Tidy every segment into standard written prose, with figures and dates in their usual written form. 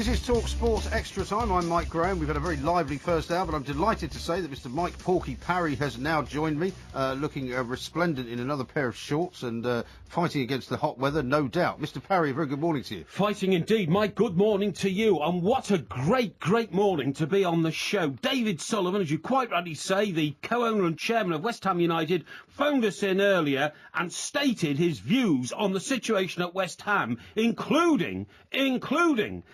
This is Talk Sports Extra Time. I'm Mike Graham. We've had a very lively first hour, but I'm delighted to say that Mr. Mike Porky Parry has now joined me, looking resplendent in another pair of shorts and fighting against the hot weather, no doubt. Mr. Parry, a very good morning to you. Fighting indeed. Mike, good morning to you. And what a great, great morning to be on the show. David Sullivan, as you quite rightly say, the co-owner and chairman of West Ham United, phoned us in earlier and stated his views on the situation at West Ham, including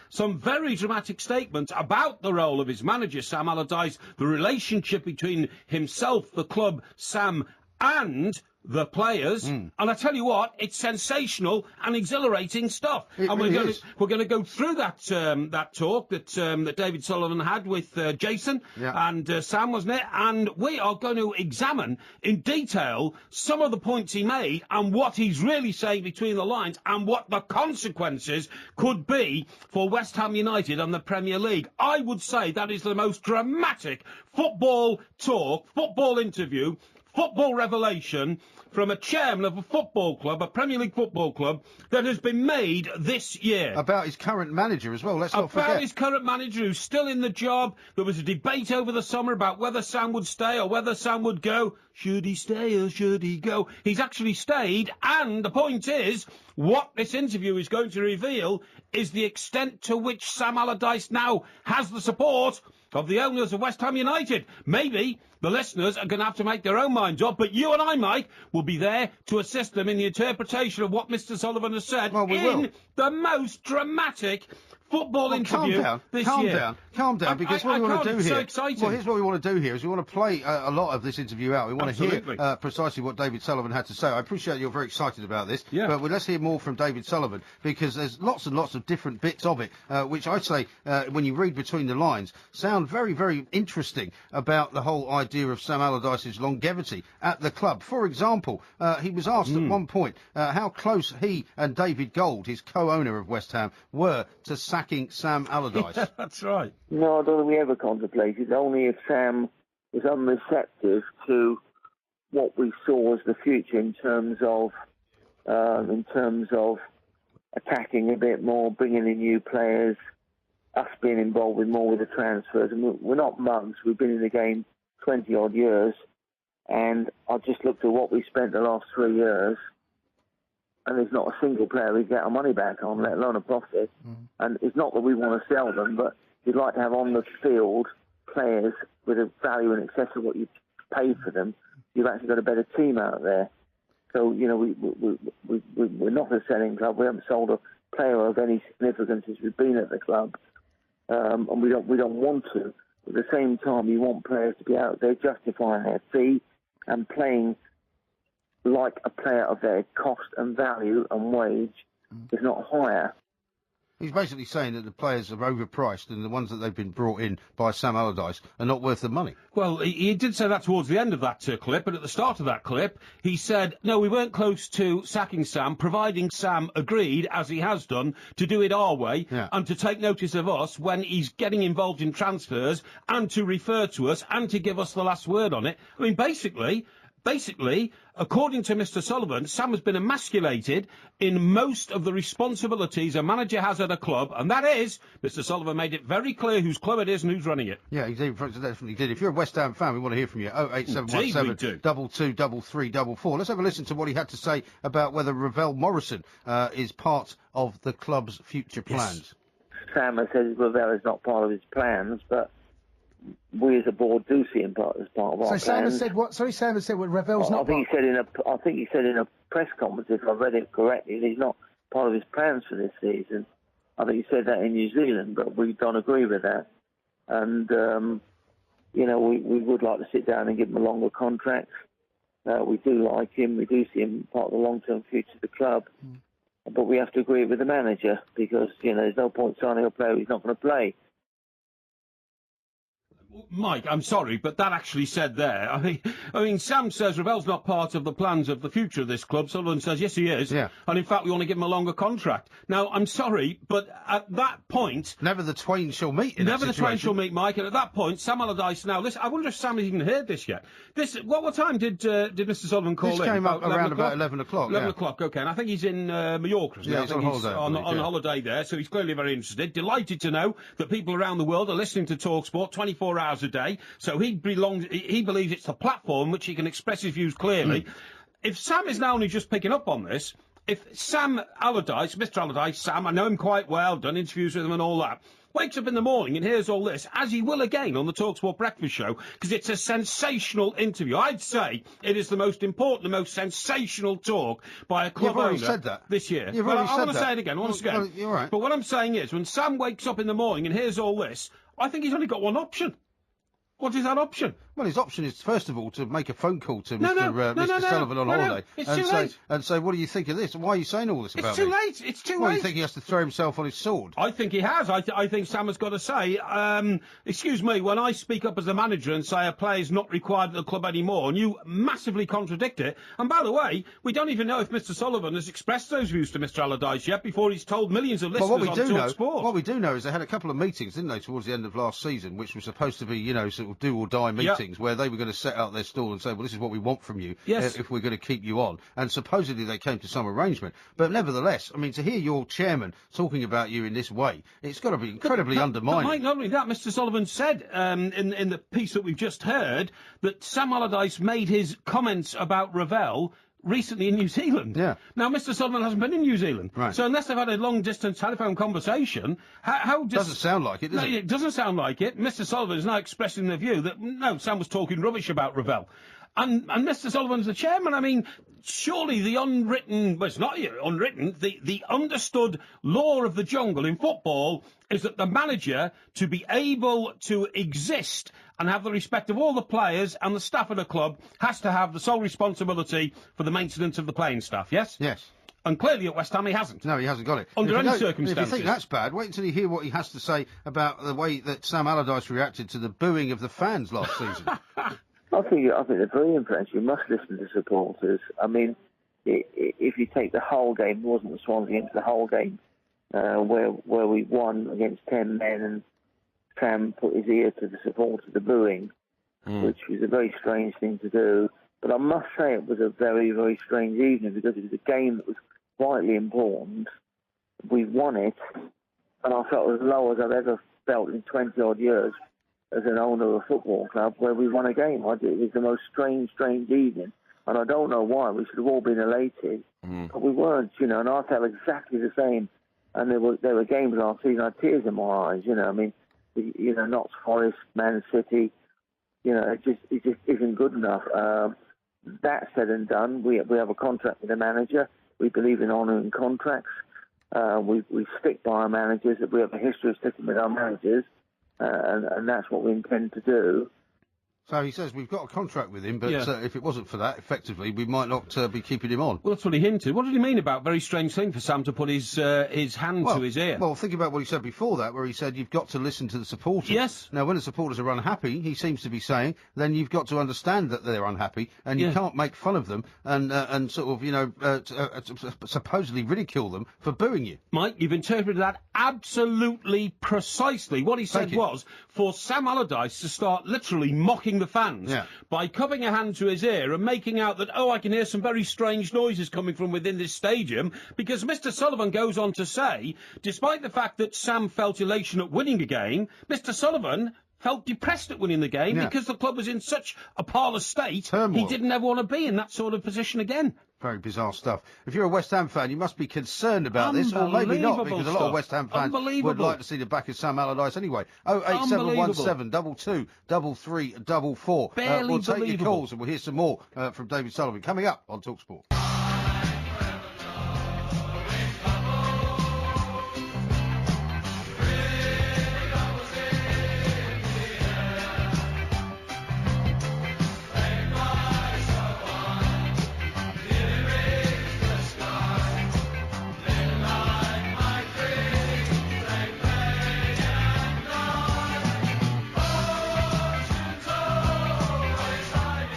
some very dramatic statements about the role of his manager, Sam Allardyce, the relationship between himself, the club, Sam, and the players. And I tell you what, it's sensational and exhilarating stuff. And we're going to go through that talk that David Sullivan had with Jason and Sam, wasn't it? And we are going to examine in detail some of the points he made and what he's really saying between the lines and what the consequences could be for West Ham United and the Premier League. I would say that is the most dramatic football talk, football interview, football revelation from a chairman of a football club, a Premier League football club, that has been made this year. About his current manager as well, let's not forget. About his current manager who's still in the job. There was a debate over the summer about whether Sam would stay or whether Sam would go. Should he stay or should he go? He's actually stayed, and the point is, what this interview is going to reveal is the extent to which Sam Allardyce now has the support of the owners of West Ham United. Maybe the listeners are going to have to make their own minds up, but you and I, Mike, will be there to assist them in the interpretation of what Mr. Sullivan has said the most dramatic football interview this year. Calm down, because what we want to do here... So exciting. Well, here's what we want to do here, is we want to play a lot of this interview out. We want to hear precisely what David Sullivan had to say. I appreciate you're very excited about this, but let's hear more from David Sullivan, because there's lots and lots of different bits of it, which I'd say, when you read between the lines, sound very, very interesting about the whole idea of Sam Allardyce's longevity at the club. For example, he was asked at one point how close he and David Gold, his co-owner of West Ham, were to sacking Sam Allardyce. Yeah, that's right. No, I don't think we ever contemplated. Only if Sam was unreceptive to what we saw as the future in terms of attacking a bit more, bringing in new players, us being involved more with the transfers. And we're not mugs. We've been in the game 20 odd years, and I just looked at what we spent the last 3 years, and there's not a single player we get our money back on, let alone a profit. And it's not that we want to sell them, but you'd like to have on the field players with a value in excess of what you paid for them. You've actually got a better team out there. So, you know, we're not a selling club. We haven't sold a player of any significance since we've been at the club, and we don't want to. At the same time, you want players to be out there justifying their fee and playing like a player of their cost and value and wage, if not higher. He's basically saying that the players are overpriced and the ones that they've been brought in by Sam Allardyce are not worth the money. Well, he did say that towards the end of that clip, but at the start of that clip, he said, no, we weren't close to sacking Sam, providing Sam agreed, as he has done, to do it our way and to take notice of us when he's getting involved in transfers and to refer to us and to give us the last word on it. I mean, basically, according to Mr. Sullivan, Sam has been emasculated in most of the responsibilities a manager has at a club, and that is, Mr. Sullivan made it very clear whose club it is and who's running it. Yeah, he definitely did. If you're a West Ham fan, we want to hear from you. 08717 223344. Let's have a listen to what he had to say about whether Ravel Morrison is part of the club's future plans. Sam has said Ravel is not part of his plans, but we as a board do see him as part of our plans. So Sam has said what? Sorry, Sam has said what? Ravel's not. I think he said in a press conference, if I read it correctly, that he's not part of his plans for this season. I think he said that in New Zealand, but we don't agree with that. And you know, we would like to sit down and give him a longer contract. We do like him. We do see him part of the long-term future of the club. But we have to agree with the manager because, you know, there's no point signing a player who's not going to play. Mike, I'm sorry, but that actually said there. I mean, Sam says Ravel's not part of the plans of the future of this club. Sullivan says, yes, he is. Yeah. And in fact, we want to give him a longer contract. Now, I'm sorry, but at that point... Never the twain shall meet Never the twain shall meet, Mike. And at that point, Sam Allardyce now... Listen, I wonder if Sam has even heard this yet. What time did Mr. Sullivan call in? This came up around about 11 o'clock. 11 o'clock, OK. And I think he's in Mallorca. Yeah, he's on holiday. On holiday there, so he's clearly very interested. Delighted to know that people around the world are listening to TalkSport 24 hours a day. So he believes it's the platform which he can express his views clearly. If Sam is now only just picking up on this, if Sam Allardyce, Mr. Allardyce, Sam, I know him quite well, done interviews with him and all that, wakes up in the morning and hears all this, as he will again on the TalkSport Breakfast Show, because it's a sensational interview. I'd say it is the most important, the most sensational talk by a club owner said that. this year. You've already said I want to that. say it again, once again. Well, you're right. But what I'm saying is, when Sam wakes up in the morning and hears all this, I think he's only got one option. What is that option? Well, his option is, first of all, to make a phone call to Mr. Sullivan on holiday and say, what do you think of this? Why are you saying all this about me? It's too late. Well, you think he has to throw himself on his sword? I think he has. I think Sam has got to say, excuse me, when I speak up as the manager and say a player's not required at the club anymore, and you massively contradict it, and by the way, we don't even know if Mr. Sullivan has expressed those views to Mr. Allardyce yet before he's told millions of listeners on TalkSport. What we do know is they had a couple of meetings, didn't they, towards the end of last season, which were supposed to be, sort of do-or-die meetings, where they were going to set out their stall and say, well, this is what we want from you if we're going to keep you on. And supposedly they came to some arrangement. But nevertheless, I mean, to hear your chairman talking about you in this way, it's got to be incredibly undermining. But Mike, not only that, Mr. Sullivan said in the piece that we've just heard that Sam Allardyce made his comments about Ravel recently in New Zealand. Yeah. Now, Mr. Sullivan hasn't been in New Zealand. Right. So unless they've had a long-distance telephone conversation, how doesn't sound like it, does it? It doesn't sound like it. Mr. Sullivan is now expressing the view that, no, Sam was talking rubbish about Ravel. And Mr. Sullivan's the chairman. I mean, surely the unwritten, well, it's not unwritten, the understood law of the jungle in football is that the manager, to be able to exist and have the respect of all the players and the staff of the club, has to have the sole responsibility for the maintenance of the playing staff, yes? Yes. And clearly at West Ham he hasn't. No, he hasn't got it. Under any circumstances. If you think that's bad, wait until you hear what he has to say about the way that Sam Allardyce reacted to the booing of the fans last season. I think they're brilliant fans. You must listen to supporters. I mean, if you take the whole game, it wasn't the Swans against the whole game, where we won against 10 men and Sam put his ear to the supporters, the booing, which was a very strange thing to do. But I must say it was a very, very strange evening because it was a game that was vitally important. We won it, and I felt as low as I've ever felt in 20-odd years as an owner of a football club where we won a game. It was the most strange evening, and I don't know why. We should have all been elated, but we weren't, and I felt exactly the same. And there were games last season, I had tears in my eyes, I mean, Notts Forest, Man City, it just isn't good enough. That said and done, we have a contract with the manager. We believe in honouring contracts. We stick by our managers. We have a history of sticking with our managers. And that's what we intend to do. So he says we've got a contract with him, but if it wasn't for that, effectively, we might not be keeping him on. Well, that's what he hinted. What did he mean about very strange thing for Sam to put his hand to his ear? Well, think about what he said before that, where he said you've got to listen to the supporters. Yes. Now, when the supporters are unhappy, he seems to be saying, then you've got to understand that they're unhappy, and you can't make fun of them and sort of, supposedly ridicule them for booing you. Mike, you've interpreted that absolutely precisely. What he said was for Sam Allardyce to start literally mocking the fans by cupping a hand to his ear and making out that, I can hear some very strange noises coming from within this stadium, because Mr. Sullivan goes on to say, despite the fact that Sam felt elation at winning a game, Mr. Sullivan felt depressed at winning the game because the club was in such a parlour state, turmoil. He didn't ever want to be in that sort of position again. Very bizarre stuff. If you're a West Ham fan, you must be concerned about this, or maybe not, because a lot of West Ham fans would like to see the back of Sam Allardyce anyway. 08717 22 33 44. We'll take your calls and we'll hear some more from David Sullivan coming up on TalkSport.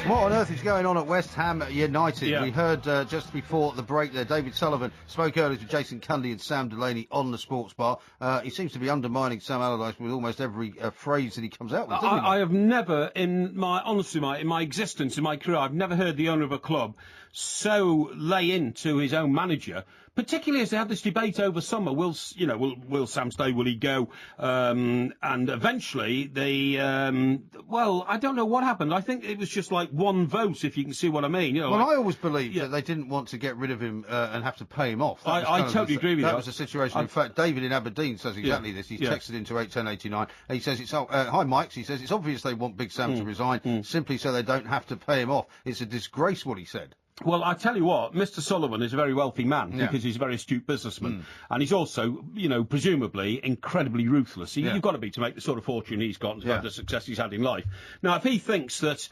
What on earth is going on at West Ham United? Yeah. We heard just before the break there, David Sullivan spoke earlier to Jason Cundy and Sam Delaney on the sports bar. He seems to be undermining Sam Allardyce with almost every phrase that he comes out with, doesn't he? I have never, in my existence, in my career, I've never heard the owner of a club so lay into his own manager, particularly as they had this debate over summer. Will Sam stay? Will he go? And eventually I don't know what happened. I think it was just like one vote, if you can see what I mean. I always believed that they didn't want to get rid of him and have to pay him off. I totally agree with you. That was the situation. In fact, David in Aberdeen says exactly this. He's texted into 81089. And he says, hi, Mike. He says, it's obvious they want Big Sam to resign simply so they don't have to pay him off. It's a disgrace what he said. Well, I tell you what, Mr. Sullivan is a very wealthy man because he's a very astute businessman. And he's also, presumably incredibly ruthless. You've got to be to make the sort of fortune he's got and to have the success he's had in life. Now, if he thinks that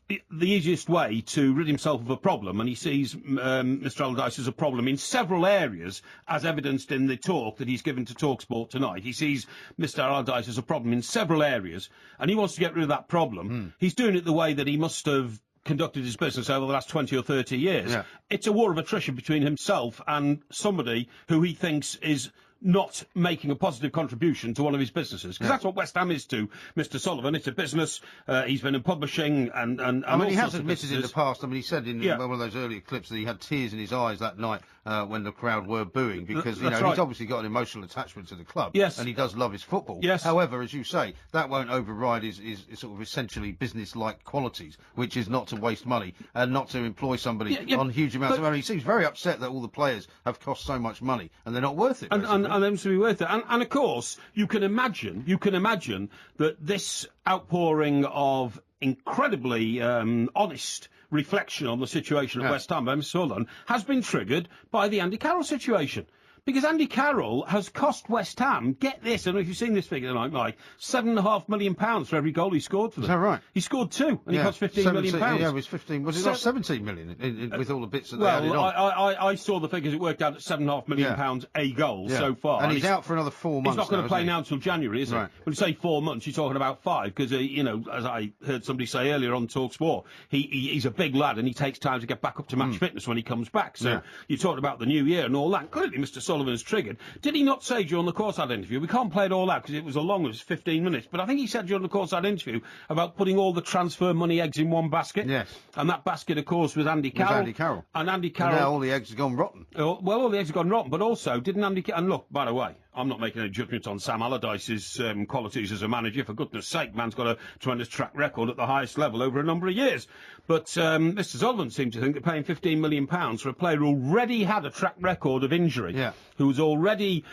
the easiest way to rid himself of a problem, and he sees Mr. Allardyce as a problem in several areas, as evidenced in the talk that he's given to TalkSport tonight. He sees Mr. Allardyce as a problem in several areas, and he wants to get rid of that problem. He's doing it the way that he must have conducted his business over the last 20 or 30 years. It's a war of attrition between himself and somebody who he thinks is not making a positive contribution to one of his businesses. Because that's what West Ham is to Mr. Sullivan. It's a business. He's been in publishing and I mean, he has admitted in the past, he said in one of those earlier clips that he had tears in his eyes that night when the crowd were booing because, he's obviously got an emotional attachment to the club. Yes. And he does love his football. Yes. However, as you say, that won't override his sort of essentially business-like qualities, which is not to waste money and not to employ somebody on huge amounts of money. He seems very upset that all the players have cost so much money and they're not worth it. And them to be worth it. And of course, you can imagine that this outpouring of incredibly honest reflection on the situation at West Ham by Mr. Sullivan has been triggered by the Andy Carroll situation. Because Andy Carroll has cost West Ham, get this, I don't know if you've seen this figure tonight, Mike, £7.5 million for every goal he scored for them. Is that right? He scored 2, and he cost £15 million. Yeah, it was 15. Was it not 17 million with all the bits that they added on? I saw the figures. It worked out at £7.5 million a goal so far. And he's out for another 4 months. He's not going to play now until January, is he? When you say 4 months, you're talking about 5, because, as I heard somebody say earlier on TalkSport, he's a big lad and he takes time to get back up to match fitness when he comes back. So you talked about the new year and all that. Clearly, Mr. Sullivan's triggered. Did he not say during the courtside interview, we can't play it all out because it was as long as 15 minutes, but I think he said during the courtside interview about putting all the transfer money eggs in one basket. Yes. And that basket, of course, was Andy Carroll. And Andy Carroll... And now all the eggs have gone rotten. Well, all the eggs have gone rotten, but also, didn't Andy... And look, by the way, I'm not making any judgment on Sam Allardyce's qualities as a manager. For goodness sake, man's got a tremendous track record at the highest level over a number of years. But Mr. Sullivan seemed to think that paying £15 million for a player who already had a track record of injury, who was already,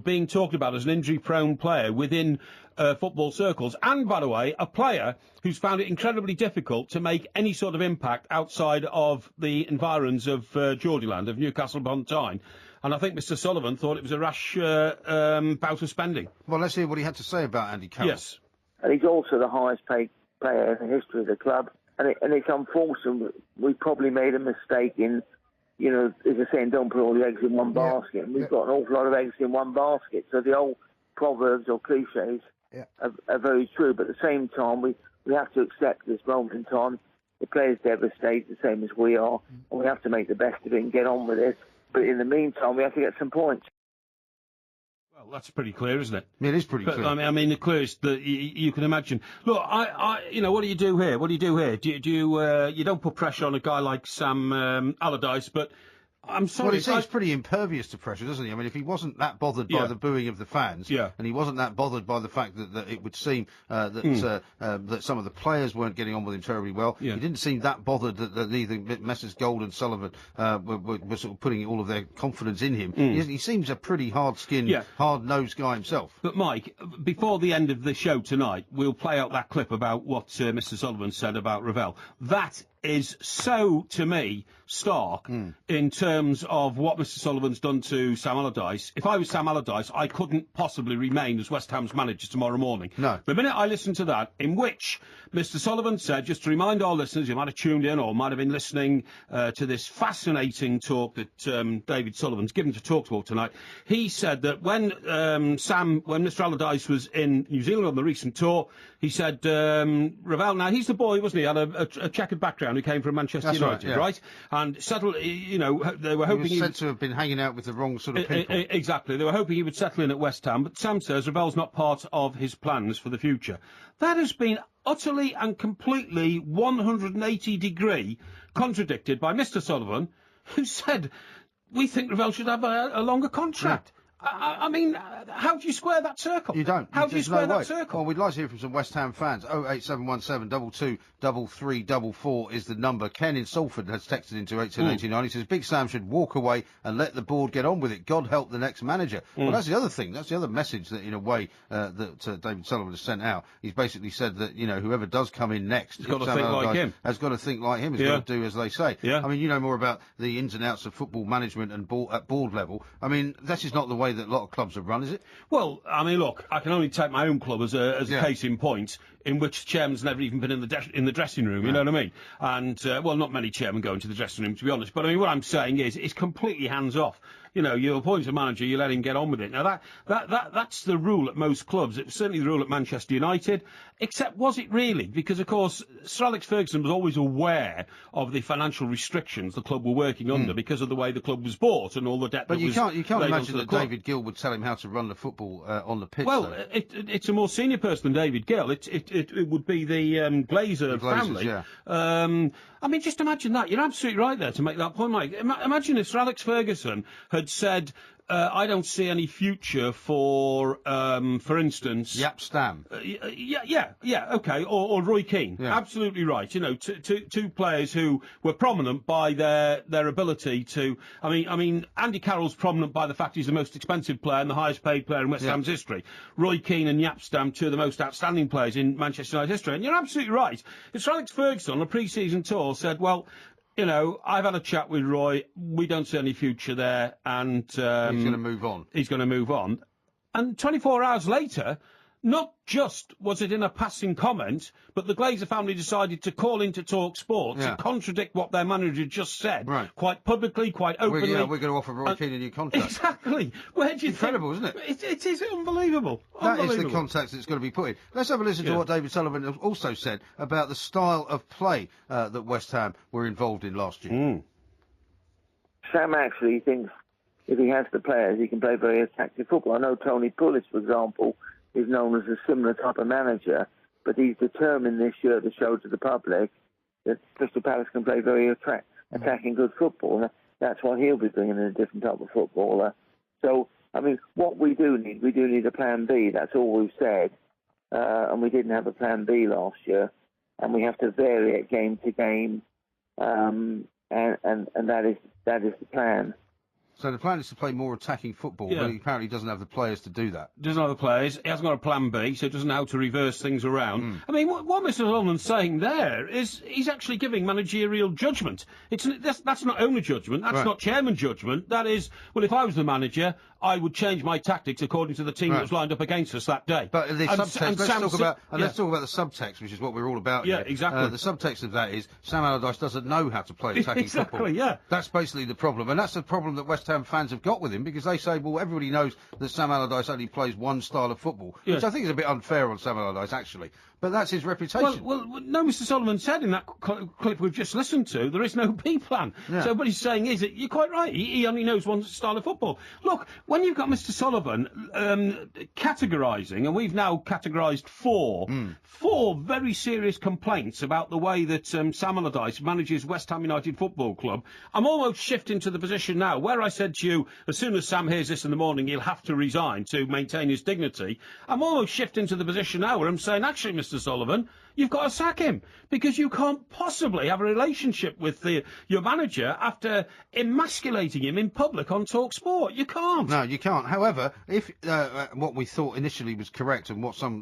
being talked about as an injury-prone player within football circles, and, by the way, a player who's found it incredibly difficult to make any sort of impact outside of the environs of Geordieland, of Newcastle upon Tyne. And I think Mr. Sullivan thought it was a rash bout of spending. Well, let's hear what he had to say about Andy Carroll. Yes. And he's also the highest paid player in the history of the club. And it's unfortunate we probably made a mistake in, as I say, don't put all the eggs in one basket. And we've got an awful lot of eggs in one basket. So the old proverbs or cliches are very true. But at the same time, we have to accept this moment in time. The player's devastated, the same as we are. And we have to make the best of it and get on with it. But in the meantime, we have to get some points. Well, that's pretty clear, isn't it? It is pretty clear. I mean, the clearest that you can imagine. Look, what do you do here? What do you do here? You don't put pressure on a guy like Sam Allardyce, but I'm sorry. Well, he seems pretty impervious to pressure, doesn't he? I mean, if he wasn't that bothered by the booing of the fans, and he wasn't that bothered by the fact that it would seem that some of the players weren't getting on with him terribly well, he didn't seem that bothered that neither Messrs Gold and Sullivan were sort of putting all of their confidence in him. He seems a pretty hard-skinned, hard-nosed guy himself. But, Mike, before the end of the show tonight, we'll play out that clip about what Mr. Sullivan said about Ravel. That is so, to me, stark in terms of what Mr Sullivan's done to Sam Allardyce. If I was Sam Allardyce, I couldn't possibly remain as West Ham's manager tomorrow morning. No. The minute I listened to that, in which Mr Sullivan said, just to remind our listeners, you might have tuned in or might have been listening to this fascinating talk that David Sullivan's given to TalkSport tonight, he said that when Mr Allardyce was in New Zealand on the recent tour, he said, Ravel, now he's the boy, wasn't he, had a checkered background who came from Manchester United, right? And settled, they were hoping he was said to have been hanging out with the wrong sort of people. Exactly. They were hoping he would settle in at West Ham, but Sam says Ravel's not part of his plans for the future. That has been utterly and completely 180-degree contradicted by Mr Sullivan, who said, we think Ravel should have a longer contract. Yeah. I mean, how do you square that circle? You don't. How do you square that circle? Well, we'd like to hear from some West Ham fans. 08717 223344 is the number. Ken in Salford has texted into 1889. He says, Big Sam should walk away and let the board get on with it. God help the next manager. Well, that's the other thing. That's the other message that, in a way, that David Sullivan has sent out. He's basically said that, whoever does come in next... Has got to think like him. Has got to think like him. Has got to do as they say. Yeah. I mean, you know more about the ins and outs of football management and at board level. I mean, this is not the way that a lot of clubs have run, is it? Well, I mean, look, I can only take my own club as a case in point, in which the chairman's never even been in the dressing room, you know what I mean? And, well, not many chairmen go into the dressing room, to be honest, but I mean, what I'm saying is, it's completely hands-off. You appoint a manager, you let him get on with it. Now, that's the rule at most clubs. It was certainly the rule at Manchester United, except was it really? Because, of course, Sir Alex Ferguson was always aware of the financial restrictions the club were working under because of the way the club was bought and all the debt that was But you can't imagine that club. David Gill would tell him how to run the football on the pitch. Well, it's a more senior person than David Gill. It would be the Glazer family. Yeah. I mean, just imagine that. You're absolutely right there to make that point, Mike. Imagine if Sir Alex Ferguson had said, I don't see any future for instance... Yap Stam. Okay, or Roy Keane. Yeah. Absolutely right. Two players who were prominent by their ability to... I mean, Andy Carroll's prominent by the fact he's the most expensive player and the highest paid player in West Ham's history. Roy Keane and Yap Stam, two of the most outstanding players in Manchester United history. And you're absolutely right. If Sir Alex Ferguson on a pre-season tour said, well... I've had a chat with Roy. We don't see any future there, and he's going to move on. He's going to move on. And 24 hours later, not just was it in a passing comment, but the Glazer family decided to call into TalkSport to contradict what their manager just said, quite publicly, quite openly. We're going to offer Roy Keane a new contract. Exactly. Where do you Incredible, isn't it? It is unbelievable. That is the context that's going to be put in. Let's have a listen to what David Sullivan also said about the style of play that West Ham were involved in last year. Sam actually thinks if he has the players, he can play very attractive football. I know Tony Pulis, for example, is known as a similar type of manager, but he's determined this year to show to the public that Crystal Palace can play very attacking good football. That's what he'll be bringing in, a different type of footballer. So, I mean, what we do need a plan B. That's all we've said. And we didn't have a plan B last year. And we have to vary it game to game. And that is the plan. So the plan is to play more attacking football, but he apparently doesn't have the players to do that. Doesn't have the players. He hasn't got a plan B, so he doesn't know how to reverse things around. I mean, what Mr. Sullivan's saying there is he's actually giving managerial judgment. That's not owner judgment. That's not chairman judgment. That is, well, if I was the manager, I would change my tactics according to the team that was lined up against us that day. But the subtext, let's talk about the subtext, which is what we're all about here. Exactly. The subtext of that is Sam Allardyce doesn't know how to play attacking football. That's basically the problem. And that's the problem that West Ham fans have got with him, because they say, well, everybody knows that Sam Allardyce only plays one style of football, which I think is a bit unfair on Sam Allardyce, actually. But that's his reputation. Well, no, Mr. Sullivan said in that clip we've just listened to, there is no B plan. So what he's saying is that you're quite right. He only knows one style of football. Look, when you've got Mr. Sullivan categorising, and we've now categorised four very serious complaints about the way that Sam Allardyce manages West Ham United Football Club, I'm almost shifting to the position now where I said to you, as soon as Sam hears this in the morning, he'll have to resign to maintain his dignity. I'm almost shifting to the position now where I'm saying, actually, Mr. Sullivan, you've got to sack him, because you can't possibly have a relationship with your manager after emasculating him in public on TalkSport. You can't. No, you can't. However, if what we thought initially was correct, and what some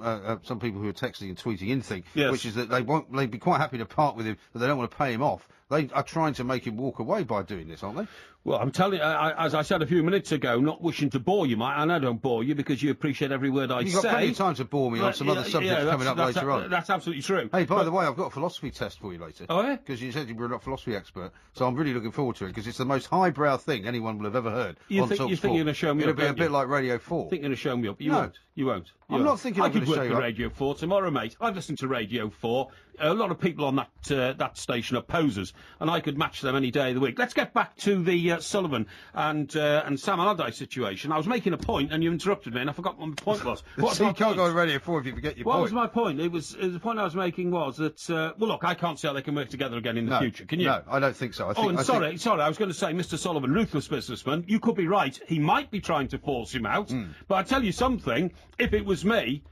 people who are texting and tweeting in think, which is that they'd be quite happy to part with him, but they don't want to pay him off. They are trying to make him walk away by doing this, aren't they? Well, I'm telling you, as I said a few minutes ago, not wishing to bore you, Mike, and I don't bore you because you appreciate every word I say. You've got plenty of time to bore me on some other subjects coming up later on. That's absolutely true. Hey, by the way, I've got a philosophy test for you later. Oh, yeah? Because you said you were a philosophy expert, so I'm really looking forward to it, because it's the most highbrow thing anyone will have ever heard on TalkSport. You think you're going to show me up? It'll be a bit like Radio 4. You think you're going to show me up? You won't. You won't. I'm not thinking I'm going to show you up. I could work for Radio 4 tomorrow, mate. I've listened to Radio 4. A lot of people on that station are posers, and I could match them any day of the week. Let's get back to the Sullivan and Sam Allardyce situation. I was making a point, and you interrupted me, and I forgot what my point was. You can't go on Radio 4 if you forget your point. What was my point? The point I was making was that, well, look, I can't see how they can work together again in the future, can you? No, I don't think so. Sorry, I was going to say, Mr. Sullivan, ruthless businessman, you could be right. He might be trying to force him out, but I tell you something, if it was me,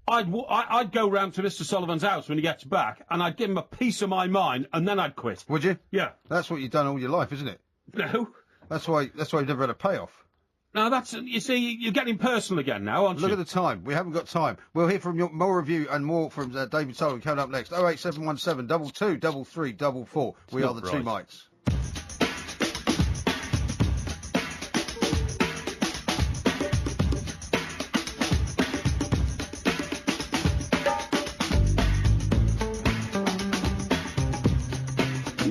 I'd go round to Mr. Sullivan's house when he gets back, and I'd give him a piece of my mind, and then I'd quit. Would you? Yeah. That's what you've done all your life, isn't it? No. That's why you've never had a payoff. Now, you see, you're getting personal again now, aren't you? Look at the time. We haven't got time. We'll hear from more of you and more from David Sullivan coming up next. 08717 22 33 44. We are the two mics.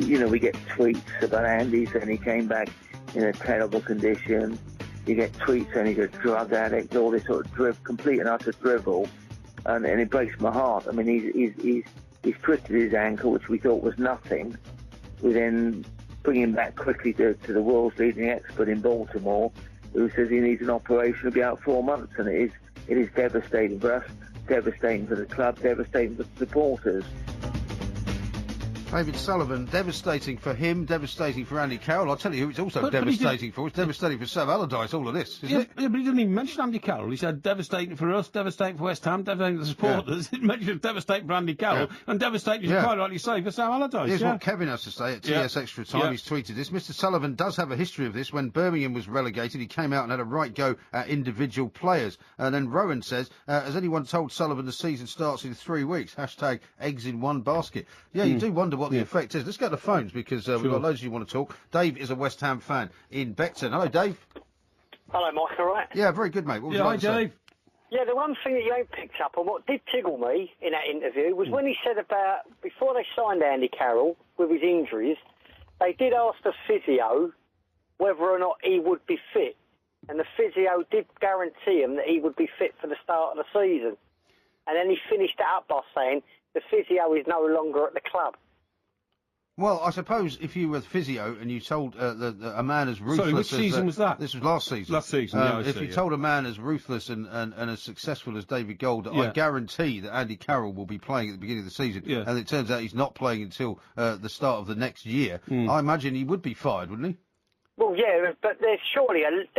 You know, we get tweets about Andy saying he came back in a terrible condition. You get tweets saying he's a drug addict, all this sort of complete and utter drivel, and it breaks my heart. I mean, he's twisted his ankle, which we thought was nothing. We then bring him back quickly to the world's leading expert in Baltimore, who says he needs an operation to be out 4 months, and it is devastating for us, devastating for the club, devastating for the supporters. David Sullivan, devastating for him, devastating for Andy Carroll. I'll tell you who it's also devastating for. It's devastating for Sam Allardyce, all of this, isn't it? Yeah, but he didn't even mention Andy Carroll. He said devastating for us, devastating for West Ham, devastating for the supporters. He mentioned devastating for Andy Carroll, and devastating, as you quite rightly say, for Sam Allardyce. Here's what Kevin has to say at TS Extra Time. He's tweeted this. Mr. Sullivan does have a history of this. When Birmingham was relegated, he came out and had a right go at individual players. And then Rowan says, has anyone told Sullivan the season starts in 3 weeks? # eggs in one basket. Yeah, you do wonder what the effect is. Let's go to the phones, because we've got loads of you want to talk. Dave is a West Ham fan in Beckton. Hello, Dave. Hello, Mike, all right? Yeah, very good, mate. What would you like to Dave. say? Yeah, the one thing that you ain't picked up on, what did tickle me in that interview, was when he said about, before they signed Andy Carroll with his injuries, they did ask the physio whether or not he would be fit. And the physio did guarantee him that he would be fit for the start of the season. And then he finished it up by saying the physio is no longer at the club. Well, I suppose if you were physio and you told a man as ruthless... Sorry, which season was that? This was last season. Last season, if you told a man as ruthless and as successful as David Gold, I guarantee that Andy Carroll will be playing at the beginning of the season, and it turns out he's not playing until the start of the next year, I imagine he would be fired, wouldn't he? Well, yeah, but there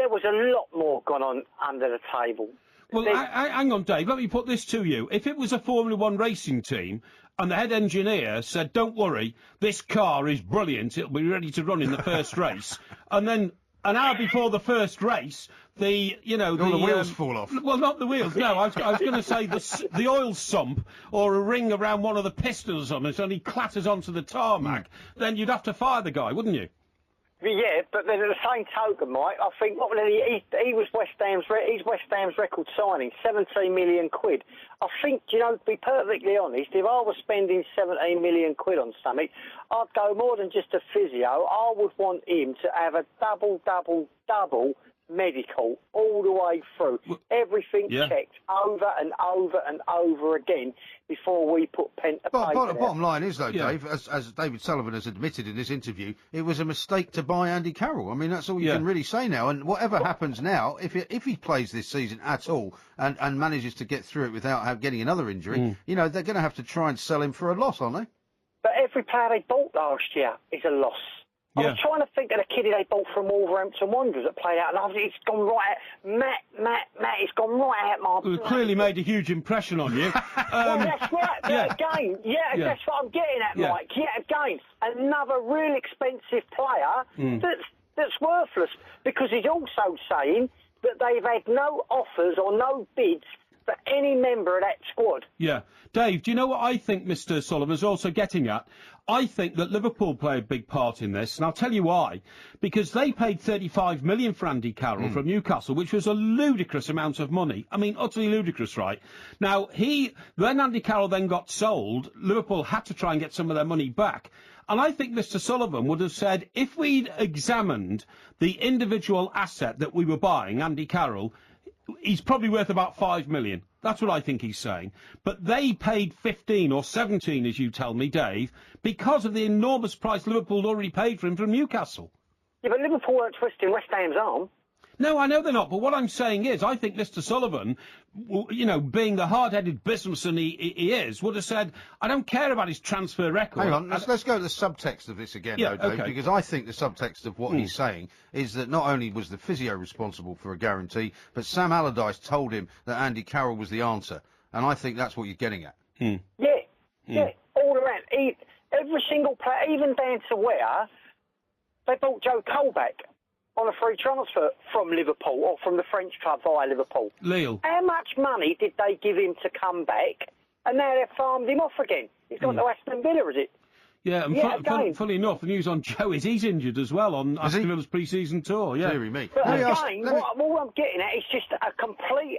was a lot more gone on under the table. Well, hang on, Dave. Let me put this to you. If it was a Formula One racing team and the head engineer said, don't worry, this car is brilliant, it'll be ready to run in the first race, and then an hour before the first race, the wheels fall off. Well, not the wheels, no. I was going to say the oil sump or a ring around one of the pistons or something, so he clatters onto the tarmac, then you'd have to fire the guy, wouldn't you? Yeah, but then at the same token, Mike, I think he was West Ham's record signing, 17 million quid. I think, to be perfectly honest, if I was spending 17 million quid on something, I'd go more than just a physio. I would want him to have a double medical all the way through. Everything checked over and over and over again before we put pen to paper. The bottom line is, though, Dave, as David Sullivan has admitted in this interview, it was a mistake to buy Andy Carroll. I mean, that's all you can really say now. And whatever happens now, if he plays this season at all and manages to get through it without getting another injury, they're going to have to try and sell him for a loss, aren't they? But every player they bought last year is a loss. I was trying to think of the kid they bought from Wolverhampton Wanderers that played out, and it's gone right out. Matt, it's gone right out my... Well, it clearly made a huge impression on you. Well, that's right, again. That's what I'm getting at, Mike. Yeah, again, another real expensive player that's worthless, because he's also saying that they've had no offers or no bids for any member of that squad. Yeah. Dave, do you know what I think Mr. Sullivan's also getting at? I think that Liverpool play a big part in this, and I'll tell you why. Because they paid $35 million for Andy Carroll from Newcastle, which was a ludicrous amount of money. I mean, utterly ludicrous, right? Now, when Andy Carroll then got sold, Liverpool had to try and get some of their money back. And I think Mr. Sullivan would have said, if we'd examined the individual asset that we were buying, Andy Carroll, he's probably worth about $5 million. That's what I think he's saying. But they paid 15 or 17, as you tell me, Dave, because of the enormous price Liverpool already paid for him from Newcastle. Yeah, but Liverpool weren't twisting West Ham's arm. No, I know they're not, but what I'm saying is, I think Mr. Sullivan, you know, being the hard-headed businessman he is, would have said, I don't care about his transfer record. Hang on, let's go to the subtext of this again, though, Dave, because I think the subtext of what he's saying is that not only was the physio responsible for a guarantee, but Sam Allardyce told him that Andy Carroll was the answer, and I think that's what you're getting at. Yeah, all around. Every single player, even down to where they bought Joe Cole back on a free transfer from Liverpool, or from the French club via Liverpool. Lille. How much money did they give him to come back, and now they've farmed him off again? He's gone to Aston Villa, is it? Yeah, and funny enough, the news on Joe is he's injured as well on Aston Villa's pre-season tour. Yeah, dearie me. But again, all I'm getting at is just a complete.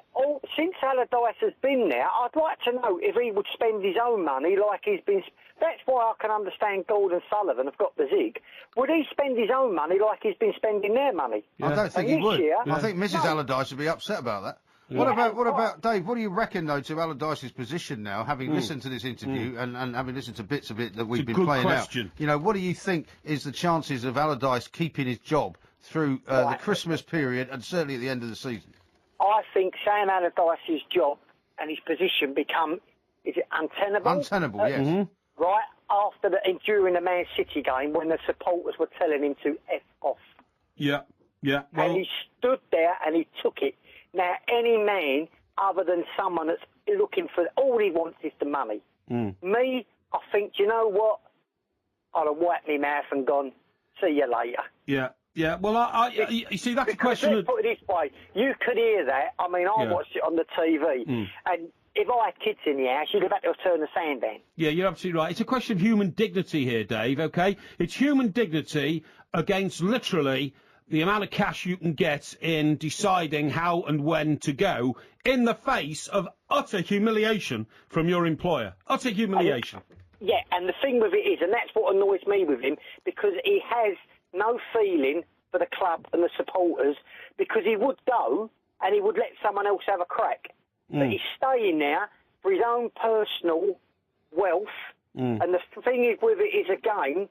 Since Allardyce has been there, I'd like to know if he would spend his own money like he's been. That's why I can understand Gordon Sullivan have got the zig. Would he spend his own money like he's been spending their money? Yeah. I don't think he would. I think Mrs. Allardyce would be upset about that. Yeah. What about Dave? What do you reckon, though, to Allardyce's position now, having listened to this interview and having listened to bits of it that we've been playing out? You know, what do you think is the chances of Allardyce keeping his job through the Christmas period and certainly at the end of the season? I think Sam Allardyce's job and his position is it untenable? Untenable, yes. Right after during the Man City game when the supporters were telling him to F off. Yeah. Well, and he stood there and he took it. Now, any man other than someone that's looking for... All he wants is the money. Me, I think, do you know what? I'd have wiped my mouth and gone, see you later. Yeah. Well, you see, that's a question... Let's put it this way. You could hear that. I mean, I watched it on the TV. And if I had kids in the house, you'd have had to turn the sound down. Yeah, you're absolutely right. It's a question of human dignity here, Dave, OK? It's human dignity against literally... the amount of cash you can get in deciding how and when to go in the face of utter humiliation from your employer. Utter humiliation. And the thing with it is, and that's what annoys me with him, because he has no feeling for the club and the supporters, because he would go and he would let someone else have a crack. But he's staying there for his own personal wealth, and the thing is with it is, again...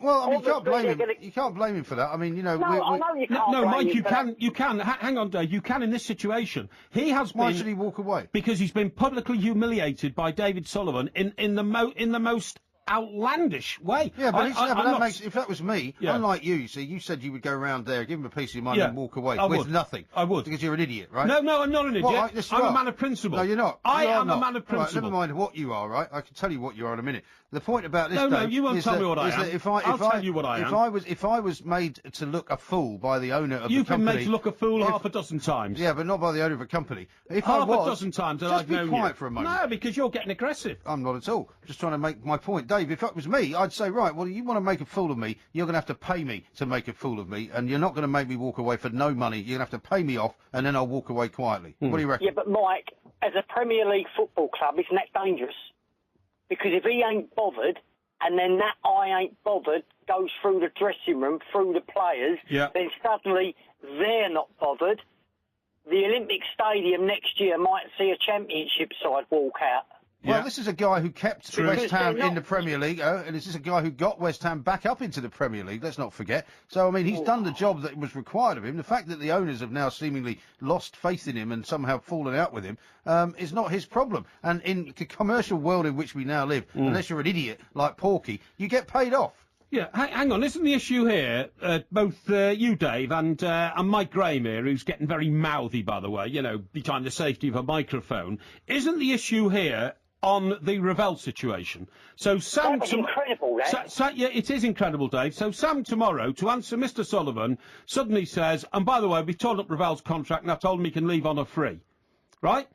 Well, I mean, you can't blame him for that. I mean, you know... I know you can't No, Mike, you can. Hang on, Dave. You can in this situation. He has Why should he walk away? Because he's been publicly humiliated by David Sullivan in the most outlandish way. Yeah, but if that was me, unlike you see, you said you would go around there, give him a piece of your money and walk away with nothing. I would. Because you're an idiot, right? No, I'm not an idiot. I'm a man of principle. No, you're not. I am a man of principle. Right, never mind what you are, right? I can tell you what you are in a minute. The point about this, No, you won't tell me what I am. I'll tell you what I am. If I was made to look a fool by the owner of the company... You've been made to look a fool half a dozen times. Yeah, but not by the owner of a company. Half a dozen times that I've known you. Just be quiet for a moment. No, because you're getting aggressive. I'm not at all. Just trying to make my point. Dave, if that was me, I'd say, right, well, you want to make a fool of me, you're going to have to pay me to make a fool of me, and you're not going to make me walk away for no money. You're going to have to pay me off, and then I'll walk away quietly. What do you reckon? Yeah, but Mike, as a Premier League football club, isn't that dangerous? Because if he ain't bothered, and then that I ain't bothered goes through the dressing room, through the players, then suddenly they're not bothered. The Olympic Stadium next year might see a championship side walk out. Well, this is a guy who kept West Ham in the Premier League, and this is a guy who got West Ham back up into the Premier League, let's not forget. So, I mean, he's done the job that was required of him. The fact that the owners have now seemingly lost faith in him and somehow fallen out with him is not his problem. And in the commercial world in which we now live, unless you're an idiot like Porky, you get paid off. Yeah, hang on. Isn't the issue here, both you, Dave, and Mike Graham here, who's getting very mouthy, by the way, behind the safety of a microphone, isn't the issue here on the Ravel situation? So Sam... That was incredible, that. Yeah, it is incredible, Dave. So Sam tomorrow, to answer Mr. Sullivan, suddenly says, and by the way, we've torn up Ravel's contract and I've told him he can leave on a free. Right?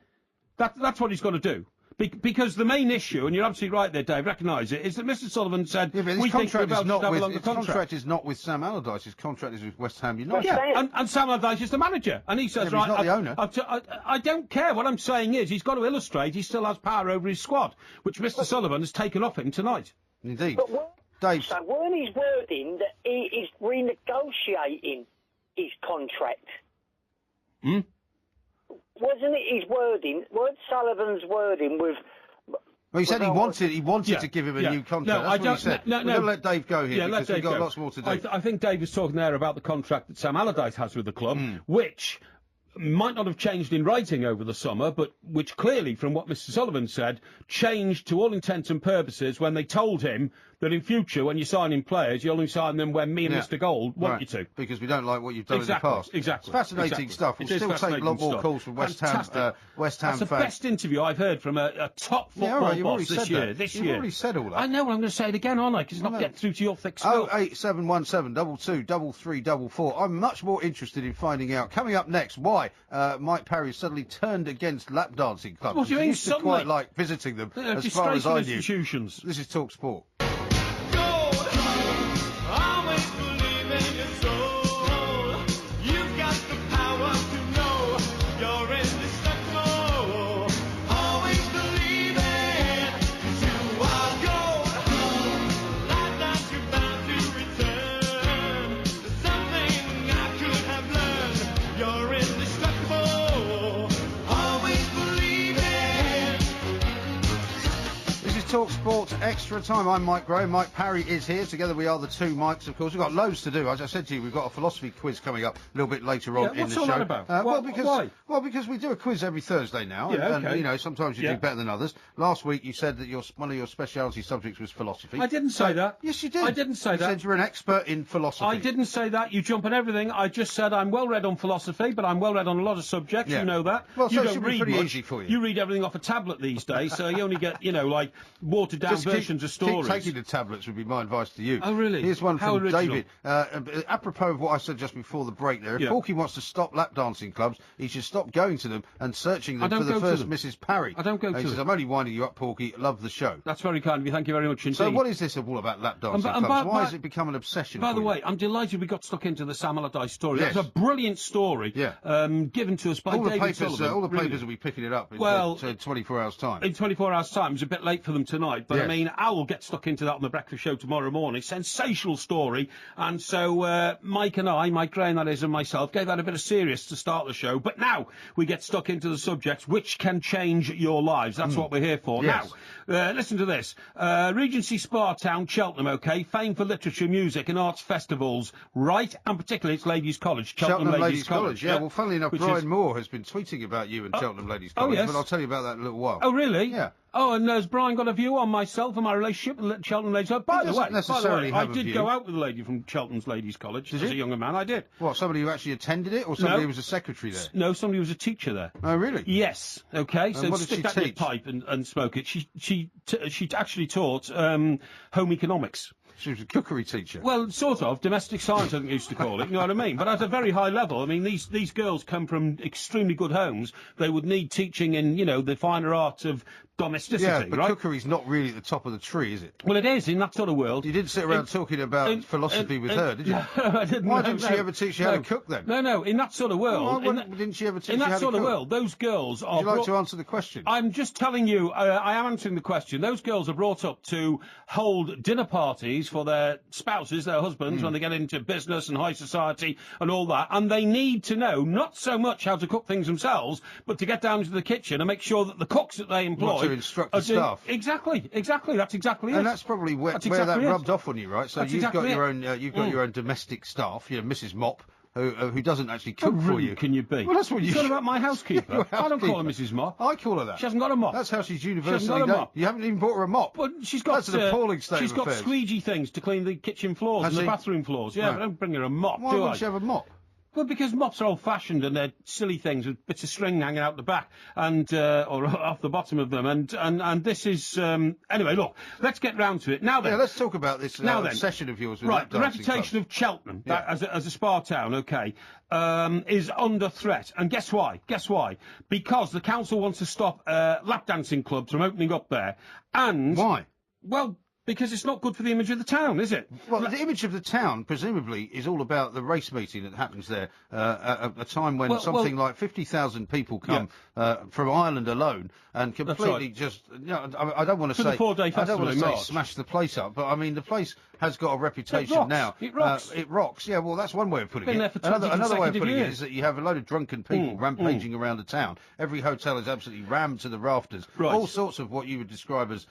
That's what he's got to do. Because the main issue, and you're absolutely right there, Dave, recognise it, is that Mr. Sullivan said, yeah, but we think Ravel should have a longer his contract is not with Sam Allardyce, his contract is with West Ham United. Yeah, and Sam Allardyce is the manager, and he says, right, he's not the owner. I don't care. What I'm saying is, he's got to illustrate he still has power over his squad, which Mr. Sullivan has taken off him tonight. Indeed. Dave. So weren't his wording that he is renegotiating his contract? Hmm? Wasn't it his wording? Weren't Sullivan's wording with... Well, he said he wanted to give him a new contract. No, That's what he said. We're going to let Dave go here because we've got lots more to do. I think Dave was talking there about the contract that Sam Allardyce has with the club, which might not have changed in writing over the summer, but which clearly, from what Mr. Sullivan said, changed to all intents and purposes when they told him that in future, when you're signing players, you only sign them when me and Mr. Gold want you to. Because we don't like what you've done in the past. Exactly. It's fascinating stuff. We'll still take a lot more calls from West Ham fans. That's the best interview I've heard from a top football boss this year. You've already said all that. I know, I'm going to say it again, aren't I? Because it's not getting through to your thick skull. 08717 223344. I'm much more interested in finding out, coming up next, why Mike Parry suddenly turned against lap dancing clubs. What do you mean used to quite like visiting them, as far as I knew. Institutions. This is Talk Sport. Talk Sport Extra Time. I'm Mike Graham. Mike Parry is here. Together we are the two Mikes, of course. We've got loads to do. As I said to you, we've got a philosophy quiz coming up a little bit later on in the show. What's all that about? Why? Because we do a quiz every Thursday now. Yeah, okay. And sometimes you do better than others. Last week you said that one of your speciality subjects was philosophy. I didn't say that. Yes, you did. I didn't say that. You said you're an expert in philosophy. I didn't say that. You jump on everything. I just said I'm well read on philosophy, but I'm well read on a lot of subjects. Yeah. You know that. Well, you so don't it should read be pretty much. easy for you. You read everything off a tablet these days, so you only get, like watered down versions of stories. Keep taking the tablets would be my advice to you. Oh, really? Here's one How from original. David. Apropos of what I said just before the break there, if Porky wants to stop lap dancing clubs, he should stop going to them and searching them for the first Mrs. Parry. I don't go to them. He says, I'm only winding you up, Porky. Love the show. That's very kind of you. Thank you very much indeed. So what is this all about lap dancing clubs? Why has it become an obsession By the for way, you? I'm delighted we got stuck into the Sam Allardyce story. Yes. That was a brilliant story given to us by David Sullivan. All the papers will be picking it up in 24 hours' time. In 24 hours' time. It was a bit late for them tonight, but I mean, I will get stuck into that on the breakfast show tomorrow morning. Sensational story. And so Mike and I, Mike Graham that is, and myself, gave that a bit of serious to start the show. But now we get stuck into the subjects which can change your lives. That's what we're here for. Yes. Now, listen to this. Regency Spa Town, Cheltenham, OK, famed for literature, music and arts festivals, right? And particularly it's Ladies' College, Cheltenham Ladies' College. Yeah, well, funnily enough, Brian Moore has been tweeting about you and Cheltenham Ladies' College, but I'll tell you about that in a little while. Oh, really? Yeah. Oh, and has Brian got a view on myself and my relationship with Cheltenham Ladies? By the way, I did go out with a lady from Cheltenham's Ladies College as a younger man. I did. What, somebody who actually attended it, or somebody who was a secretary there? No, somebody who was a teacher there. Oh, really? Yes. Okay. So what did stick she that in your teach? pipe and smoke it. She actually taught home economics. She was a cookery teacher. Well, sort of. Domestic science, I think they used to call it. You know what I mean? But at a very high level. I mean, these girls come from extremely good homes. They would need teaching in, the finer arts of domesticity, yeah, but right? cookery's not really at the top of the tree, is it? Well, it is in that sort of world. You didn't sit around talking about philosophy with her, did you? No, I didn't. Why didn't she ever teach you how to cook then? No. In that sort of world, didn't she ever teach you how to cook? In that sort of world, those girls are. Would you like to answer the question? I'm just telling you. I am answering the question. Those girls are brought up to hold dinner parties for their spouses, their husbands, when they get into business and high society and all that, and they need to know not so much how to cook things themselves, but to get down into the kitchen and make sure that the cooks that they employ to instruct the staff. Exactly. That's exactly it. And that's probably where that rubbed off on you, right? So you've got your own domestic staff, Mrs. Mop. who doesn't actually cook for you. Can you be? Well, that's what It's not about my housekeeper. I don't call her Mrs. Mop. I call her that. She hasn't got a mop. That's how she's universally She hasn't got a mop. You haven't even bought her a mop. But she's got. That's an appalling state She's of got affairs. squeegee things to clean the kitchen floors and the bathroom floors. Yeah, Right. but I don't bring her a mop, Why do I? wouldn't she have a mop? Well, because mops are old-fashioned and they're silly things with bits of string hanging out the back and or off the bottom of them. And this is anyway. Look, let's get round to it now. Then, let's talk about this obsession of yours with right. The lap-dancing reputation clubs. of Cheltenham as a spa town, okay, is under threat. And guess why? Guess why? Because the council wants to stop lap dancing clubs from opening up there. And why? Well, because it's not good for the image of the town, is it? Well, the image of the town, presumably, is all about the race meeting that happens there at a time when something like 50,000 people come from Ireland alone and completely just. You know, I don't want to say. The 4-day festival I don't want in to say March. smash the place up, but I mean the place has got a reputation now. It rocks. It rocks. Yeah, well, that's one way of putting Been it. there for 20 Another way of putting years. it is that you have a load of drunken people rampaging around the town. Every hotel is absolutely rammed to the rafters. Right. All sorts of what you would describe as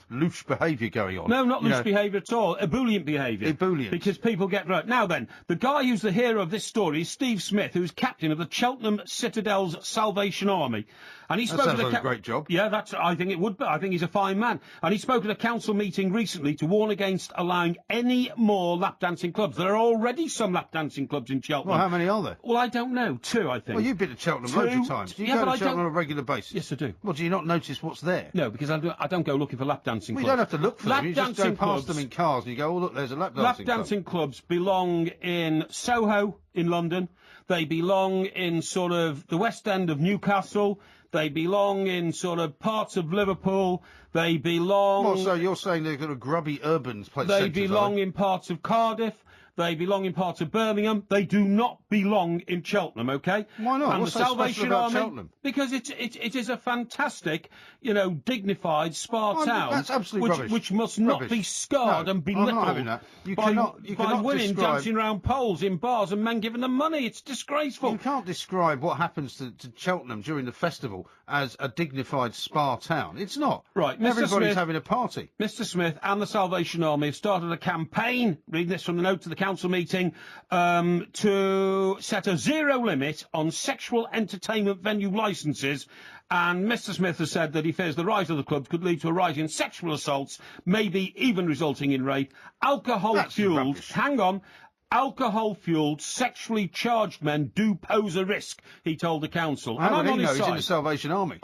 loose behaviour going on. No, not loose behaviour at all. Ebullient behaviour. Ebullient. Because people get right. Now then, the guy who's the hero of this story is Steve Smith, who's captain of the Cheltenham Citadel's Salvation Army. And he spoke sounds like a great job. Yeah, I think it would be. I think he's a fine man. And he spoke at a council meeting recently to warn against allowing any more lap dancing clubs. There are already some lap dancing clubs in Cheltenham. Well, how many are there? Well, I don't know. 2, I think. Well, you've been to Cheltenham loads of times. Do you go to Cheltenham on a regular basis? Yes, I do. Well, do you not notice what's there? No, because I don't go looking for lap dancing Well, clubs. you don't have to look for them. You just go past them in cars and you go, oh, look, there's a lap dancing club. Lap dancing clubs belong in Soho in London. They belong in sort of the West End of Newcastle. They belong in sort of parts of Liverpool. They belong... Well, so you're saying they've got a grubby urban place? They belong in parts of Cardiff. They belong in parts of Birmingham. They do not belong in Cheltenham, OK? Why not? And What's the so Salvation special about Army, Cheltenham? because it is a fantastic, dignified spa town. That's absolutely rubbish. Which must not be scarred and belittled I'm not having that. You by cannot women describe... dancing around poles in bars and men giving them money. It's disgraceful. You can't describe what happens to Cheltenham during the festival as a dignified spa town. It's not. Right, Mr. Everybody's Smith, having a party. Mr. Smith and the Salvation Army have started a campaign, reading this from the note to the council meeting, to set a zero limit on sexual entertainment venue licences. And Mr. Smith has said that he fears the rise of the clubs could lead to a rise in sexual assaults, maybe even resulting in rape. Alcohol-fuelled, sexually charged men do pose a risk, he told the council. How and would I'm he on know his he's in side. the Salvation Army?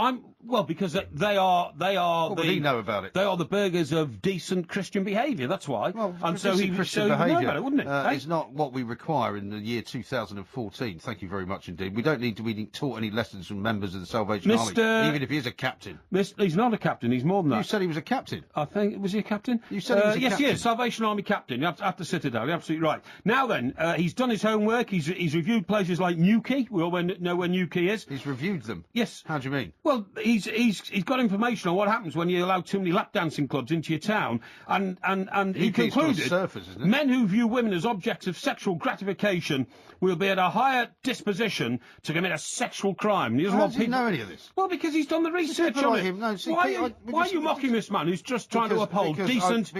Well, because they are. What would he know about it? They are the burgers of decent Christian behaviour. That's why. Well, and so he Christian would know behaviour about it, wouldn't it? is not what we require in the year 2014. Thank you very much indeed. We don't need to be taught any lessons from members of the Salvation Army, even if he is a captain. He's not a captain. He's more than that. You said he was a captain. I think was he a captain? You said he was a yes, captain. Yes, Salvation Army captain at the Citadel. You're absolutely right. Now then, he's done his homework. He's reviewed places like Newquay. We all know where Newquay is. He's reviewed them. Yes. How do you mean? Well, he's got information on what happens when you allow too many lap dancing clubs into your town, and he concluded surface, isn't it? Men who view women as objects of sexual gratification will be at a higher disposition to commit a sexual crime. How does he know any of this? Well, because he's done the research on it. Why are you mocking this man who's just trying to uphold decent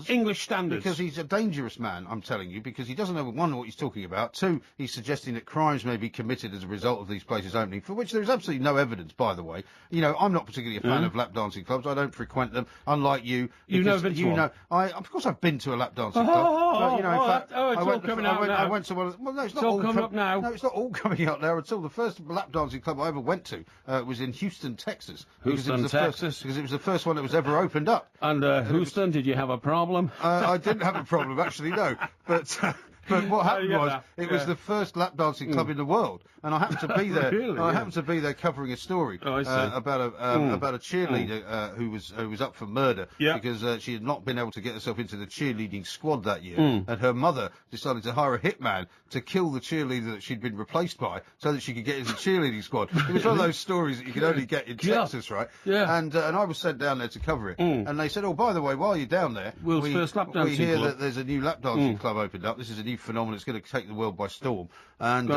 English standards? Because he's a dangerous man, I'm telling you, because he doesn't know, one, what he's talking about, two, he's suggesting that crimes may be committed as a result of these places opening, for which there is absolutely no evidence, by the way. You know, I'm not particularly a fan of lap dancing clubs. I don't frequent them, unlike you. You've never been to one? Of course I've been to a lap dancing club. But, in fact, it's all coming out now. I went to one. Well, no, it's not all coming up now. No, it's not all coming out now at all. The first lap dancing club I ever went to was in Houston, Texas. Texas? Because it was the first one that was ever opened up. And Houston, did you have a problem? I didn't have a problem, actually, no. But what happened was, it was the first lap dancing club in the world, and I happened to be there. Really? I happened to be there covering a story about a cheerleader who was up for murder because she had not been able to get herself into the cheerleading squad that year, and her mother decided to hire a hitman to kill the cheerleader that she'd been replaced by, so that she could get into the cheerleading squad. It was one of those stories that you could only get in Texas, right? Yeah. And I was sent down there to cover it, and they said, "Oh, by the way, while you're down there, World's first lap dancing we hear club. that there's a new lap dancing club opened up. This is a new new phenomenon. It's going to take the world by storm. And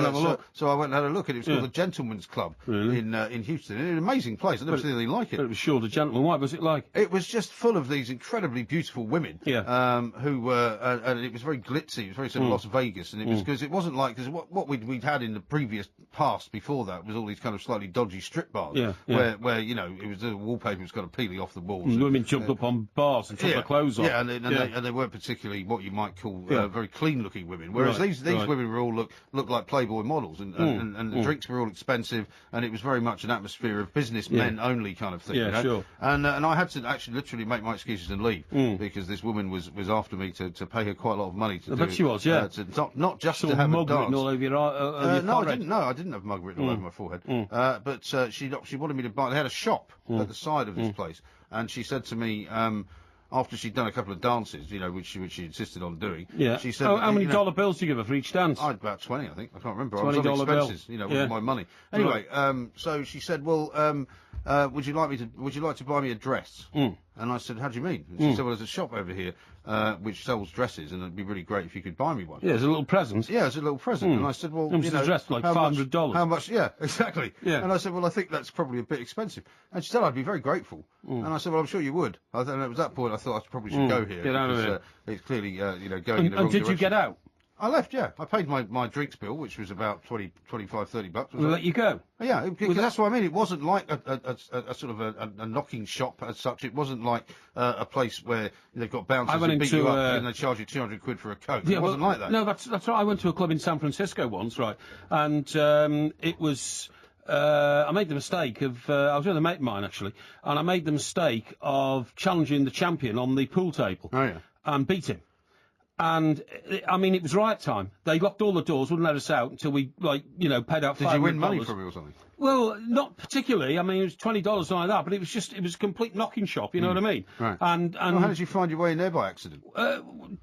so I went and had a look, and it was called the Gentleman's Club in Houston. It's an amazing place. I've never seen anything like it. But it was sure the gentleman. What was it like? It was just full of these incredibly beautiful women. Who were, and it was very glitzy. It was very sort of Las Vegas, and it was because it wasn't like because what we'd had in the previous past before that was all these kind of slightly dodgy strip bars, where you know it was the wallpaper was kind of peeling off the walls. And women jumped up on bars and took their clothes off. And they weren't particularly what you might call very clean-looking women. Whereas these women were all looked like Playboy models, and the drinks were all expensive, and it was very much an atmosphere of businessmen only kind of thing. And I had to actually literally make my excuses and leave because this woman was after me to pay her quite a lot of money to do. I bet she was, to not just to have a dance. Written all over your forehead. I didn't have mug written all over my forehead. But she wanted me to buy. They had a shop at the side of this place, and she said to me. After she'd done a couple of dances, you know, which she insisted on doing, she said, how many dollar bills do you give her for each dance? I had about 20, I think. I can't remember. $20 I was on expenses, you know, with my money. Anyway, so she said, well, would you like to buy me a dress? And I said, how do you mean? And she said, well, there's a shop over here which sells dresses, and it'd be really great if you could buy me one. Yeah, as a little present. Yeah, as a little present. And I said, well, you know, a dress for like $500. How much? Yeah, exactly. Yeah. And I said, well, I think that's probably a bit expensive. And she said, I'd be very grateful. And I said, well, I'm sure you would. And it was that point I thought I probably should go here. Get out of here. It's clearly, you know, going in the wrong direction. And did you get out? I left, yeah. I paid my drinks bill, which was about 25, $30. They let you go? Yeah, because that's what I mean. It wasn't like a sort of a knocking shop as such. It wasn't like a place where they've got bouncers who beat you up and they charge you £200 for a Coke. Yeah, it wasn't like that. No, that's right. I went to a club in San Francisco once, right, and it was... I made the mistake of... I was with a mate of mine, actually, and I made the mistake of challenging the champion on the pool table. Oh, yeah. And beat him. And, I mean, it was riot time. They locked all the doors, wouldn't let us out until we, like, you know, paid out $500. Did you win money from it or something? Well, not particularly. I mean, it was $20, something like that, but it was a complete knocking shop, you know what I mean? Right. And well, how did you find your way in there by accident?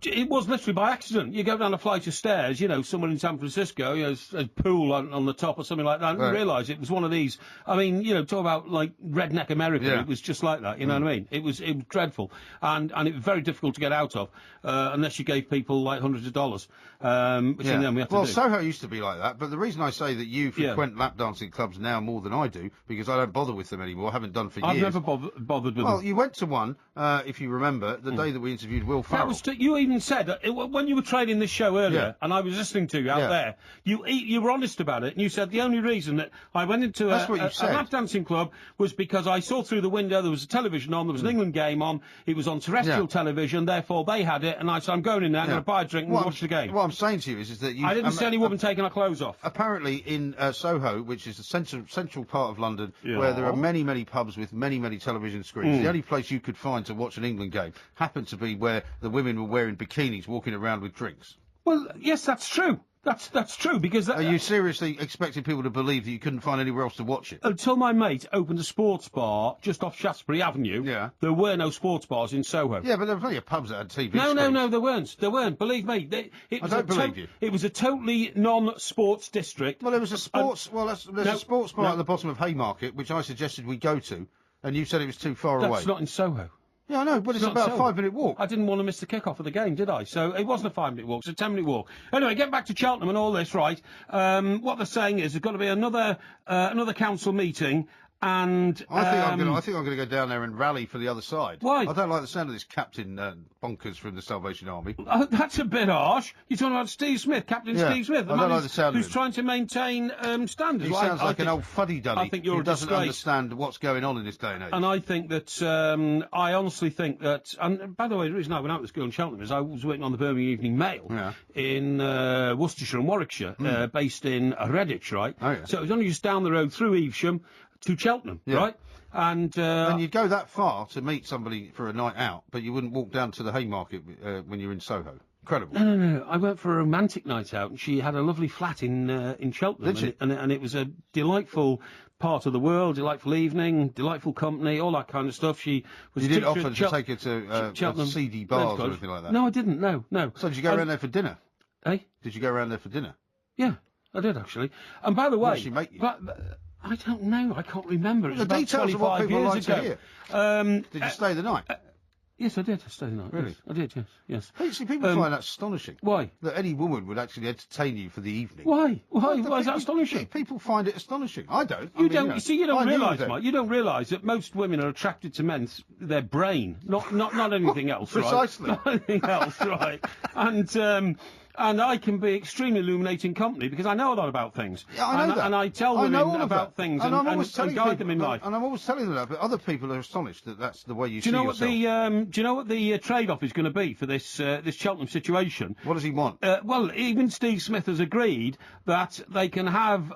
It was literally by accident. You go down a flight of stairs, you know, somewhere in San Francisco, you know, a pool on the top or something like that, and you realise it was one of these. I mean, you know, talk about, like, redneck America. It was just like that, you know what I mean? It was dreadful. And it was very difficult to get out of, unless you gave people, like, hundreds of dollars, which in the end we had to do. Well, Soho used to be like that, but the reason I say that you frequent lap dancing clubs now more than I do, because I don't bother with them anymore, I haven't done for years. I've never bothered with them. Well, you went to one, if you remember, the day that we interviewed Will Farrell. You even said, when you were trading this show earlier, and I was listening to you out there, you were honest about it, and you said the only reason that I went into a lap dancing club was because I saw through the window there was a television on, there was an England game on, it was on terrestrial television, therefore they had it, and I said, I'm going in there, I'm going to buy a drink and watch the game. What I'm saying to you is that you... I didn't see any woman taking her clothes off. Apparently in Soho, which is the central part of London, where there are many, many pubs with many, many television screens, the only place you could find to watch an England game happened to be where the women were wearing bikinis walking around with drinks. Well, yes, that's true. That's true, because... Are you seriously expecting people to believe that you couldn't find anywhere else to watch it? Until my mate opened a sports bar just off Shaftesbury Avenue, there were no sports bars in Soho. Yeah, but there were plenty of pubs that had TV No, screens. there weren't. There weren't. Believe me. I don't believe you. It was a totally non-sports district. Well, there was a sports... there's a sports bar at the bottom of Haymarket, which I suggested we go to, and you said it was too far away. That's not in Soho. Yeah, I know, but it's about a 5-minute walk. I didn't want to miss the kick-off of the game, did I? So it wasn't a 5-minute walk, it's a 10-minute walk. Anyway, get back to Cheltenham and all this, right? What they're saying is there's got to be another council meeting, and... I think I'm going to go down there and rally for the other side. Why? I don't like the sound of this Captain Bonkers from the Salvation Army. That's a bit harsh. You're talking about Steve Smith, Captain Steve Smith. I don't like the sound of him. Who's trying to maintain standards. He sounds like an old fuddy-duddy I think you're who doesn't understand what's going on in this day and age. And I think that, I honestly think that, and by the way, the reason I went out with this girl in Cheltenham is I was working on the Birmingham Evening Mail in Worcestershire and Warwickshire, based in Redditch, right? Oh, yeah. So it was only just down the road through Evesham to Cheltenham, right? And you'd go that far to meet somebody for a night out, but you wouldn't walk down to the Haymarket when you're in Soho. Incredible. No. I went for a romantic night out, and she had a lovely flat in Cheltenham. Did she? And it was a delightful part of the world, delightful evening, delightful company, all that kind of stuff. She was. You didn't offer to take her to seedy bars or anything like that? No, I didn't. No. So did you go around there for dinner? Eh? Did you go around there for dinner? Yeah, I did actually. And by the way, what did she make you? I don't know. I can't remember. It was the about details 25 of what people years like ago. to hear. Did you stay the night? Yes, I did stay the night. Really? Yes. I did, yes. See, people find that astonishing. Why? That any woman would actually entertain you for the evening. Why? Why is that astonishing? People find it astonishing. I don't. You don't realise, Mike. You don't realise that most women are attracted to men, their brain, not anything else, Precisely. Right? Not anything else, right? And I can be extremely illuminating company because I know a lot about things. Yeah, I know that. And I tell women about things and guide them in life. And I'm always telling them that, but other people are astonished that that's the way you see yourself. Do you know what the trade-off is going to be for this Cheltenham situation? What does he want? Well, even Steve Smith has agreed that they can have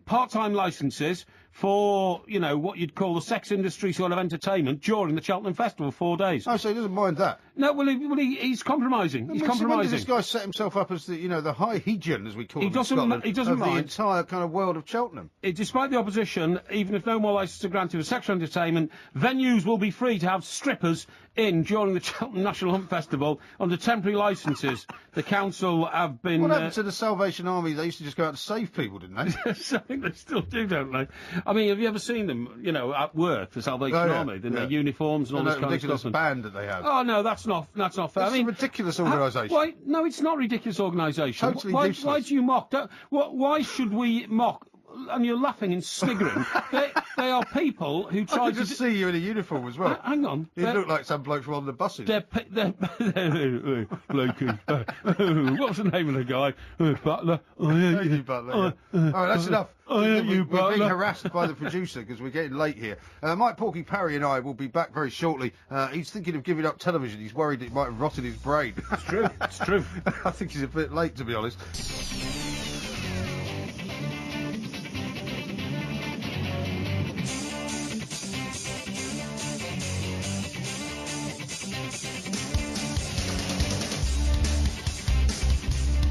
part-time licences for, what you'd call the sex industry sort of entertainment during the Cheltenham Festival, 4 days. Oh, so he doesn't mind that? No, he's compromising. He's compromising. When did this guy set himself up as the high hegion, as we call it in Scotland, he doesn't mind the entire kind of world of Cheltenham? Despite the opposition, even if no more licences are granted for sexual entertainment, venues will be free to have strippers in during the Cheltenham National Hunt Festival under temporary licences. The council have been... What happened to the Salvation Army? They used to just go out and save people, didn't they? I think they still do, don't they? I mean, have you ever seen them, at work, the Salvation Army, in their uniforms and all this kind of stuff? Ridiculous band that they have. Oh, no, that's not fair. It's a ridiculous organisation. No, it's not a ridiculous organisation. Totally useless. Why do you mock? Why should we mock? And you're laughing and sniggering. they are people who try I can just see you in a uniform as well. Hang on. You look like some bloke from on the buses. Blokey. What's the name of the guy? Butler. Thank you, Butler. All right, that's enough. We're being harassed by the producer because we're getting late here. Mike Porky Parry and I will be back very shortly. He's thinking of giving up television. He's worried it might have rotted his brain. It's true. It's true. I think he's a bit late, to be honest.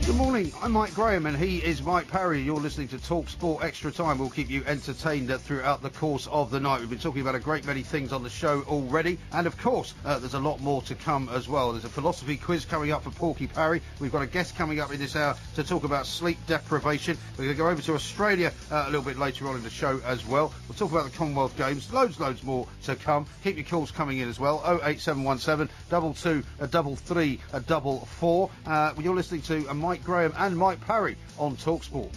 Good morning, I'm Mike Graham and he is Mike Parry. You're listening to Talk Sport Extra Time. We'll keep you entertained throughout the course of the night. We've been talking about a great many things on the show already, and of course there's a lot more to come as well. There's a philosophy quiz coming up for Porky Parry. We've got a guest coming up in this hour to talk about sleep deprivation. We're going to go over to Australia a little bit later on in the show as well. We'll talk about the Commonwealth Games, loads more to come. Keep your calls coming in as well, 08717 22 33 44. You're listening to Mike Graham and Mike Parry on TalkSport.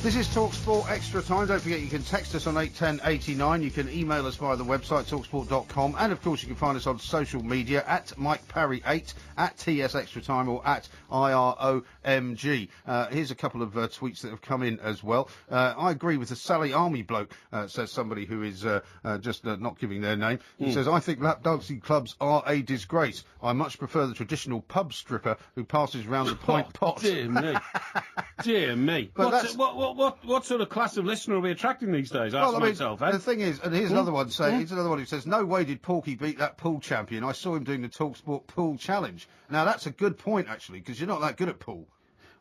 This is TalkSport Extra Time. Don't forget you can text us on 81089. You can email us via the website talksport.com, and of course you can find us on social media at MikeParry8, at TS Extra Time, or at IROMG. Here's a couple of tweets that have come in as well. I agree with the Sally Army bloke, says somebody who is just not giving their name. He says, I think lap dancing clubs are a disgrace. I much prefer the traditional pub stripper who passes round the pint pot. Dear me. Dear me. But what sort of class of listener are we attracting these days? The thing is, and here's another one saying, here's another one who says, no way did Porky beat that pool champion. I saw him doing the TalkSport pool challenge. Now that's a good point actually, because you're not that good at pool.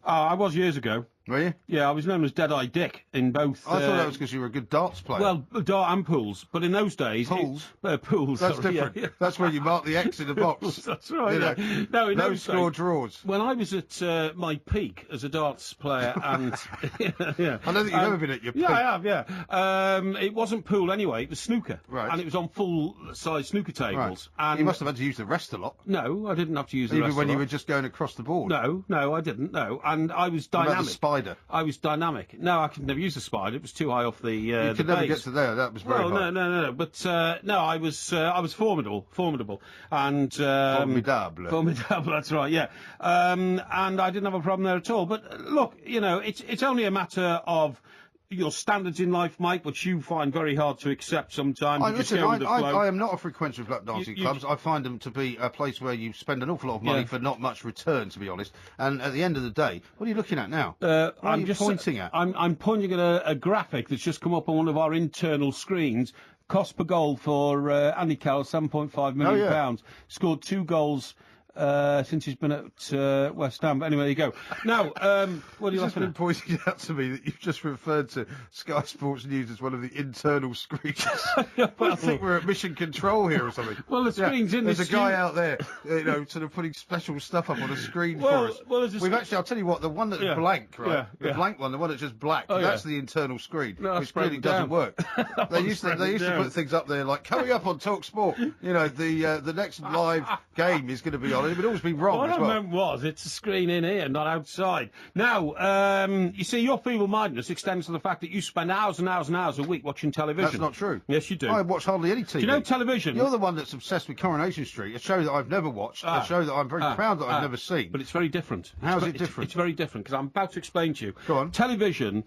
I was years ago. Were you? Yeah, I was known as Dead-Eye Dick in both... I thought that was because you were a good darts player. Well, dart and pools, but in those days... Pools? Pools, That's different. Yeah. That's where you mark the X in the box. Pools, that's right, yeah. No, in those score days, draws. When I was at my peak as a darts player and... yeah. I know that you've never been at your peak. Yeah, I have, yeah. It wasn't pool anyway, it was snooker. Right. And it was on full-size snooker tables. Right. And you must have had to use the rest a lot. No, I didn't have to use the rest Even when a lot. you were just going across the board? No, I didn't, no. And I was dynamic. What about the spider? I was dynamic. No, I could never use the spider. It was too high off the You could never get to there. That was very high. No. But no, I was formidable, and formidable. That's right. Yeah, and I didn't have a problem there at all. But look, it's only a matter of your standards in life, Mike, which you find very hard to accept sometimes. I am not a frequenter of lap dancing clubs. I find them to be a place where you spend an awful lot of money for not much return, to be honest. And at the end of the day, what are you looking at now? What are you pointing at? I'm pointing at a graphic that's just come up on one of our internal screens. Cost per goal for Andy Carroll, £7.5 million. Scored 2 goals since he's been at West Ham. But anyway, there you go. Now, what are you laughing at? It's been pointed out to me that you've just referred to Sky Sports News as one of the internal screens. I think we're at mission control here or something. Well, the screen's in the There's a guy out there, sort of putting special stuff up on a screen for us. Well, We've actually, I'll tell you what, the one that's blank, right? The blank one, the one that's just black, that's the internal screen, which clearly doesn't work. They used to put things up there like, coming up on Talk Sport, the next live game is going to be on. It would always be wrong What as well. I meant was, it's a screen in here, not outside. Now, you see, your feeble-mindedness extends to the fact that you spend hours and hours and hours a week watching television. That's not true. Yes, you do. I watch hardly any TV. Do you know television? You're the one that's obsessed with Coronation Street, a show that I've never watched, a show that I'm very proud that I've never seen. But it's very different. How is it different? It's very different, because I'm about to explain to you. Go on. Television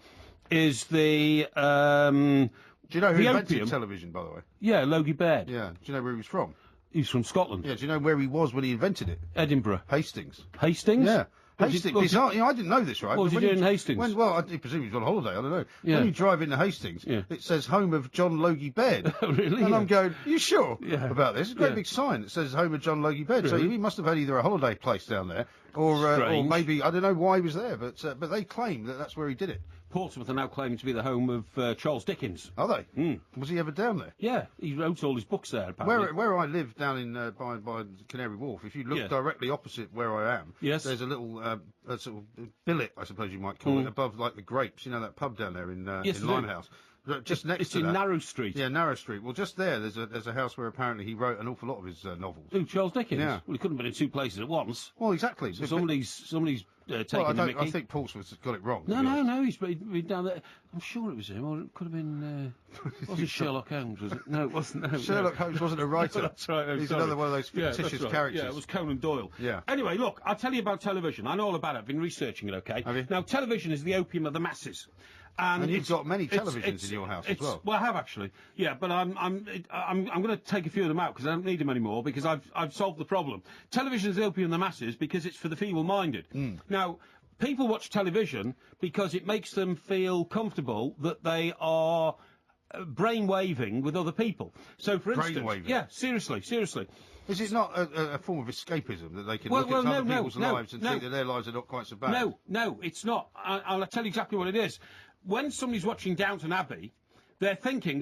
is the... do you know who invented opium? Television, by the way? Yeah, Logie Baird. Yeah. Do you know where he was from? He's from Scotland. Yeah. Do you know where he was when he invented it? Edinburgh. Hastings. Hastings? Yeah. Hastings. I didn't know this, right? What was he doing in Hastings? I presume he was on holiday. I don't know. Yeah. When you drive into Hastings, it says home of John Logie Baird. Really? And I'm going, are you sure about this? It's a great Yeah. big sign that says home of John Logie Baird. Really? So he must have had either a holiday place down there, or maybe I don't know why he was there, but they claim that that's where he did it. Portsmouth are now claiming to be the home of Charles Dickens. Are they? Was he ever down there? Yeah, he wrote all his books there, apparently. Where I live down in by Canary Wharf, if you look directly opposite where I am, there's a little sort of billet, I suppose you might call it, above like the Grapes. You know that pub down there in Limehouse. Just next to that. It's in Narrow Street. Yeah, Narrow Street. Well, just there, there's a house where apparently he wrote an awful lot of his novels. Who, Charles Dickens? Yeah. Well, he couldn't have been in two places at once. Well, exactly. So somebody's taking the mickey. I think Portsmouth's got it wrong. No, he's been down there. I'm sure it was him, or it could have been... wasn't Sherlock Holmes, was it? No, it wasn't. No, Sherlock Holmes wasn't a writer. That's right. No, he's another one of those fictitious characters. Yeah, it was Conan Doyle. Yeah. Anyway, look, I'll tell you about television. I know all about it. I've been researching it, okay? Have you? Now, television is the opium of the masses. And you've got many televisions in your house as well. Well, I have actually. Yeah, but I'm going to take a few of them out because I don't need them anymore because I've solved the problem. Television is the opium of the masses because it's for the feeble-minded. Now, people watch television because it makes them feel comfortable that they are brainwaving with other people. So, for instance, yeah, seriously. Is it not a form of escapism that they can look at other people's lives and think that their lives are not quite so bad? No, it's not. I'll tell you exactly what it is. When somebody's watching Downton Abbey, they're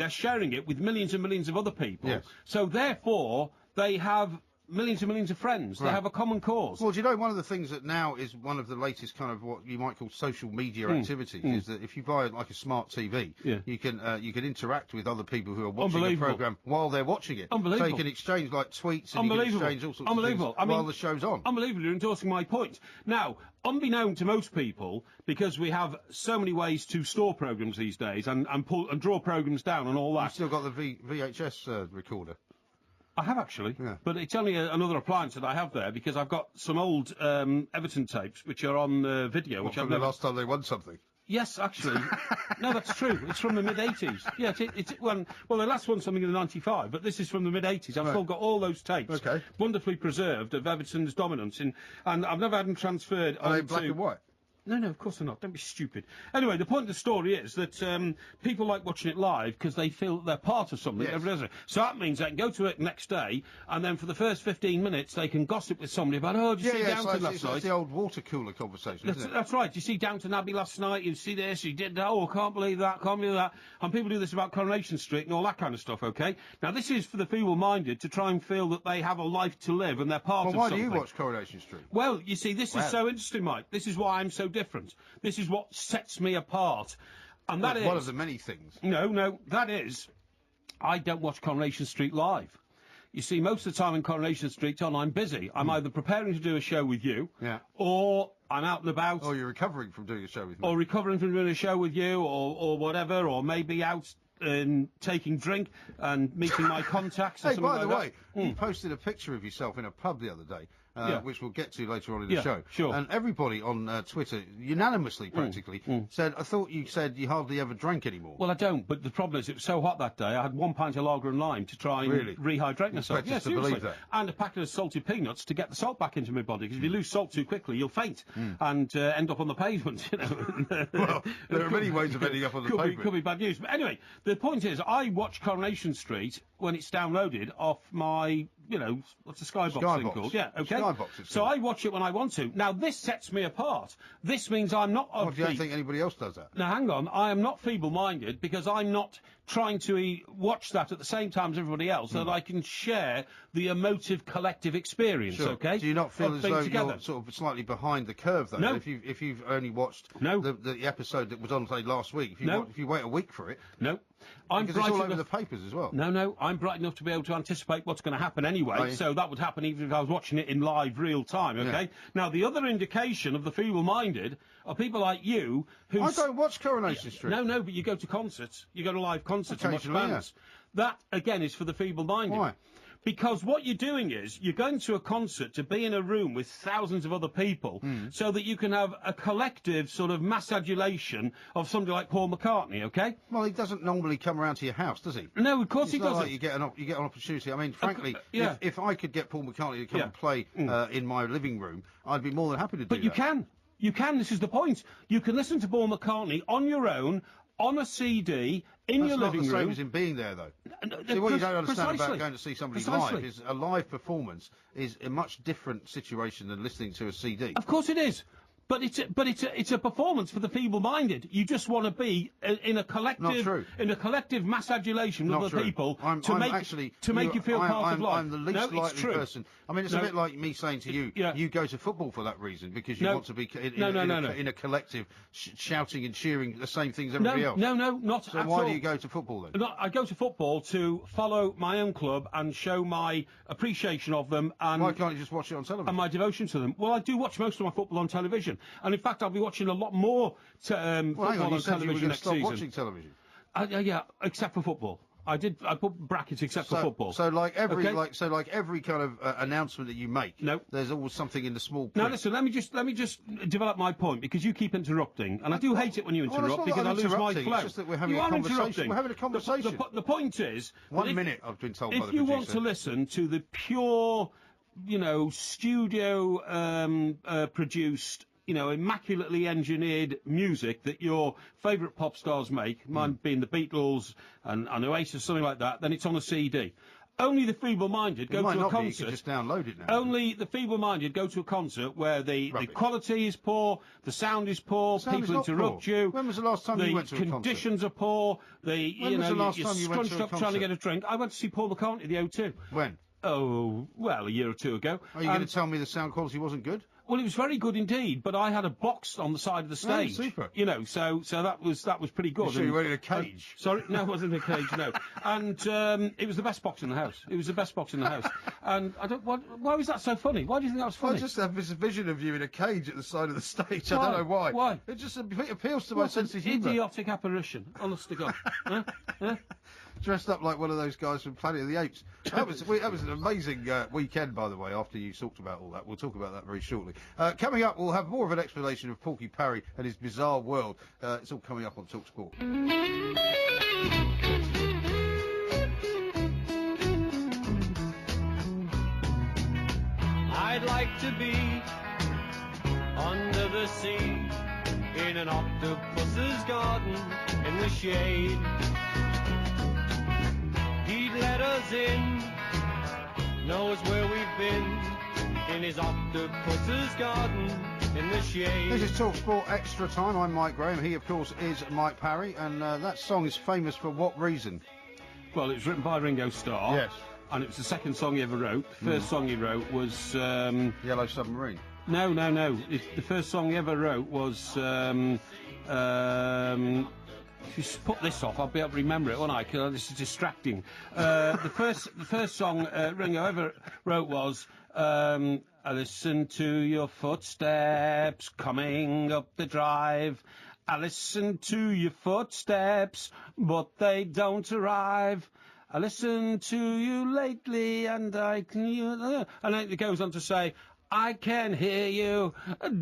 sharing it with millions and millions of other people. Yes. So therefore, they have millions and millions of friends. Right. They have a common cause. Well, do you know one of the things that now is one of the latest kind of what you might call social media activities is that if you buy like a smart TV, you can interact with other people who are watching the programme while they're watching it. Unbelievable. So you can exchange like tweets and you can exchange all sorts of things while the show's on. Unbelievable. You're endorsing my point. Now, unbeknown to most people, because we have so many ways to store programmes these days and draw programmes down and all that. You've still got the VHS recorder. I have actually, but it's only another appliance that I have there because I've got some old Everton tapes which are on video. Which from the last time they won something? Yes, actually. No, that's true. It's from the mid-'80s. Yeah, well, the last one something in the 95, but this is from the mid-'80s. I've still got all those tapes, wonderfully preserved, of Everton's dominance, and I've never had them transferred. Are they black and white? No, of course they're not. Don't be stupid. Anyway, the point of the story is that people like watching it live because they feel that they're part of something. Yes. So that means they can go to it next day, and then for the first 15 minutes they can gossip with somebody about, did you see Downton last night? It's the old water cooler conversation, isn't it? That's right. You see Downton Abbey last night, you see this, you did that, I can't believe that, And people do this about Coronation Street and all that kind of stuff, okay? Now, this is for the feeble-minded to try and feel that they have a life to live and they're part of something. Well, why do you watch Coronation Street? Well, you see, this is so interesting, Mike. This is why I'm so different. This is what sets me apart. And that is one of the many things. No, that is, I don't watch Coronation Street live. You see, most of the time in Coronation Street on, I'm busy. I'm either preparing to do a show with you, or I'm out and about. Or you're recovering from doing a show with me. Or recovering from doing a show with you, or whatever, or maybe out and taking drink and meeting my contacts. Hey, by the way, you posted a picture of yourself in a pub the other day. Which we'll get to later on in the show. Sure. And everybody on Twitter, unanimously practically, said, I thought you said you hardly ever drank anymore. Well, I don't, but the problem is it was so hot that day, I had 1 pint of lager and lime to try and rehydrate myself. Yeah, seriously. Believe that. And a packet of salted peanuts to get the salt back into my body, because if you lose salt too quickly, you'll faint and end up on the pavement, you know. Well, there are many ways of ending up on the pavement. Could be bad news. But anyway, the point is, I watch Coronation Street when it's downloaded off my what's the Skybox thing called? Yeah, okay. Skybox. So I watch it when I want to. Now, this sets me apart. This means I'm not... Well, you don't think anybody else does that? Now, hang on. I am not feeble-minded because I'm not trying to watch that at the same time as everybody else so that I can share the emotive collective experience, okay? Do you not feel as though you're sort of slightly behind the curve, though? No. If you've only watched the episode that was on, say, last week, if you wait a week for it... No. Because it's all over the papers as well. No, I'm bright enough to be able to anticipate what's going to happen anyway, so that would happen even if I was watching it in live, real time, okay? Yeah. Now, the other indication of the feeble-minded are people like you who... I don't watch Coronation Street. No, but you go to concerts. You go to live concerts and watch bands. Yeah. That, again, is for the feeble-minded. Why? Because what you're doing is, you're going to a concert to be in a room with thousands of other people so that you can have a collective sort of mass adulation of somebody like Paul McCartney, okay? Well, he doesn't normally come around to your house, does he? No, of course he doesn't. Like you get an opportunity. I mean, frankly, if I could get Paul McCartney to come and play in my living room, I'd be more than happy to do that. But you can. You can, this is the point. You can listen to Paul McCartney on your own, on a CD, in your living room. That's not the same as him being there, though. See, what you don't understand about going to see somebody live is a live performance is a much different situation than listening to a CD. Of course it is. But it's a performance for the feeble-minded. You just want to be in a collective mass adulation with other people to make you feel part of life. I'm the least likely person. I mean, it's a bit like me saying to you, you go to football for that reason because you want to be in a collective shouting and cheering the same things as everybody else. No, not so at all. So why do you go to football then? No, I go to football to follow my own club and show my appreciation of them. And why can't you just watch it on television? And my devotion to them. Well, I do watch most of my football on television. And in fact, I'll be watching a lot more football on television next season. Watching television. Yeah, except for football. I put brackets except for football. So like every kind of announcement that you make, there's always something in the small print. Now listen, let me just develop my point because you keep interrupting, and I do hate it when you interrupt because I lose my flow. It's just that we're having a conversation. We're having a conversation. The point is, 1 minute I've been told by the producer. If you want to listen to the pure, studio produced, immaculately engineered music that your favourite pop stars make, mine being the Beatles and Oasis, something like that, then it's on a CD. Only the feeble-minded go to a concert. You can just download it now. Only the feeble-minded go to a concert where the quality is poor, the sound is poor, people interrupt you. When was the last time you went to a concert? The conditions are poor. When was the last time you went to a concert? Trying to get a drink. I went to see Paul McCartney at the O2. When? Oh, well, a year or two ago. Are you going to tell me the sound quality wasn't good? Well, it was very good indeed, but I had a box on the side of the stage. Oh, super. So that was pretty good. So you were in a cage? Sorry, no, it wasn't a cage, no. And it was the best box in the house. It was the best box in the house. And why was that so funny? Why do you think that was funny? I just have this vision of you in a cage at the side of the stage. I don't know why. Why? It just appeals to my sense of humour. Idiotic apparition, honest to God. Dressed up like one of those guys from Planet of the Apes. That was an amazing weekend, by the way, after you talked about all that. We'll talk about that very shortly. Coming up, we'll have more of an explanation of Porky Parry and his bizarre world. It's all coming up on TalkSport. I'd like to be under the sea in an octopus's garden in the shade. He'd let us in, knows where we've been, in his octopus's garden in the shade. This is TalkSport Extra Time. I'm Mike Graham. He, of course, is Mike Parry. And that song is famous for what reason? Well, it was written by Ringo Starr. Yes. And it was the second song he ever wrote. The first song he wrote was... Yellow Submarine. No. The first song he ever wrote was... if you put this off, I'll be able to remember it, won't I? Because this is distracting. The first song Ringo ever wrote was I listen to your footsteps coming up the drive. I listen to your footsteps, but they don't arrive. I listen to you lately, and and then it goes on to say, I can hear you.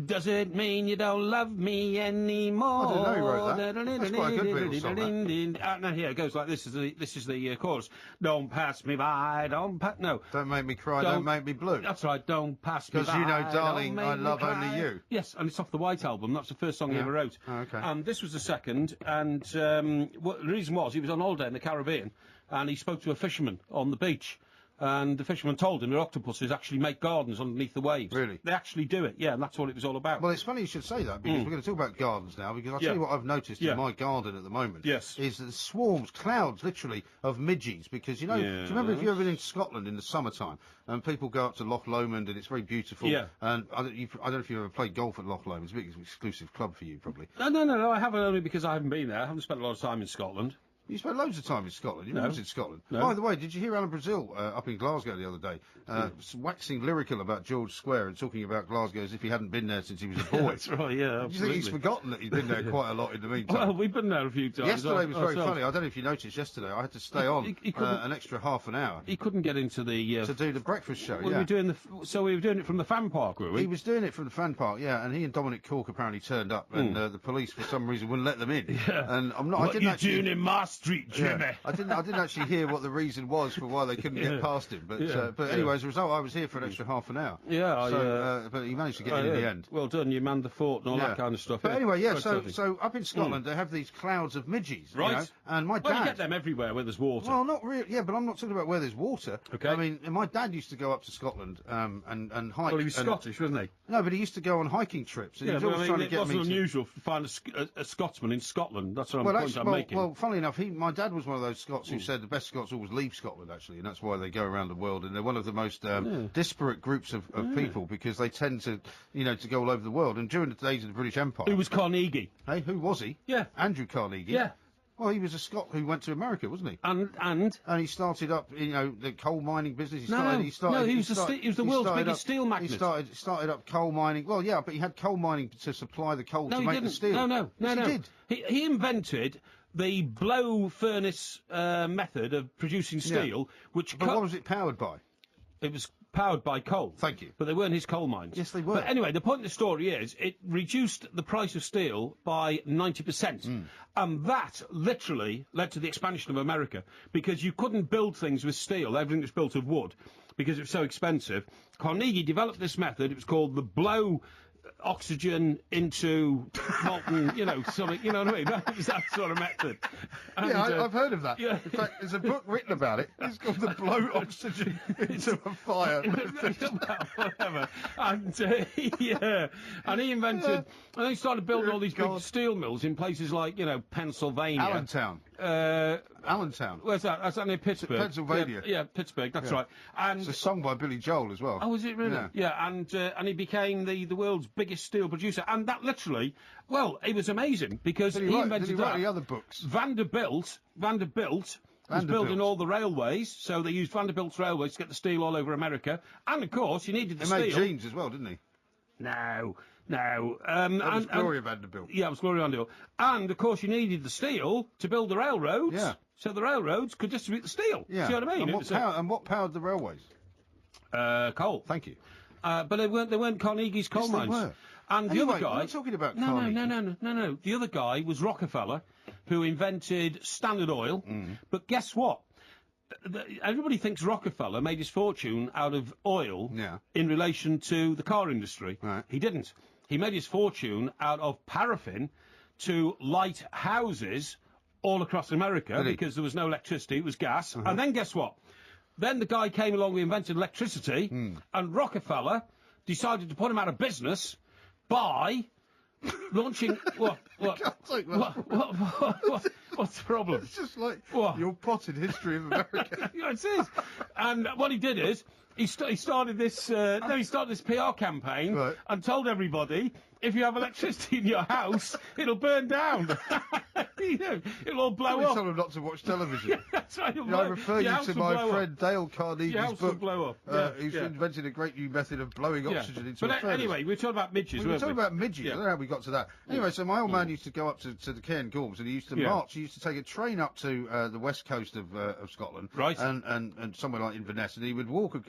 Does it mean you don't love me anymore? I didn't know you wrote that. That's quite a good Beatles song. No, here it goes like this. This is the chorus. Don't pass me by. Don't make me cry. Don't make me blue. That's right. Don't pass me by. Because you know, darling, I love only you. Yes, and it's off the White Album. That's the first song he ever wrote. Oh, okay. And this was the second. And the reason was he was on holiday in the Caribbean, and he spoke to a fisherman on the beach. And the fisherman told him that octopuses actually make gardens underneath the waves. Really? They actually do it, yeah, and that's what it was all about. Well, it's funny you should say that, because we're going to talk about gardens now, because I'll tell you what I've noticed in my garden at the moment. Yes. Is that swarms, clouds, literally, of midges, because, you know, do you remember if you've ever been in Scotland in the summertime, and people go up to Loch Lomond, and it's very beautiful, and I don't know if you've ever played golf at Loch Lomond. It's a big exclusive club for you, probably. No, I haven't, only because I haven't been there. I haven't spent a lot of time in Scotland. You spent loads of time in Scotland. You lived in Scotland. No. By the way, did you hear Alan Brazil up in Glasgow the other day, waxing lyrical about George Square and talking about Glasgow as if he hadn't been there since he was a boy? That's right, yeah. Do you think he's forgotten that he's been there quite a lot in the meantime? Well, we've been there a few times. Yesterday was very funny. I don't know if you noticed yesterday. I had to stay on an extra half an hour. He couldn't get into the... to do the breakfast show, we were doing it from the fan park, were we? He was doing it from the fan park, and he and Dominic Cork apparently turned up, and the police, for some reason, wouldn't let them in. Yeah. And I'm not... What are you doing in my street, Jimmy? Yeah. I didn't actually hear what the reason was for why they couldn't get past him. But anyway, as a result, I was here for an extra half an hour. But he managed to get in the end. Well done, you manned the fort and all that kind of stuff. But anyway, so up in Scotland they have these clouds of midges, right? You know, and my dad. Well, you get them everywhere where there's water. Well, not really. Yeah, but I'm not talking about where there's water. Okay. I mean, my dad used to go up to Scotland and hike. Well, he was Scottish, wasn't he? No, but he used to go on hiking trips. And yeah, he was always trying to get it wasn't unusual to find a Scotsman in Scotland. That's what I'm making. Well, funnily enough, my dad was one of those Scots who said the best Scots always leave Scotland, actually, and that's why they go around the world. And they're one of the most disparate groups of people, because they tend to, to go all over the world. And during the days of the British Empire, who was Carnegie? Hey, who was he? Yeah, Andrew Carnegie. Yeah. Well, he was a Scot who went to America, wasn't he? And he started up, the coal mining business. He was the world's biggest steel magnate. He started up coal mining. Well, yeah, but he had coal mining to supply the coal to make the steel. No. He did. He invented the blow furnace method of producing steel, But what was it powered by? It was powered by coal. Thank you. But they weren't his coal mines. Yes, they were. But anyway, the point of the story is it reduced the price of steel by 90%. And that literally led to the expansion of America, because you couldn't build things with steel. Everything was built of wood because it was so expensive. Carnegie developed this method. It was called the blow oxygen into molten, something, you know what I mean? That was that sort of method. And, I've heard of that. Yeah. In fact, there's a book written about it. It's called The Blow Oxygen into a Fire. Whatever. And, and he invented, and he started building all these big steel mills in places like, Pennsylvania. Allentown. Where's that? That's near Pittsburgh. Pennsylvania. Yeah, Pittsburgh, that's right. And it's a song by Billy Joel as well. Oh, is it really? Yeah, and he became the world's biggest steel producer. And that literally, it was amazing, because he invented did he write any other books? Vanderbilt was building all the railways, so they used Vanderbilt's railways to get the steel all over America. And, of course, you needed the steel. He made jeans as well, didn't he? No. That was Gloria Vanderbilt. Yeah, it was Gloria Vanderbilt. And, of course, you needed the steel to build the railroads. Yeah. So the railroads could distribute the steel. Yeah. See what I mean? And what powered the railways? Coal. Thank you. But they weren't Carnegie's coal mines. They were. And anyway, the other guy... we're talking about Carnegie. No. The other guy was Rockefeller, who invented Standard Oil. But guess what? Everybody thinks Rockefeller made his fortune out of oil in relation to the car industry. Right. He didn't. He made his fortune out of paraffin to light houses all across America, because there was no electricity, it was gas. And then guess what? Then the guy came along who invented electricity, and Rockefeller decided to put him out of business by launching... What? What's the problem? It's just like your potted history of America. Yeah, it is. And what he did is, he started this PR campaign and told everybody, if you have electricity in your house, it'll burn down. It'll all blow up. Tell them not to watch television. Yeah, that's right. I refer you to my friend Dale Carnegie's book. Blow up. He's invented a great new method of blowing oxygen into a furnace. Anyway, we're talking about midges, we're talking about midges. I don't know how we got to that. Anyway, so my old man used to go up to the Cairn Gorms, and he used to march. He used to take a train up to the west coast of Scotland, right, and somewhere like Inverness, and he would walk across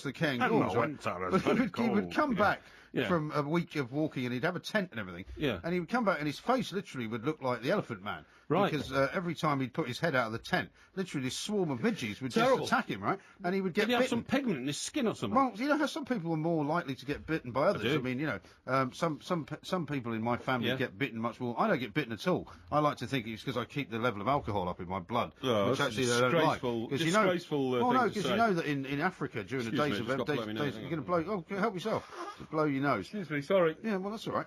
the Cairn Gorms. But he would come back from a week of walking, and he'd have a tent and everything. Yeah. And he would come back, and his face literally would look like the Elephant Man. Right. Because every time he'd put his head out of the tent, literally this swarm of midges would just attack him, right? And he would get bitten. Did he have some pigment in his skin or something? Well, you know how some people are more likely to get bitten by others. I mean, you know, some people in my family get bitten much more. I don't get bitten at all. I like to think it's because I keep the level of alcohol up in my blood, which actually they don't like. Because you know, because you know that in Africa during the days of you're going to blow. Oh, help yourself. Just blow your nose. Excuse me, sorry. Yeah, well, that's all right.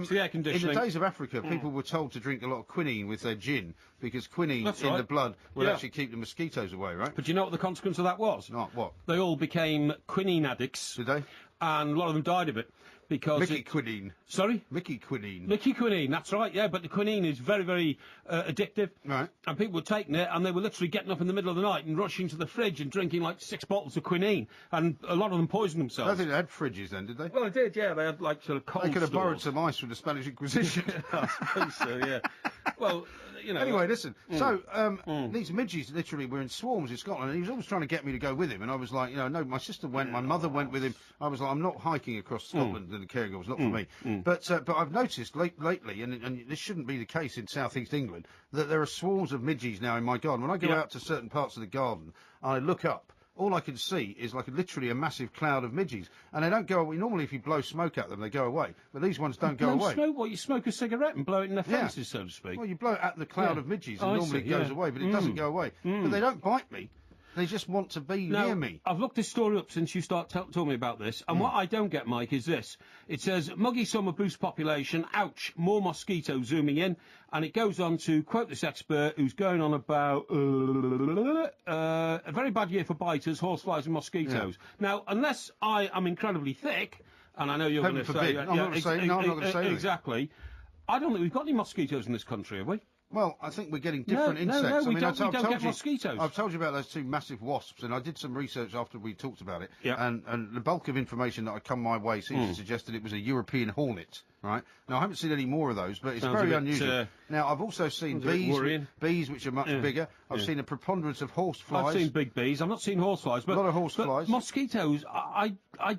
It's the air conditioning. In the days of Africa, people were told to drink a lot of quinine with their gin because quinine in the blood would actually keep the mosquitoes away, right? But do you know what the consequence of that was? Not what? They all became quinine addicts. Did they? And a lot of them died of it. Because Mickey quinine. Sorry? Mickey quinine. Mickey quinine, that's right, yeah, but the quinine is very, very addictive. Right. And people were taking it, and they were literally getting up in the middle of the night and rushing to the fridge and drinking like 6 bottles of quinine. And a lot of them poisoned themselves. I don't think they had fridges then, did they? Well, they did, yeah. They had like sort of cold They could have stores. borrowed some ice from the Spanish Inquisition. I suppose so, yeah. Well, you know. Anyway, listen. So, these midges literally were in swarms in Scotland, and he was always trying to get me to go with him. And I was like, you know, no, my sister went, my mother went with him. I was like, I'm not hiking across Scotland and the Cairngorms, not for me. But I've noticed lately, and this shouldn't be the case in South East England, that there are swarms of midges now in my garden. When I go out to certain parts of the garden, I look up. All I can see is like literally a massive cloud of midges, and they don't go away. Normally, if you blow smoke at them, they go away, but these ones don't go away. Smoke? What, you smoke a cigarette and blow it in their faces, so to speak? Well, you blow it at the cloud of midges, and normally it goes away, but it doesn't go away. But they don't bite me. They just want to be near me. I've looked this story up since you told me about this, and what I don't get, Mike, is this. It says, muggy summer boosts population, ouch, more mosquitoes zooming in, and it goes on to quote this expert who's going on about a very bad year for biters, horseflies and mosquitoes. Now, unless I am incredibly thick, and I know you're going to say... I'm not going to say that. Exactly. I don't think we've got any mosquitoes in this country, have we? Well, I think we're getting different insects. No, we don't get mosquitoes. I've told you about those 2 massive wasps, and I did some research after we talked about it. Yeah. And the bulk of information that had come my way seems to suggest that it was a European hornet, right? Now, I haven't seen any more of those, but it's very unusual. Now, I've also seen bees which are much bigger. I've seen a preponderance of horseflies. I've seen big bees. I've not seen horseflies, but... A lot of horseflies. But mosquitoes, I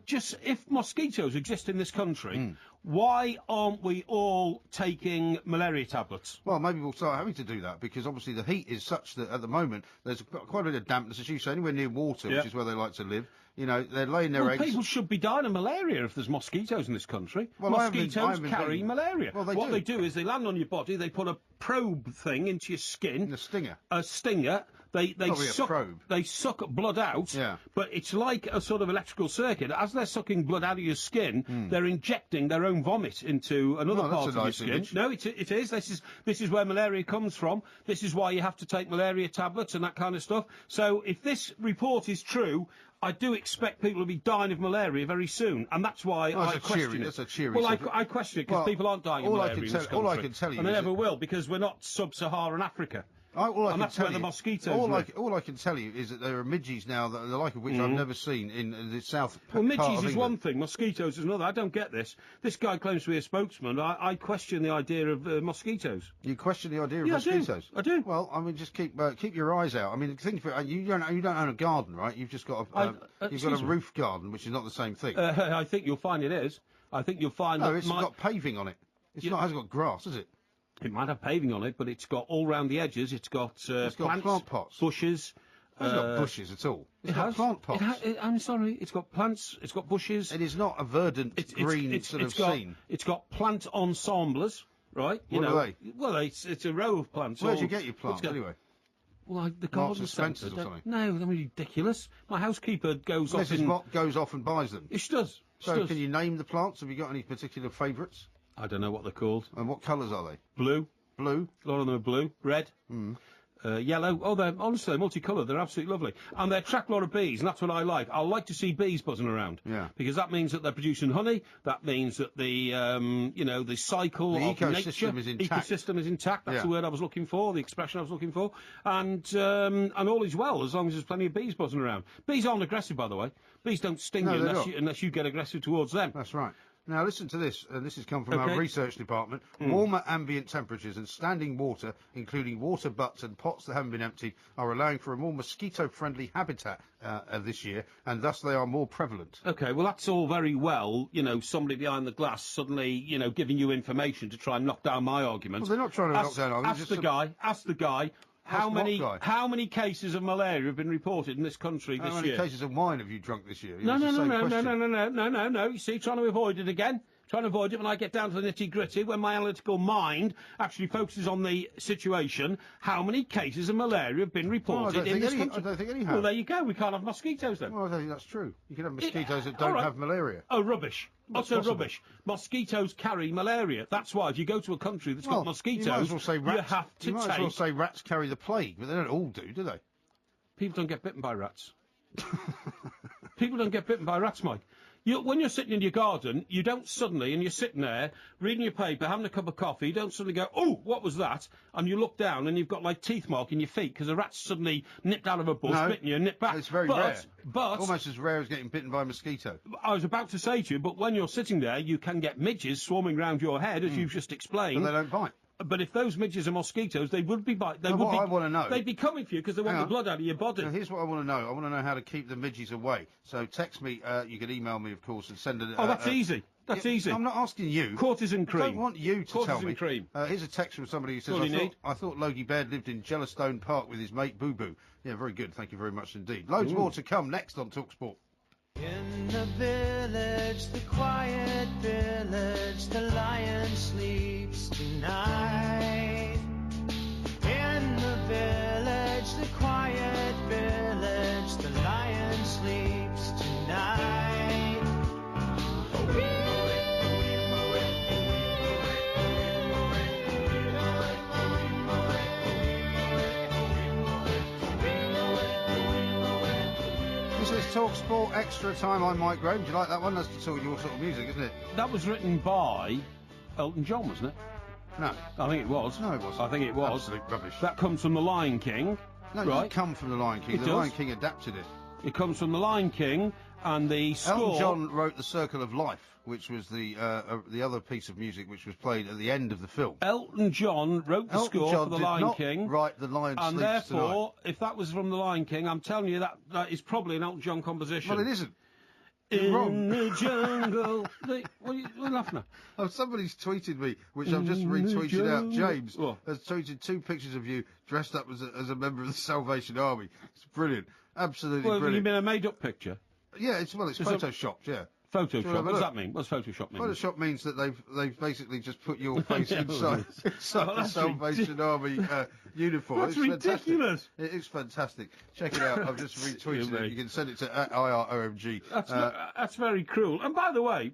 just... If mosquitoes exist in this country... Why aren't we all taking malaria tablets? Well, maybe we'll start having to do that, because obviously the heat is such that at the moment there's quite a bit of dampness, as you say, anywhere near water, which is where they like to live. You know, they're laying their eggs. People should be dying of malaria if there's mosquitoes in this country. Well, mosquitoes carry malaria. Well, what they do is they land on your body, they put a probe thing into your skin. A stinger. A stinger. They suck blood out, but it's like a sort of electrical circuit. As they're sucking blood out of your skin, they're injecting their own vomit into another part of your skin. Image. No, it is. This is where malaria comes from. This is why you have to take malaria tablets and that kind of stuff. So if this report is true, I do expect people to be dying of malaria very soon, and that's why I question it. That's a cheery. Well, I question it because people aren't dying of malaria in this country. All I can tell you, and they never will, because we're not sub-Saharan Africa. And that's where the mosquitoes live. All I can tell you is that there are midges now, the like of which I've never seen in the south Well, midges part of is England. one thing, mosquitoes is another. I don't get this. This guy claims to be a spokesman. I question the idea of mosquitoes. You question the idea of mosquitoes? I do. Well, I mean, just keep your eyes out. I mean, think for it, you don't own a garden, right? You've just got a roof garden, which is not the same thing. I think you'll find it is. I think you'll find that it's got paving on it. It hasn't got grass, has it? It might have paving on it, but it's got all round the edges. It's got plants, plant pots, bushes. It hasn't got bushes at all. It's got plant pots. I'm sorry. It's got plants. It's got bushes. It is not a verdant green scene. It's got plant ensembles, right? What are they? Well, it's a row of plants. Where'd you get your plants anyway? Well, the garden centre. Or something? No, they're ridiculous. My housekeeper goes off. Mrs. Mott goes off and buys them. She does. So, can you name the plants? Have you got any particular favourites? I don't know what they're called. And what colours are they? Blue. Blue? A lot of them are blue. Red. Yellow. Oh, they're honestly multicoloured. They're absolutely lovely. And they attract a lot of bees, and that's what I like. I like to see bees buzzing around. Yeah. Because that means that they're producing honey. That means that the cycle of nature... ecosystem is intact. That's the word I was looking for, the expression I was looking for. And all is well, as long as there's plenty of bees buzzing around. Bees aren't aggressive, by the way. Bees don't sting you unless you get aggressive towards them. That's right. Now, listen to this, and this has come from our research department. Warmer ambient temperatures and standing water, including water butts and pots that haven't been emptied, are allowing for a more mosquito-friendly habitat this year, and thus they are more prevalent. OK, well, that's all very well, you know, somebody behind the glass suddenly, you know, giving you information to try and knock down my argument. Well, they're not trying to knock down arguments. Ask the guy. How many cases of malaria have been reported in this country this year? How many cases of wine have you drunk this year? No. You see, trying to avoid it again. Trying to avoid it when I get down to the nitty-gritty, when my analytical mind actually focuses on the situation. How many cases of malaria have been reported in this country? I don't think any have. Well, there you go. We can't have mosquitoes then. Well, I don't think that's true. You can have mosquitoes that don't have malaria. Oh, rubbish. Utter rubbish. Mosquitoes carry malaria. That's why if you go to a country that's got mosquitoes, you might as well say rats, you have to might as well say rats carry the plague, but they don't all do they? People don't get bitten by rats. People don't get bitten by rats, Mike. When you're sitting in your garden, you don't suddenly, and you're sitting there, reading your paper, having a cup of coffee, you don't suddenly go, oh, what was that? And you look down and you've got, like, teeth mark in your feet because a rat's suddenly nipped out of a bush, bitten you, and nipped back. It's very rare. But almost as rare as getting bitten by a mosquito. I was about to say to you, but when you're sitting there, you can get midges swarming round your head, as you've just explained. But they don't bite. But if those midges are mosquitoes, they would be I want to know. They'd be coming for you because they want the blood out of your body. Now, here's what I want to know. I want to know how to keep the midges away. So text me. You can email me, of course, and send it. That's easy. That's easy. I'm not asking you. Courtesan cream. I don't want you to tell me. Cream. Here's a text from somebody who says, I thought Logie Baird lived in Yellowstone Park with his mate Boo Boo. Yeah, very good. Thank you very much indeed. Loads more to come next on TalkSport. In the village, the quiet village, the lion sleeps tonight. In the village, the quiet village, the lion sleeps tonight. This is TalkSport Extra Time. I'm Mike Graham. Do you like that one? That's your sort of music, isn't it? That was written by Elton John, wasn't it? No. I think it was. No, it wasn't. I think it was. Absolute rubbish. That comes from The Lion King. No, it doesn't come from The Lion King. The Lion King adapted it. It comes from The Lion King, and the score... Elton John wrote The Circle of Life, which was the other piece of music which was played at the end of the film. Elton John wrote the score for The Lion King. Right, The Lion Sleeps Tonight. And therefore, if that was from The Lion King, I'm telling you that is probably an Elton John composition. Well, it isn't. In the jungle. What are you laughing at? Oh, somebody's tweeted me, which I've just retweeted out. James has tweeted 2 pictures of you dressed up as a member of the Salvation Army. It's brilliant. Absolutely brilliant. You mean a made-up picture? Yeah, it's photoshopped, yeah. Photoshop. What does that mean? What's Photoshop mean? Photoshop means that they've basically just put your face inside the Salvation Army uniform. That's ridiculous. It is fantastic. Check it out. I've just retweeted it. You can send it to @IROMG. That's very cruel. And by the way,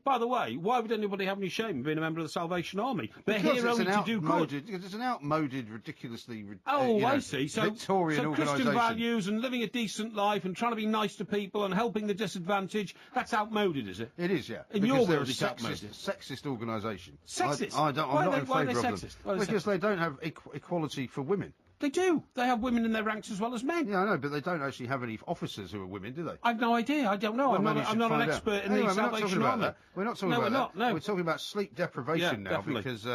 why would anybody have any shame in being a member of the Salvation Army? They're here only to do good. It's an outmoded, ridiculously I see. So Victorian organisation. Christian values and living a decent life and trying to be nice to people and helping the disadvantaged, that's outmoded, is it? It is, yeah. In your world, it's sexist organisation. Sexist? I'm not in favour of them. Because they don't have equality for women. They do. They have women in their ranks as well as men. Yeah, I know, but they don't actually have any officers who are women, do they? I've no idea. I don't know. I'm not an expert in the Salvation Army. We're not talking about that. We're talking about sleep deprivation now, because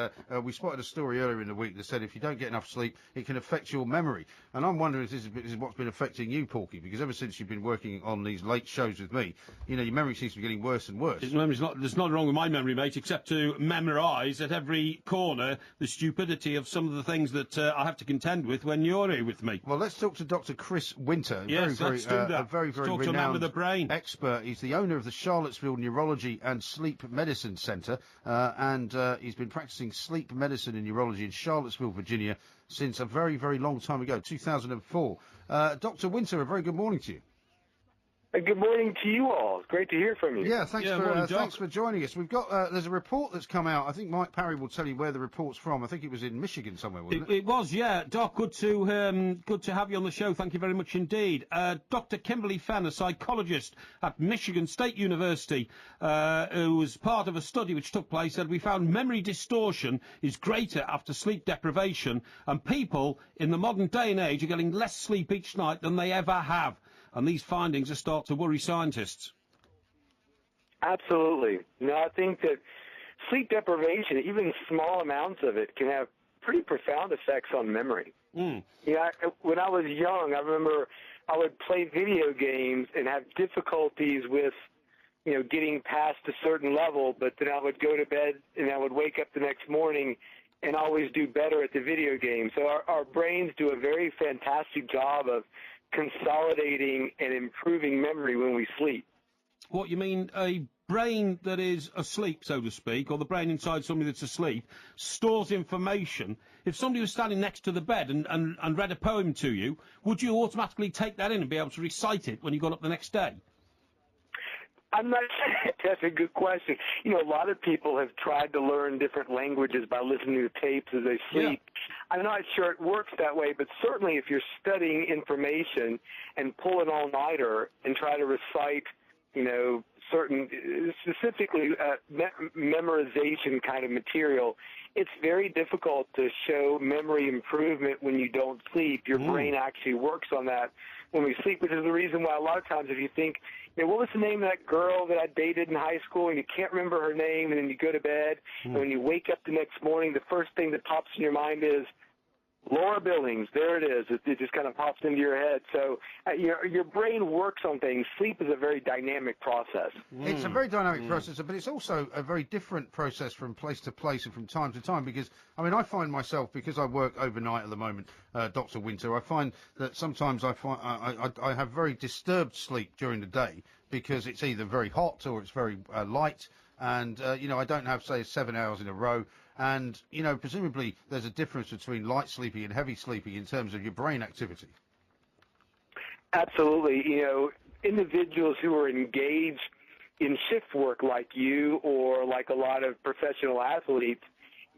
we spotted a story earlier in the week that said if you don't get enough sleep, it can affect your memory. And I'm wondering if this is what's been affecting you, Porky, because ever since you've been working on these late shows with me, your memory seems to be getting worse and worse. There's nothing wrong with my memory, mate, except to memorise at every corner the stupidity of some of the things that I have to contend with when you're here with me. Well, let's talk to Dr. Chris Winter, let's do that. A very renowned the brain expert. He's the owner of the Charlottesville Neurology and Sleep Medicine Centre, and he's been practicing sleep medicine and neurology in Charlottesville, Virginia, since a very, very long time ago, 2004. Dr. Winter, a very good morning to you. Good morning to you all. It's great to hear from you. Yeah, thanks for joining us. We've got there's a report that's come out. I think Mike Parry will tell you where the report's from. I think it was in Michigan somewhere, wasn't it? It was, yeah. Doc, good to have you on the show. Thank you very much indeed. Dr. Kimberly Fenn, a psychologist at Michigan State University, who was part of a study which took place, said we found memory distortion is greater after sleep deprivation, and people in the modern day and age are getting less sleep each night than they ever have. And these findings are start to worry scientists. Absolutely. No, I think that sleep deprivation, even small amounts of it, can have pretty profound effects on memory. Yeah, when I was young, I remember I would play video games and have difficulties with, getting past a certain level, but then I would go to bed and I would wake up the next morning and always do better at the video game. So our brains do a very fantastic job of consolidating and improving memory when we sleep. What, you mean a brain that is asleep, so to speak, or the brain inside somebody that's asleep, stores information? If somebody was standing next to the bed and read a poem to you, would you automatically take that in and be able to recite it when you got up the next day? I'm not sure. That's a good question. A lot of people have tried to learn different languages by listening to tapes as they sleep. Yeah. I'm not sure it works that way, but certainly if you're studying information and pull an all-nighter and try to recite, certain, specifically memorization kind of material, it's very difficult to show memory improvement when you don't sleep. Your brain actually works on that when we sleep, which is the reason why a lot of times if you think, what was the name of that girl that I dated in high school, and you can't remember her name, and then you go to bed, and when you wake up the next morning, the first thing that pops in your mind is Laura Billings. There it is. It just kind of pops into your head. So your brain works on things. Sleep is a very dynamic process. It's a very dynamic process, but it's also a very different process from place to place and from time to time, because, I find myself, because I work overnight at the moment, Dr. Winter, I find that sometimes I have very disturbed sleep during the day because it's either very hot or it's very light, and, I don't have, say, 7 hours in a row. And, presumably there's a difference between light sleeping and heavy sleeping in terms of your brain activity. Absolutely. Individuals who are engaged in shift work like you or like a lot of professional athletes,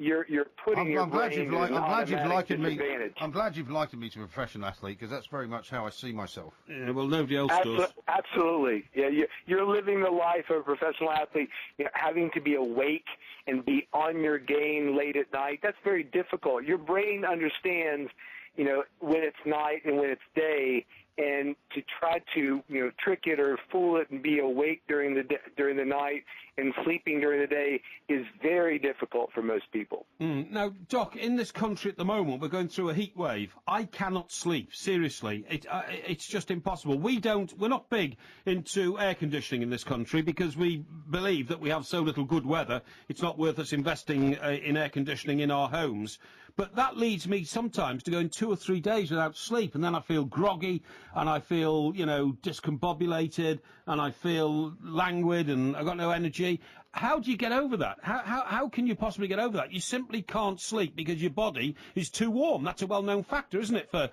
you're putting your brain in an automatic disadvantage. I'm glad you've likened me to a professional athlete, because that's very much how I see myself. Yeah, well, nobody else does. Absolutely. Yeah, you're living the life of a professional athlete, having to be awake and be on your game late at night. That's very difficult. Your brain understands, when it's night and when it's day, and to try to, trick it or fool it and be awake during the night and sleeping during the day is very difficult for most people. Now, Doc, in this country at the moment, we're going through a heat wave. I cannot sleep, seriously. It's just impossible. We're not big into air conditioning in this country because we believe that we have so little good weather, it's not worth us investing in air conditioning in our homes. But that leads me sometimes to going 2 or 3 days without sleep, and then I feel groggy, and I feel, discombobulated, and I feel languid, and I've got no energy. How do you get over that? How can you possibly get over that? You simply can't sleep because your body is too warm. That's a well-known factor, isn't it, for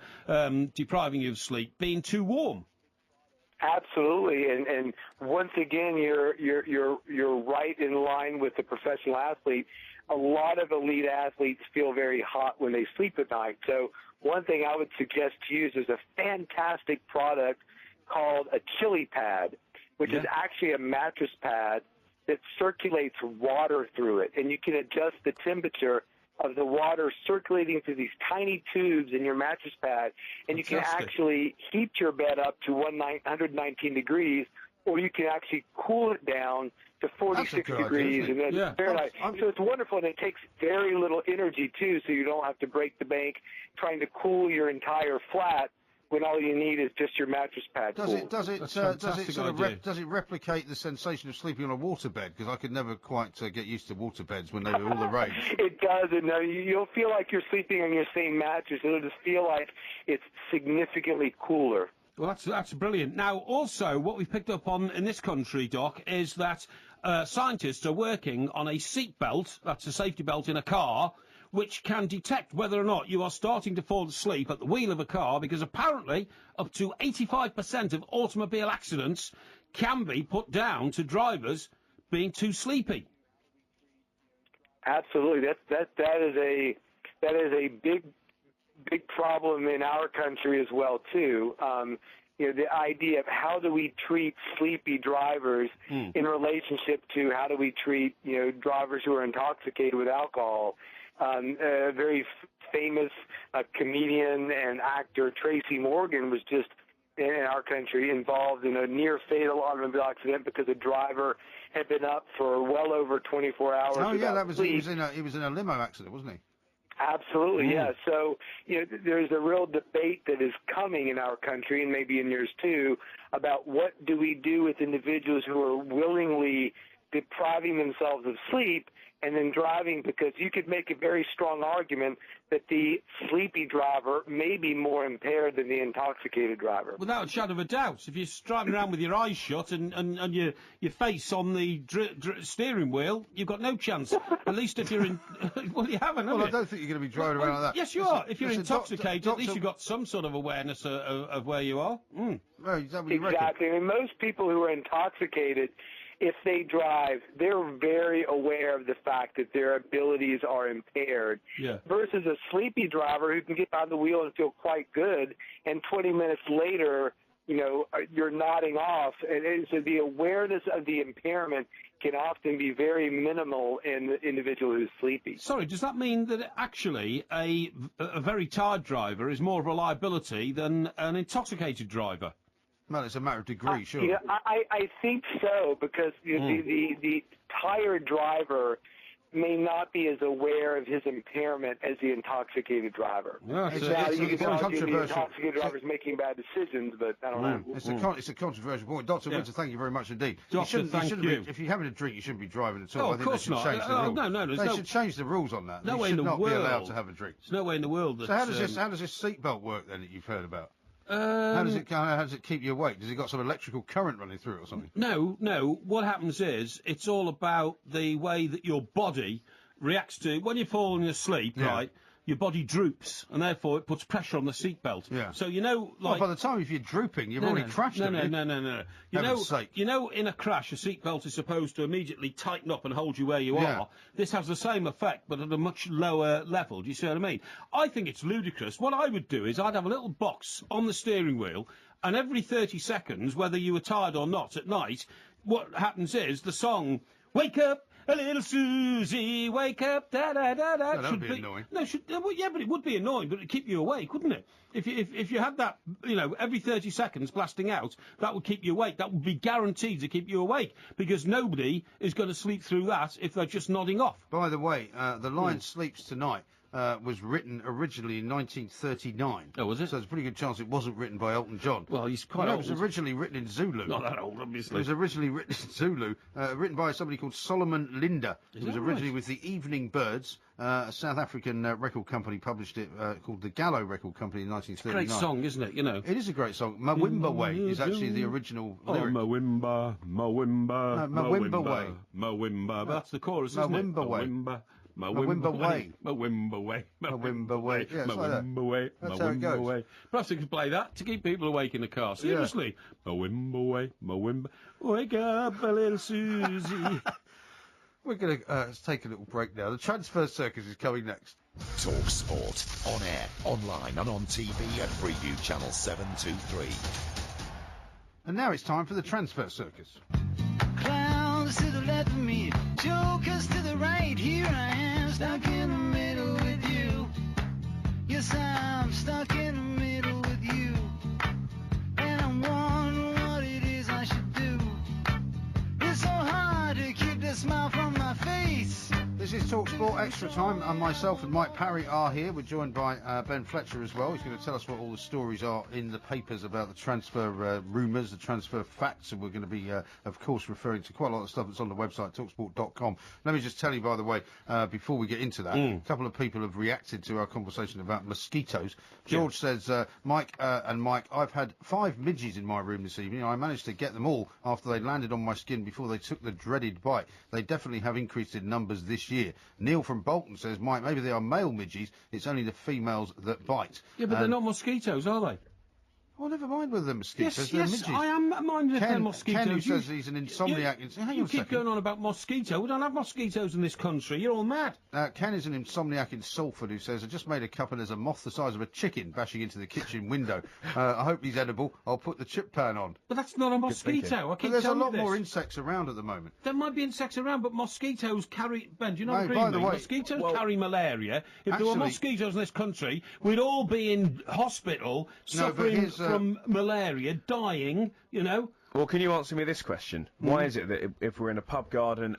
depriving you of sleep, being too warm? Absolutely, and once again, you're right in line with the professional athlete. A lot of elite athletes feel very hot when they sleep at night. So one thing I would suggest to use is a fantastic product called a chili pad, which is actually a mattress pad that circulates water through it, and you can adjust the temperature of the water circulating through these tiny tubes in your mattress pad, and you can actually heat your bed up to 119 degrees, or you can actually cool it down to 46 degrees and then Fahrenheit. So it's wonderful, and it takes very little energy too, so you don't have to break the bank trying to cool your entire flat when all you need is just your mattress pad. Does it replicate the sensation of sleeping on a waterbed? Because I could never quite get used to waterbeds when they were all the rage. It does, and you'll feel like you're sleeping on your same mattress. It'll just feel like it's significantly cooler. Well, that's brilliant. Now, also, what we've picked up on in this country, Doc, is that scientists are working on a seat belt, that's a safety belt in a car, which can detect whether or not you are starting to fall asleep at the wheel of a car, because apparently up to 85% of automobile accidents can be put down to drivers being too sleepy. Absolutely. That is a big problem in our country as well too. The idea of how do we treat sleepy drivers in relationship to how do we treat drivers who are intoxicated with alcohol. A very famous comedian and actor Tracy Morgan was just in our country involved in a near-fatal automobile accident because a driver had been up for well over 24 hours. Oh yeah, sleep. He was in a limo accident, wasn't he? Absolutely, yeah. So, there's a real debate that is coming in our country, and maybe in yours too, about what do we do with individuals who are willingly depriving themselves of sleep and then driving, because you could make a very strong argument that the sleepy driver may be more impaired than the intoxicated driver. Without a shadow of a doubt. If you're driving around with your eyes shut and your face on the steering wheel, you've got no chance. At least if you're in... well, you haven't, have you? I don't think you're going to be driving around like that. Yes, you are. If you're intoxicated, at least you've got some sort of awareness of where you are. Well, is that what you exactly. reckon? I mean, most people who are intoxicated, if they drive, they're very aware of the fact that their abilities are impaired. Yeah. Versus a sleepy driver who can get behind the wheel and feel quite good, and 20 minutes later, you're nodding off. And so the awareness of the impairment can often be very minimal in the individual who's sleepy. Sorry, does that mean that actually a very tired driver is more of a liability than an intoxicated driver? Well, it's a matter of degree, sure. I think so, because the tired driver may not be as aware of his impairment as the intoxicated driver. Yeah, you can argue the intoxicated driver's making bad decisions, but I don't know. It's a controversial point. Dr. Winter, thank you very much indeed. Doctor, thank you. If you're having a drink, you shouldn't be driving at all. Oh, of course not. They should change the rules on that. No you way should in the not world. be allowed to have a drink. There's no way in the world that... So how does this seatbelt work, then, that you've heard about? How does it keep you awake? Does it got some electrical current running through it or something? No. What happens is it's all about the way that your body reacts to when you're falling asleep, right? Your body droops, and therefore it puts pressure on the seatbelt. Yeah. So like by the time if you're drooping, you've already crashed. No. You know, in a crash, a seatbelt is supposed to immediately tighten up and hold you where you are. This has the same effect, but at a much lower level. Do you see what I mean? I think it's ludicrous. What I would do is I'd have a little box on the steering wheel, and every 30 seconds, whether you were tired or not at night, what happens is the song "Wake Up, a little Susie, wake up, da-da-da-da." No, that would be annoying. But it would be annoying, but it'd keep you awake, wouldn't it? If you had that, every 30 seconds blasting out, that would keep you awake. That would be guaranteed to keep you awake, because nobody is going to sleep through that if they're just nodding off. By the way, The Lion Sleeps Tonight was written originally in 1939. Oh, was it? So there's a pretty good chance it wasn't written by Elton John. Well, he's quite old. It was originally written in Zulu. Not that old, obviously. It was originally written in Zulu, written by somebody called Solomon Linda. It was originally with the Evening Birds. A South African record company published it, called the Gallo Record Company in 1939. It's a great song, isn't it? It is a great song. Mawimba Way is actually the original lyric. Mawimba, Mawimba, Mawimba Way. Mawimba. That's the chorus, isn't it? Mawimba Way. Mawimba Way. Mawimba Way. Mawimba Way. Yeah, it's like that. Mawimba Way. That's how it goes. Way. Perhaps we could play that to keep people awake in the car. Seriously. Mawimba Way. Mawimba. Wake up, a little Susie. We're going to take a little break now. The Transfer Circus is coming next. Talk Sport. On air, online and on TV at Freeview Channel 723. And now it's time for the Transfer Circus. Clowns to the left of me, jokers to the right. Here I am, stuck in the middle with you. Yes, I'm stuck in the middle with you. And I'm wondering what it is I should do. It's so hard to keep the smile from my face. This is Talk Sport Extra Time, and myself and Mike Parry are here. We're joined by Ben Fletcher as well. He's going to tell us what all the stories are in the papers about the transfer rumours, the transfer facts, and we're going to be, of course, referring to quite a lot of stuff that's on the website, talksport.com. Let me just tell you, by the way, before we get into that, a couple of people have reacted to our conversation about mosquitoes. George says, Mike, I've had 5 midges in my room this evening. I managed to get them all after they landed on my skin before they took the dreaded bite. They definitely have increased in numbers this year. Neil from Bolton says, Mike, maybe they are male midges. It's only the females that bite. Yeah, but they're not mosquitoes, are they? Oh, never mind whether they're mosquitoes. Yes, I am minded if they're mosquitoes. Ken, who says he's an insomniac... You keep going on about mosquito. We don't have mosquitoes in this country. You're all mad. Ken is an insomniac in Salford who says, I just made a cup and there's a moth the size of a chicken bashing into the kitchen window. I hope he's edible. I'll put the chip pan on. But that's not a mosquito. I keep there's a telling lot you more insects around at the moment. There might be insects around, but mosquitoes carry... Ben, do you not agree by with the me? way, Mosquitoes carry malaria. If there were mosquitoes in this country, we'd all be in hospital suffering from malaria, dying, you know. Well, can you answer me this question? Why is it that if we're in a pub garden,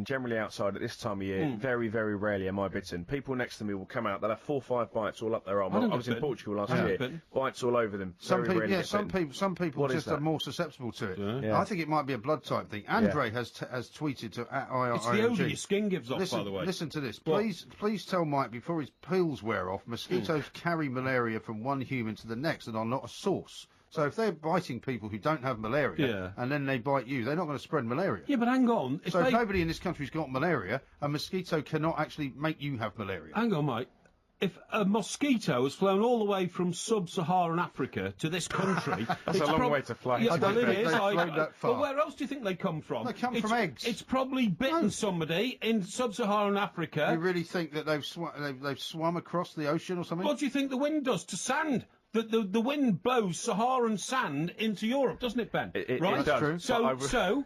generally outside at this time of year, very, very rarely am I bitten? People next to me will come out, they'll have 4 or 5 bites all up their arm. I was in Portugal last year, bites all over them. Some people just are more susceptible to it. Yeah. I think it might be a blood type thing. Andre has tweeted to @IRING. It's the odour your skin gives off, by the way. Listen to this. Please tell Mike, before his pills wear off, mosquitoes carry malaria from one human to the next and are not a source. So if they're biting people who don't have malaria, and then they bite you, they're not going to spread malaria. Yeah, but hang on. If nobody in this country's got malaria, a mosquito cannot actually make you have malaria. Hang on, mate. If a mosquito has flown all the way from sub-Saharan Africa to this country... That's a long way to fly. Yeah, I don't think they've flown that far. Well, where else do you think they come from? They come from eggs. It's probably bitten somebody in sub-Saharan Africa. You really think that they've swum across the ocean or something? What do you think the wind does to sand? The wind blows Saharan sand into Europe, doesn't it, Ben? It right? does. So,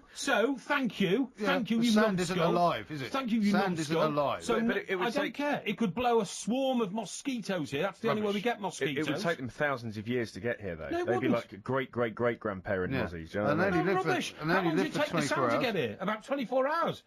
thank you. Thank you, you sand numbskull. isn't alive, is it? Thank you, you Sand isn't alive. So, I don't care. It could blow a swarm of mosquitoes here. That's the only way we get mosquitoes. It would take them thousands of years to get here, though. They'd be like great-great-great-grandparent Aussies. You know and what I mean? Rubbish. How long did it take the sand to get here? About 24 hours.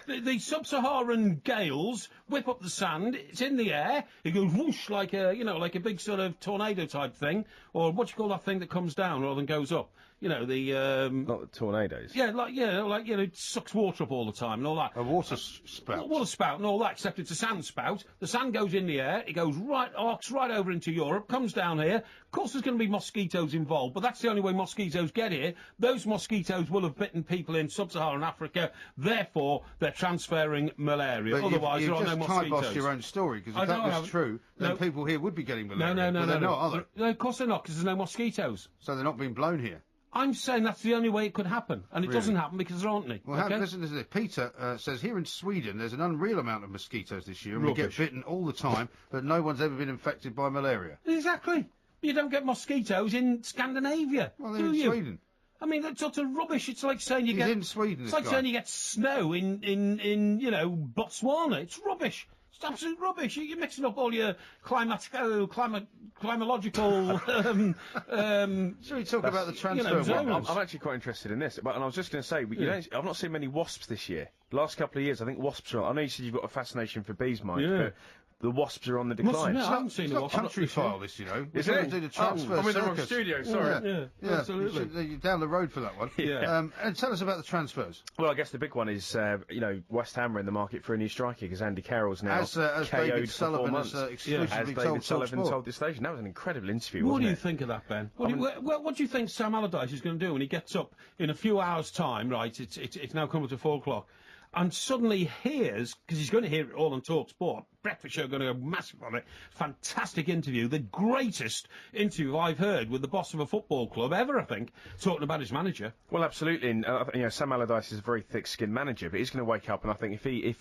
The sub-Saharan gales whip up the sand. It's in the air. It goes whoosh like a big sort of tornado type thing, or what do you call that thing that comes down rather than goes up? You know, not the tornadoes. It sucks water up all the time and all that. A water spout. Water spout and all that, except it's a sand spout. The sand goes in the air, it goes arcs right over into Europe, comes down here. Of course there's going to be mosquitoes involved, but that's the only way mosquitoes get here. Those mosquitoes will have bitten people in sub-Saharan Africa, therefore they're transferring malaria. But otherwise there are no mosquitoes. You've just your own story, because if that was true, then people here would be getting malaria. No, they're not, are they? No, of course they're not, because there's no mosquitoes. So they're not being blown here? I'm saying that's the only way it could happen, and it doesn't happen because there aren't any. Well, listen to this. Peter says, here in Sweden there's an unreal amount of mosquitoes this year, and we get bitten all the time, but no one's ever been infected by malaria. Exactly. You don't get mosquitoes in Scandinavia, well, they're in Sweden. I mean, that's utter rubbish. It's like saying you He's in Sweden, It's like saying you get snow in Botswana. It's rubbish. It's absolute rubbish. You're mixing up all your climatological. Should we talk about the transfer? I'm actually quite interested in this, and I was just going to say, I've not seen many wasps this year. Last couple of years, I think wasps are. I know you said you've got a fascination for bees, Mike, but the wasps are on the decline. I haven't seen the country file this, you know. Is it? Do the transfer I'm in the wrong studio, sorry. Yeah, absolutely. You're down the road for that one. And tell us about the transfers. Well, I guess the big one is, West Ham are in the market for a new striker, because Andy Carroll's now as David Sullivan has exclusively told the station. That was an incredible interview, What do you think of that, Ben? What do you think Sam Allardyce is going to do when he gets up in a few hours' time, right, it's now coming to 4 o'clock, and suddenly hears, because he's going to hear it all on Talk Sport, breakfast show going to go massive on it, fantastic interview, the greatest interview I've heard with the boss of a football club ever, I think, talking about his manager. Well, absolutely, and Sam Allardyce is a very thick-skinned manager, but he's going to wake up, and I think if he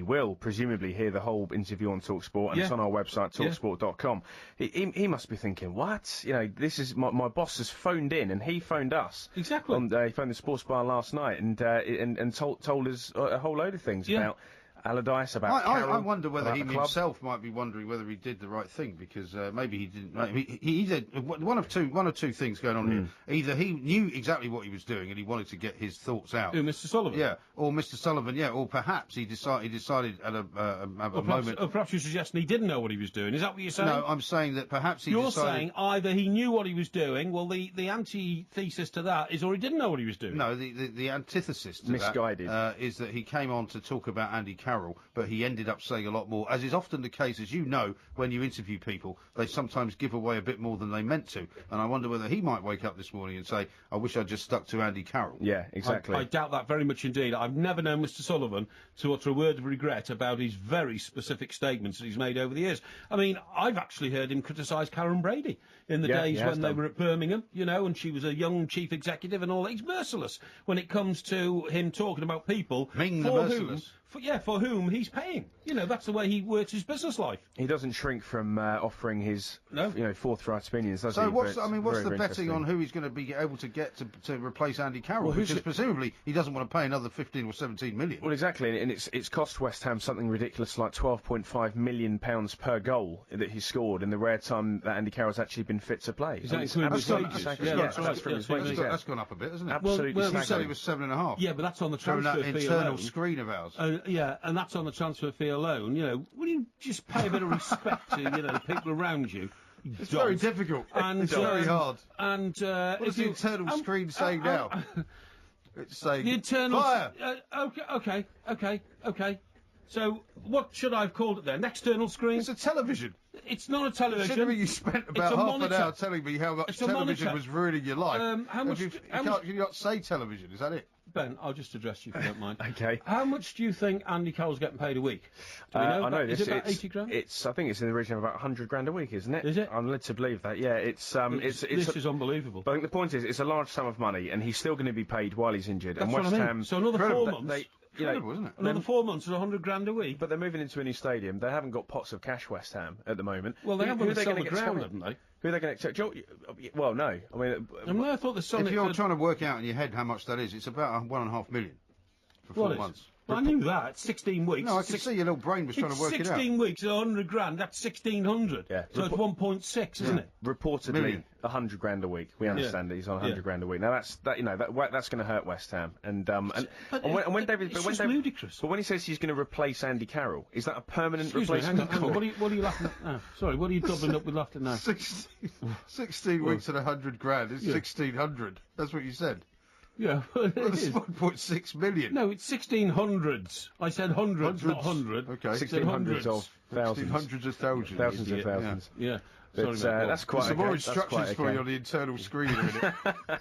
will, presumably hear the whole interview on Talk Sport, and it's on our website, talksport.com, he must be thinking, what? This is, my boss has phoned in, and he phoned us. Exactly. He phoned the sports bar last night, and told us a whole load of things about Allardyce, about Carroll, I wonder whether he himself might be wondering whether he did the right thing, because maybe he didn't. He did one of two things going on here. Either he knew exactly what he was doing and he wanted to get his thoughts out. Who, Mr. Sullivan? Yeah, or Mr. Sullivan. Yeah, or perhaps he decided at a moment. Or perhaps you're suggesting he didn't know what he was doing. Is that what you're saying? No, I'm saying that perhaps he. You're saying either he knew what he was doing. Well, the antithesis to that is, or he didn't know what he was doing. No, the antithesis to misguided that is that he came on to talk about Andy Carroll, but he ended up saying a lot more, as is often the case, as you know, when you interview people, they sometimes give away a bit more than they meant to. And I wonder whether he might wake up this morning and say, I wish I'd just stuck to Andy Carroll. Yeah, exactly. I doubt that very much indeed. I've never known Mr. Sullivan to utter a word of regret about his very specific statements that he's made over the years. I mean, I've actually heard him criticise Karen Brady in the days when they were at Birmingham, and she was a young chief executive and all that. He's merciless when it comes to him talking about people for whom he's paying. You know, that's the way he works his business life. He doesn't shrink from offering his, forthright opinions, does he? So what's the betting on who he's going to be able to get to replace Andy Carroll? Well, because presumably he doesn't want to pay another 15 or 17 million. Well, exactly, and it's cost West Ham something ridiculous like £12.5 million per goal that he's scored in the rare time that Andy Carroll's actually been fit to play. Is that including his wages? That's from his wages. That's gone up a bit, hasn't it? Absolutely. Well, you said it was 7.5. Yeah, but that's on the transfer fee internal alone. Screen of ours. Yeah, and that's on the transfer fee alone. You know, will you just pay a bit of respect to the people around you? It's very difficult. And, it's very hard. And what's the internal screen saying now? It's saying the internal fire. Okay. So what should I have called it then? External screen? It's a television. It's not a television. Considering you spent about half an hour telling me how much television was ruining your life. How much? Can you not say television? Is that it? Ben, I'll just address you if you don't mind. Okay. How much do you think Andy Carroll's getting paid a week? Do we know? I know is it about 80 grand? I think it's in the region of about 100 grand a week, isn't it? Is it? I'm led to believe that. Yeah, this is unbelievable. But I think the point is, it's a large sum of money, and he's still going to be paid while he's injured. That's and what West I mean. Ham. So another 4 months. Incredible, isn't it? Another 4 months is 100 grand a week. But they're moving into a new stadium. They haven't got pots of cash, West Ham, at the moment. Well, they haven't sell the ground, haven't they? Who are they going to... Well, no. I mean... I thought the if you're trying to work out in your head how much that is, it's about 1.5 million for 4 months. Well, I knew that. 16 weeks. No, I can see your little brain was trying to work it out. 16 weeks at 100 grand, that's 1,600. Yeah. So it's 1.6, isn't it? Reportedly, 100 grand a week. We understand that he's on 100 grand a week. Now, that's going to hurt West Ham. And when David... It's just ludicrous. But when he says he's going to replace Andy Carroll, is that a permanent replacement? Hang on. What are you laughing at now? Sorry, what are you doubling up with laughter now? 16 weeks at 100 grand is 1,600. That's what you said. Yeah, it's 1.6 million. No, it's 1600s. I said hundreds, not 100. Okay. 1600s of thousands. 1600s of thousands. Thousands of thousands. Yeah. But, that's quite some more instructions for you on the internal screen in a minute.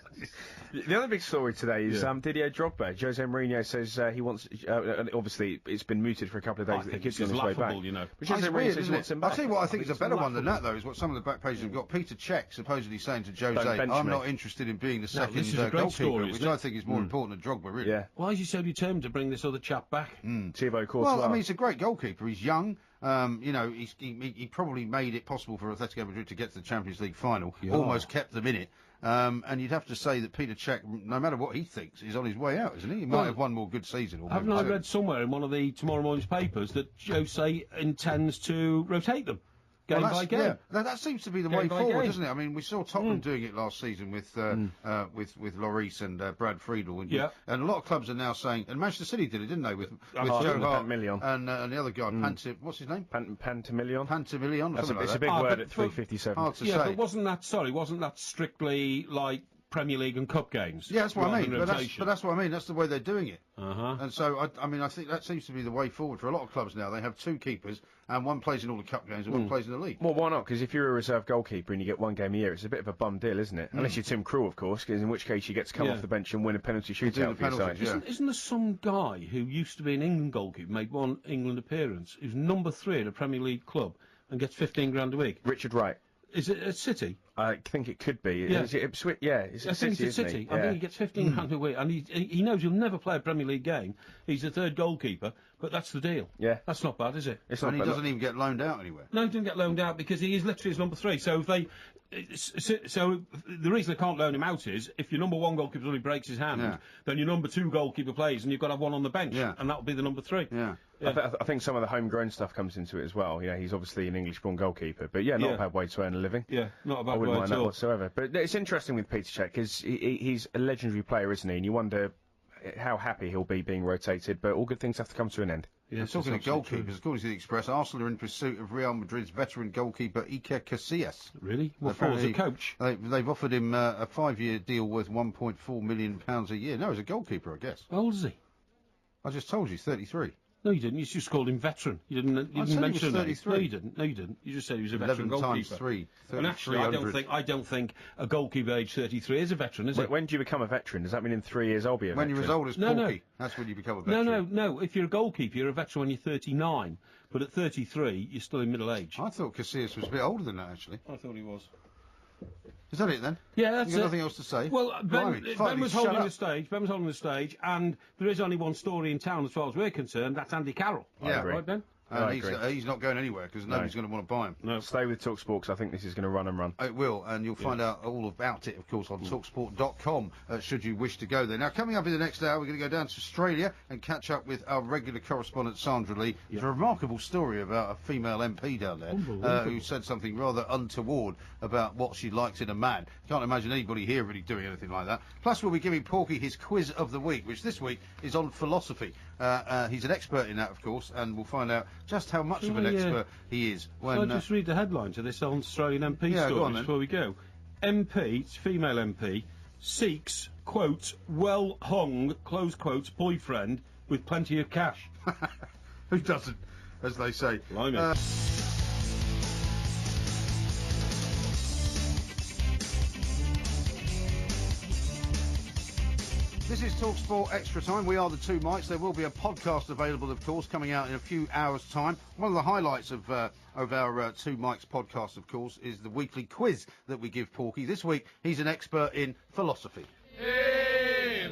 The other big story today is Didier Drogba. Jose Mourinho says he wants... obviously, it's been mooted for a couple of days. I think it's just laughable, you know. But Jose Mourinho says he wants him back. I'll tell you what I think is a better one than that, though, is what some of the back pages have got. Peter Cech supposedly saying to Jose, I'm not interested in being the second goalkeeper, which I think is more important than Drogba, really. Yeah. Why is he so determined to bring this other chap back? Thibaut Courtois. Well, I mean, he's a great goalkeeper. He's young. He probably made it possible for Atletico Madrid to get to the Champions League final. Almost kept them in it. And you'd have to say that Peter Cech, no matter what he thinks, is on his way out, isn't he? He might have one more good season. Haven't I read somewhere in one of the tomorrow morning's papers that Jose intends to rotate them? Game by game. Yeah, that seems to be the way forward, doesn't it? I mean, we saw Tottenham doing it last season with Lloris and Brad Friedel, and a lot of clubs are now saying, and Manchester City did it, didn't they, with Joe Hart and the other guy, what's his name? Pantamillion. Pantamillion. It's a big word at 3:57. Hard to say. But wasn't that strictly like Premier League and Cup games? Yeah, that's what I mean. But that's what I mean. That's the way they're doing it. And so, I think that seems to be the way forward for a lot of clubs now. They have two keepers, and one plays in all the cup games and one plays in the league. Well, why not? Because if you're a reserve goalkeeper and you get one game a year, it's a bit of a bum deal, isn't it? Unless you're Tim Krul, of course, in which case you get to come off the bench and win a penalty shootout for your side. Isn't there some guy who used to be an England goalkeeper, made one England appearance, who's number 3 at a Premier League club and gets 15 grand a week? Richard Wright. Is it at City? I think it could be. Yeah. Is it Ipswich? Yeah, it's I think it's City. I think he gets 15 grand a week, and he knows he'll never play a Premier League game. He's the third goalkeeper, but that's the deal. Yeah. That's not bad, is it? It's not bad. He doesn't even get loaned out anywhere. No, he doesn't get loaned out because he is literally his number 3. So so the reason they can't loan him out is if your number 1 goalkeeper only breaks his hand, then your number 2 goalkeeper plays, and you've got to have one on the bench, and that'll be the number 3. Yeah. I think some of the homegrown stuff comes into it as well. Yeah, he's obviously an English-born goalkeeper, but not a bad way to earn a living. Yeah, not a bad way I wouldn't mind at that all. whatsoever. But it's interesting with Peter Cech because he's a legendary player, isn't he? And you wonder how happy he'll be being rotated. But all good things have to come to an end. Yeah, talking of goalkeepers, according to the Express, Arsenal are in pursuit of Real Madrid's veteran goalkeeper Iker Casillas. Really? What for? As a coach? They've offered him a 5-year deal worth £1.4 million a year. No, as a goalkeeper, I guess. How old is he? I just told you, 33. No, you didn't. You just called him veteran. You didn't mention him. No, you didn't. No, you didn't. You just said he was a veteran goalkeeper. 11 times 3. And actually, I don't think a goalkeeper age 33 is a veteran, is it? When do you become a veteran? Does that mean in 3 years I'll be a veteran? When you're as old as Porky, that's when you become a veteran. No. If you're a goalkeeper, you're a veteran when you're 39. But at 33, you're still in middle age. I thought Casillas was a bit older than that, actually. I thought he was. Is that it then? Yeah, that's you got it. nothing else to say? Well, Ben was holding the stage. Ben was holding the stage, and there is only one story in town as far as we're concerned. That's Andy Carroll. Yeah, right, Ben. He's not going anywhere because nobody's going to want to buy him. No, stay with TalkSport because I think this is going to run and run. It will, and you'll find out all about it, of course, on TalkSport.com, should you wish to go there. Now, coming up in the next hour, we're going to go down to Australia and catch up with our regular correspondent, Sandra Lee. There's a remarkable story about a female MP down there who said something rather untoward about what she likes in a man. Can't imagine anybody here really doing anything like that. Plus, we'll be giving Porky his quiz of the week, which this week is on philosophy. He's an expert in that, of course, and we'll find out just how much of an expert he is. Shall I just read the headline to this Australian MP story before we go? MP, it's female MP, seeks, quote, well-hung, close quotes, boyfriend with plenty of cash. Who doesn't, as they say. Blimey. This is TalkSport Extra Time. We are the Two Mics. There will be a podcast available, of course, coming out in a few hours' time. One of the highlights of our Two Mics podcast, of course, is the weekly quiz that we give Porky. This week, he's an expert in philosophy.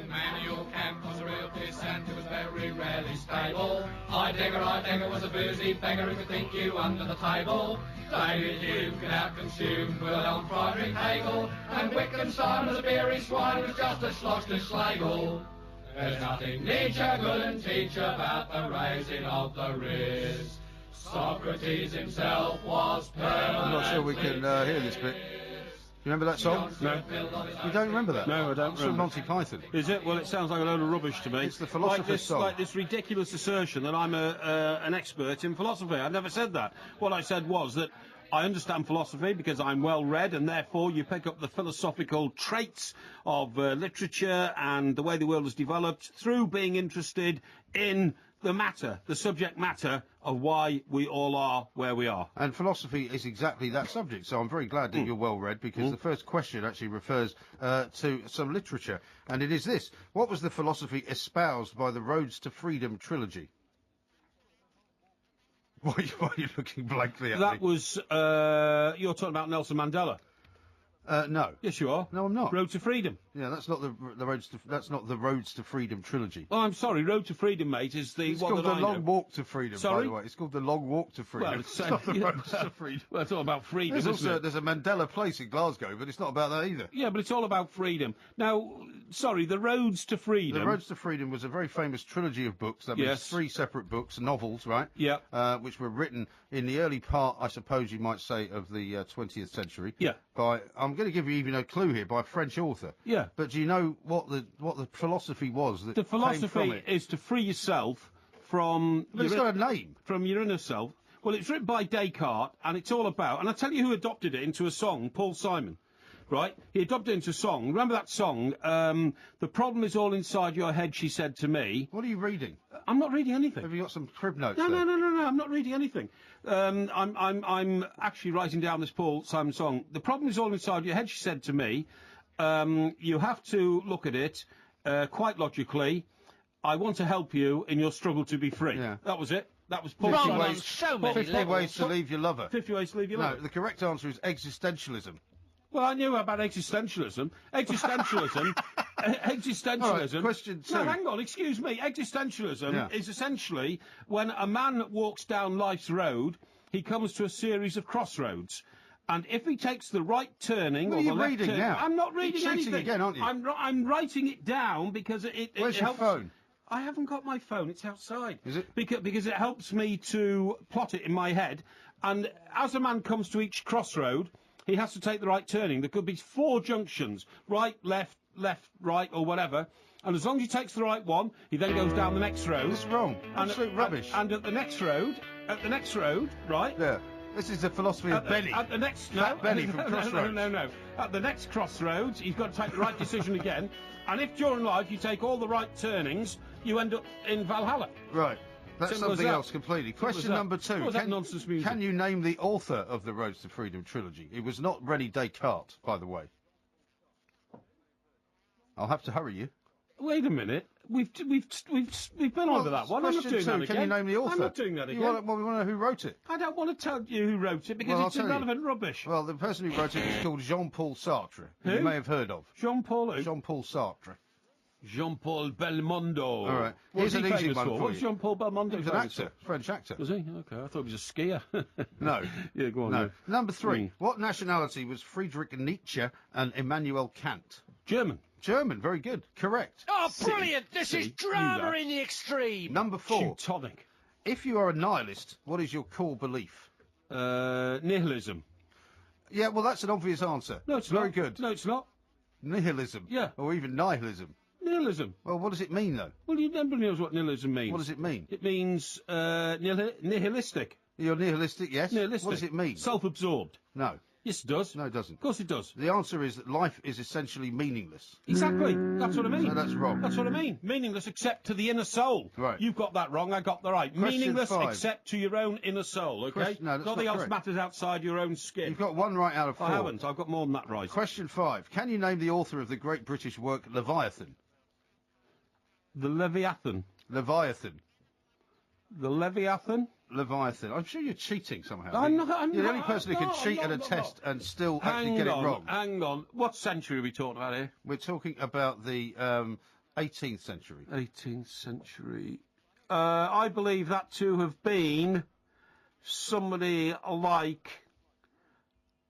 Manuel Camp was a real piss and he was very rarely stable. Heidegger was a boozy beggar who could think you under the table. David Hume could out-consume Wilhelm Friedrich Hegel, and Wittgenstein was a beery swine who was just a Schlossner Schlegel. There's nothing Nietzsche couldn't teach about the raising of the riz. Socrates himself was permanently... I'm not sure we can hear this bit. You remember that song? No. You don't remember that? No, I don't It's from Monty Python. Is it? Well, it sounds like a load of rubbish to me. It's the philosopher's song. Like this ridiculous assertion that I'm an expert in philosophy. I never said that. What I said was that I understand philosophy because I'm well read, and therefore you pick up the philosophical traits of literature and the way the world has developed through being interested in the matter, the subject matter of why we all are where we are. And philosophy is exactly that subject, so I'm very glad that you're well read, because the first question actually refers to some literature, and it is this: what was the philosophy espoused by the Roads to Freedom trilogy? Why are you looking blankly at me? That was, you're talking about Nelson Mandela. No. Yes, you are. No, I'm not. Road to Freedom. Yeah, that's not the Roads to. That's not the Roads to Freedom trilogy. Oh, I'm sorry. Road to Freedom, mate, is the it's one called that the I Long know. Walk to Freedom. Sorry? By the way, it's called the Long Walk to Freedom. Well, it's not the Roads to Freedom. Well, it's all about freedom. There's isn't it? there's a Mandela Place in Glasgow, but it's not about that either. Yeah, but it's all about freedom. Now, sorry, the Roads to Freedom. The Roads to Freedom was a very famous trilogy of books. That means 3 separate books, novels, right? Yeah. Which were written in the early part, I suppose you might say, of the 20th century. Yeah. I'm going to give you even a clue here, by a French author. Yeah. But do you know what the philosophy was that the came from philosophy it? is to free yourself from... But it's got a name. From your inner self. Well, it's written by Descartes, and it's all about... And I'll tell you who adopted it into a song, Paul Simon. Right? He adopted it into a song. Remember that song? The problem is all inside your head, she said to me. What are you reading? I'm not reading anything. Have you got some crib notes No, there? no, I'm not reading anything. I'm actually writing down this Paul Simon song. The problem is all inside your head, she said to me. You have to look at it quite logically. I want to help you in your struggle to be free. Yeah. That was it. That was Paul Fifty Simon. ways, so many 50 levels. ways to leave your lover. 50 ways to leave your No, lover. the correct answer is existentialism. Well, I knew about existentialism. Existentialism. Existentialism. All right, question 2. No, hang on, excuse me. Existentialism is essentially when a man walks down life's road, he comes to a series of crossroads. And if he takes the right turning... What or are you the left reading turning, now? I'm not reading You're cheating anything. again, aren't you? I'm writing it down because it Where's your helps. phone? I haven't got my phone. It's outside. Is it? Because it helps me to plot it in my head. And as a man comes to each crossroad, he has to take the right turning. There could be 4 junctions, right, left, right, or whatever. And as long as he takes the right one, he then goes down the next road. It's wrong. Absolute rubbish. And at the next road, right? Yeah. This is the philosophy of Benny. At the next... Fat Benny from Crossroads. No. At the next crossroads, he's got to take the right decision again. And if during life you take all the right turnings, you end up in Valhalla. Right. That's Simple as something that. else completely. Simple as Question that. number 2. What was that nonsense music? Can you name the author of the Roads to Freedom trilogy? It was not René Descartes, by the way. I'll have to hurry you. Wait a minute. We've been over that one. I'm not doing that again. Can you name the author? I'm not doing that again. Well, we want to know who wrote it. I don't want to tell you who wrote it because it's irrelevant rubbish. Well, the person who wrote it is called Jean-Paul Sartre, who you may have heard of. Jean-Paul who? Jean-Paul Sartre. Jean-Paul Belmondo. All right. What's Here's an easy one for What's Jean-Paul Belmondo? He was an actor, French actor. Was he? Okay, I thought he was a skier. No. Yeah, go on. No. Number 3. What nationality was Friedrich Nietzsche and Immanuel Kant? German. German, very good. Correct. Oh, brilliant! This is drama in the extreme. Number 4. Teutonic. If you are a nihilist, what is your core belief? Nihilism. Yeah, well, that's an obvious answer. No, it's very not. good. No, it's not. Nihilism. Yeah. Or even nihilism. Nihilism. Well, what does it mean, though? Well, nobody knows what nihilism means. What does it mean? It means nihilistic. You're nihilistic, yes. Nihilistic. What does it mean? Self-absorbed. No. Yes, it does. No, it doesn't. Of course it does. The answer is that life is essentially meaningless. Exactly. That's what I mean. No, that's wrong. That's what I mean. Meaningless except to the inner soul. Right. You've got that wrong. I got that right. Question Meaningless 5. except to your own inner soul, okay? No, that's Nothing not else correct. matters outside your own skin. You've got 1 right out of 4. I haven't. I've got more than that right. Question 5. Can you name the author of the great British work Leviathan? The Leviathan. Leviathan. The Leviathan? Leviathan. I'm sure you're cheating somehow. I'm you're not, the only person who can cheat at a test and still actually get it wrong. Hang on. What century are we talking about here? We're talking about the 18th century. 18th century. I believe that to have been somebody like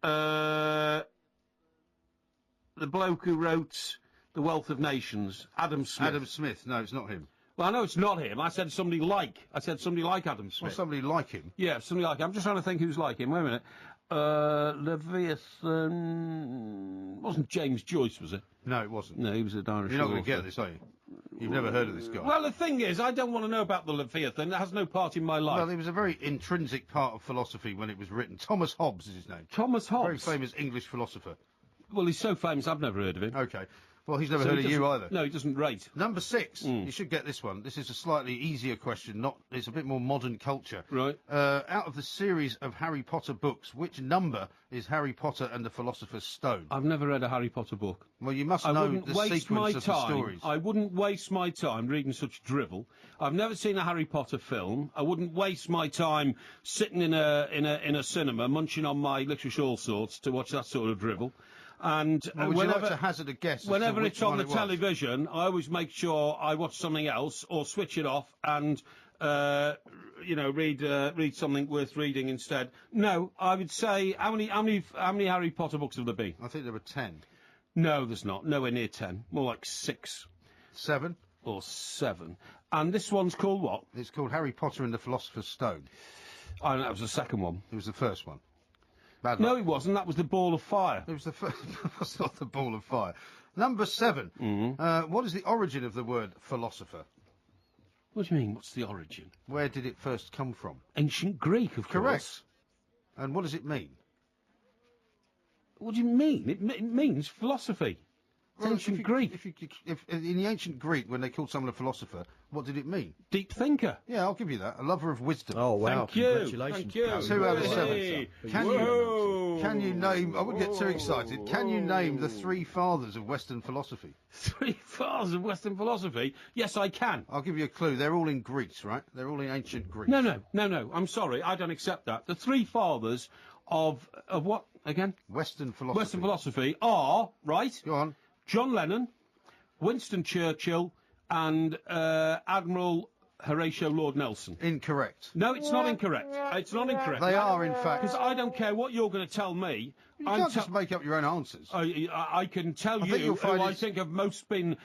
the bloke who wrote The Wealth of Nations, Adam Smith. Adam Smith. No, it's not him. Well, I know it's not him. I said somebody like Adam Smith. Well, somebody like him. Yeah, somebody like him. I'm just trying to think who's like him. Wait a minute. Leviathan... wasn't James Joyce, was it? No, it wasn't. No, he was a Irish You're not going author. to get this, are you? You've never heard of this guy. Well, the thing is, I don't want to know about the Leviathan. It has no part in my life. Well, it was a very intrinsic part of philosophy when it was written. Thomas Hobbes is his name. Thomas Hobbes? Very famous English philosopher. Well, he's so famous, I've never heard of him. Okay. Well, he's never heard of you either. No, he doesn't rate. Number 6. You should get this one. This is a slightly easier question. It's a bit more modern culture. Right. Out of the series of Harry Potter books, which number is Harry Potter and the Philosopher's Stone? I've never read a Harry Potter book. Well, you must know the sequence of the stories. I wouldn't waste my time reading such drivel. I've never seen a Harry Potter film. I wouldn't waste my time sitting in a cinema munching on my licorice all sorts to watch that sort of drivel. And would you like to hazard a guess? Whenever it's on the television, I always make sure I watch something else or switch it off and read something worth reading instead. No, I would say how many Harry Potter books have there been? I think there were 10. No, there's not. Nowhere near 10. More like 6. 7. Or 7. And this one's called what? It's called Harry Potter and the Philosopher's Stone. Oh, that was the second one. It was the first one. No, it wasn't. That was the Ball of Fire. It was the first. That's not the Ball of Fire. Number 7. What is the origin of the word philosopher? What do you mean? What's the origin? Where did it first come from? Ancient Greek, of course. Correct. And what does it mean? What do you mean? It means philosophy. Well, ancient Greek. If in the ancient Greek, when they called someone a philosopher, what did it mean? Deep thinker. Yeah, I'll give you that. A lover of wisdom. Oh, wow. Thank you. Congratulations. Thank you. 2 out of 7. Hey. Can you name... I wouldn't get too excited. Can you name the 3 fathers of Western philosophy? 3 fathers of Western philosophy? Yes, I can. I'll give you a clue. They're all in Greece, right? They're all in ancient Greece. No. I'm sorry. I don't accept that. The 3 fathers of what, again? Western philosophy. Western philosophy are, right? Go on. John Lennon, Winston Churchill, and Admiral Horatio Lord Nelson. Incorrect. No, it's not incorrect. It's not incorrect. They are, in fact. Because I don't care what you're going to tell me. You can't just make up your own answers. I can tell you who I think have most been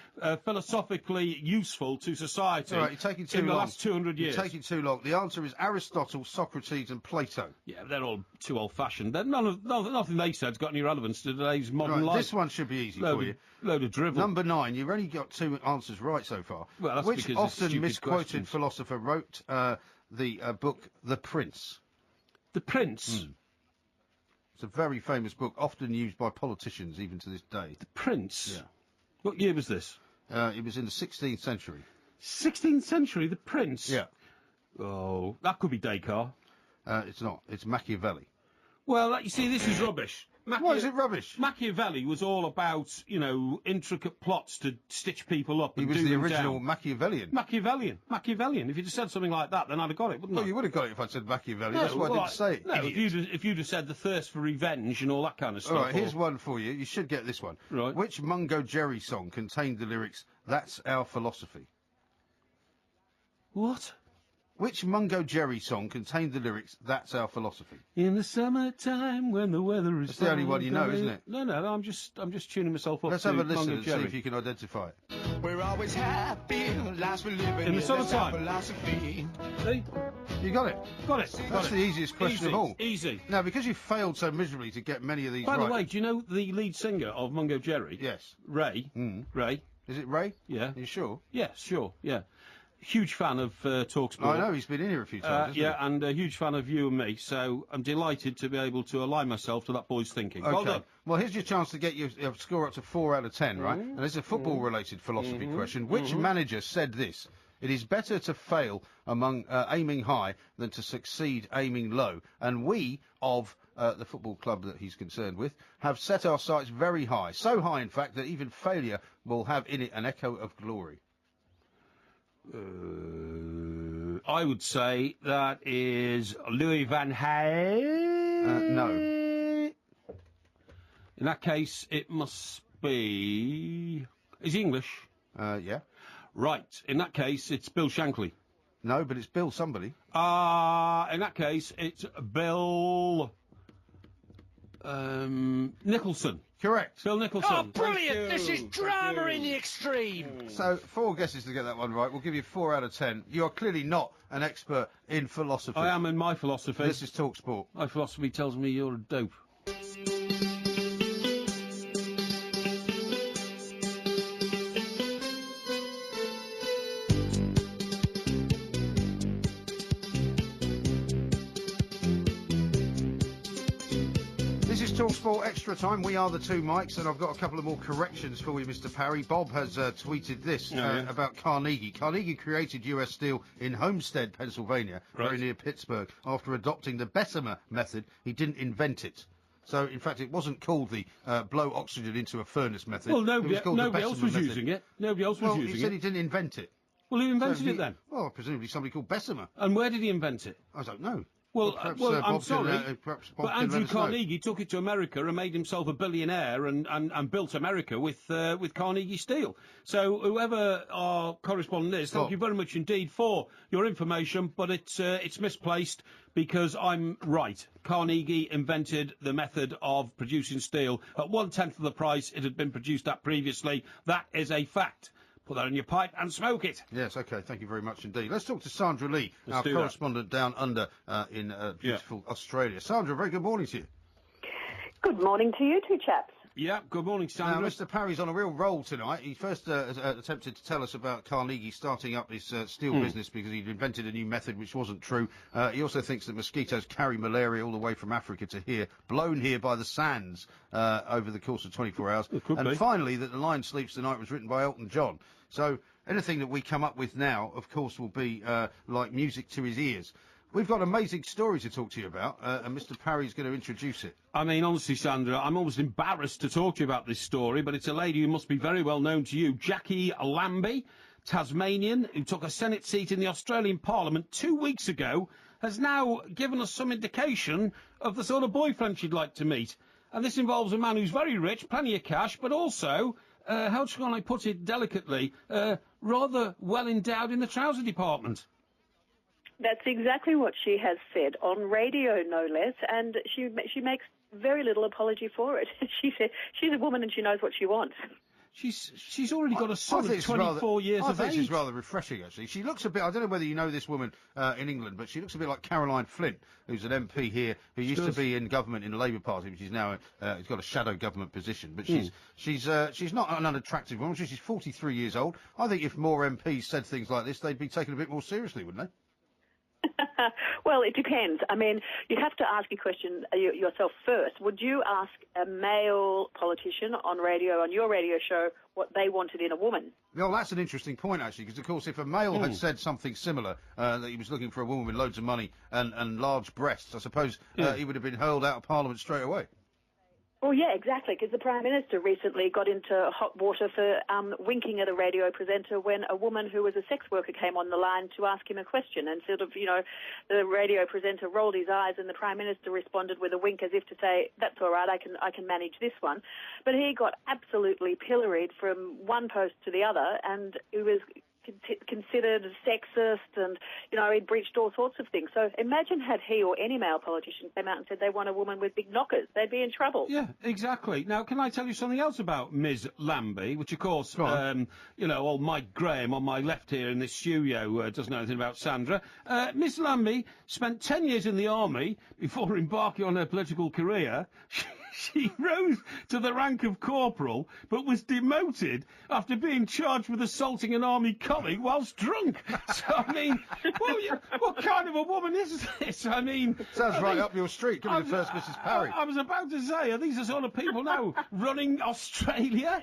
philosophically useful to society Right, you're taking too in the long. last 200 years. You're taking too long. The answer is Aristotle, Socrates, and Plato. Yeah, they're all too old-fashioned. Nothing they said's got any relevance to today's modern life. This one should be easy for you. Load of drivel. Number 9. You've only got 2 answers right so far. Well, that's Which because it's often stupid misquoted questions. philosopher wrote the book The Prince? The Prince? It's a very famous book, often used by politicians even to this day. The Prince? Yeah. What year was this? It was in the 16th century. 16th century, The Prince? Yeah. Oh, that could be Descartes. It's not. It's Machiavelli. Well, you see, this is rubbish. Why is it rubbish? Machiavelli was all about, you know, intricate plots to stitch people up. He was the original Machiavellian. Machiavellian. If you'd have said something like that, then I'd have got it, wouldn't I? Well, you would have got it if I'd said Machiavelli. That's why I didn't say it. No, if you'd have said the thirst for revenge and all that kind of stuff. All right, here's one for you. You should get this one. Right. Which Mungo Jerry song contained the lyrics, "That's our philosophy"? What? Which Mungo Jerry song contained the lyrics, "That's our philosophy"? In the summertime when the weather is... That's the only one you know, isn't it? No, I'm just tuning myself up. Let's have a listen and see if you can identify it. We're always happy, lives we live in the summertime. Philosophy. See? You got it. Got it. That's the easiest question of all. Easy. Now, because you failed so miserably to get many of these By the way, do you know the lead singer of Mungo Jerry? Yes. Ray. Ray. Is it Ray? Yeah. Are you sure? Yeah, sure, yeah. Huge fan of TalkSport. I know, he's been in here a few times, yeah, and a huge fan of you and me, so I'm delighted to be able to align myself to that boy's thinking. Okay. Well done. Well, here's your chance to get your score up to 4 out of 10, right? And it's a football-related philosophy question. Which manager said this? It is better to fail among aiming high than to succeed aiming low. And we, of the football club that he's concerned with, have set our sights very high. So high, in fact, that even failure will have in it an echo of glory. I would say that is Louis van Gaal. No. In that case, it must be... Is he English? Yeah. Right. In that case, it's Bill Shankly. No, but it's Bill somebody. In that case, it's Bill... Nicholson. Correct. Bill Nicholson. Oh, brilliant! This is drama in the extreme. So, 4 guesses to get that one right. We'll give you 4 out of 10. You are clearly not an expert in philosophy. I am in my philosophy. This is TalkSport. My philosophy tells me you're a dope. TalkSport Extra Time. We are the two mics, and I've got a couple of more corrections for you, Mr. Parry. Bob has tweeted this about Carnegie. Carnegie created US Steel in Homestead, Pennsylvania, very near Pittsburgh. After adopting the Bessemer method, he didn't invent it. So, in fact, it wasn't called the blow oxygen into a furnace method. Well, nobody else was using it. Nobody else was using it. Well, he said he didn't invent it. Well, who invented it then? Well, presumably somebody called Bessemer. And where did he invent it? I don't know. Well, I'm sorry, but Andrew Carnegie took it to America and made himself a billionaire and built America with Carnegie Steel. So whoever our correspondent is, thank you very much indeed for your information, but it's misplaced because I'm right. Carnegie invented the method of producing steel at 1/10 of the price it had been produced at previously. That is a fact. Put that in your pipe and smoke it. Yes, OK, thank you very much indeed. Let's talk to Sandra Lee, our correspondent down under in beautiful Australia. Sandra, very good morning to you. Good morning to you two chaps. Yeah, good morning, Sandra. Now, Mr. Parry's on a real roll tonight. He first attempted to tell us about Carnegie starting up his steel business because he'd invented a new method which wasn't true. He also thinks that mosquitoes carry malaria all the way from Africa to here, blown here by the sands over the course of 24 hours. And finally, that The Lion Sleeps Tonight was written by Elton John. So anything that we come up with now, of course, will be like music to his ears. We've got an amazing story to talk to you about, and Mr. Parry's going to introduce it. I mean, honestly, Sandra, I'm almost embarrassed to talk to you about this story, but it's a lady who must be very well known to you, Jackie Lambie, Tasmanian, who took a Senate seat in the Australian Parliament 2 weeks ago, has now given us some indication of the sort of boyfriend she'd like to meet. And this involves a man who's very rich, plenty of cash, but also, how can I put it delicately, rather well endowed in the trouser department. That's exactly what she has said, on radio no less, and she makes very little apology for it. She said she's a woman and she knows what she wants. She's already got a solid 24 years of age. I think she's rather refreshing, actually. She looks a bit, I don't know whether you know this woman in England, but she looks a bit like Caroline Flint, who's an MP here, who used to be in government in the Labour Party, which is now has got a shadow government position. But she's not an unattractive woman. She's 43 years old. I think if more MPs said things like this, they'd be taken a bit more seriously, wouldn't they? Well, it depends. I mean, you have to ask a question yourself first. Would you ask a male politician on your radio show, what they wanted in a woman? Well, that's an interesting point, actually, because, of course, if a male had said something similar, that he was looking for a woman with loads of money and large breasts, I suppose he would have been hurled out of Parliament straight away. Well, yeah, exactly, because the Prime Minister recently got into hot water for winking at a radio presenter when a woman who was a sex worker came on the line to ask him a question, and sort of, the radio presenter rolled his eyes and the Prime Minister responded with a wink as if to say, that's all right, I can manage this one. But he got absolutely pilloried from one post to the other, and it was considered sexist, and he'd breached all sorts of things. So imagine had he or any male politician came out and said they want a woman with big knockers, they'd be in trouble. Yeah, exactly. Now, can I tell you something else about Ms. Lambie, which of course, old Mike Graham on my left here in this studio doesn't know anything about Sandra. Miss Lambie spent 10 years in the army before embarking on her political career. She rose to the rank of corporal, but was demoted after being charged with assaulting an army colleague whilst drunk. So, I mean, what kind of a woman is this? I mean... Sounds right up your street, could be the first Mrs. Parry. I was about to say, are these the sort of people now running Australia?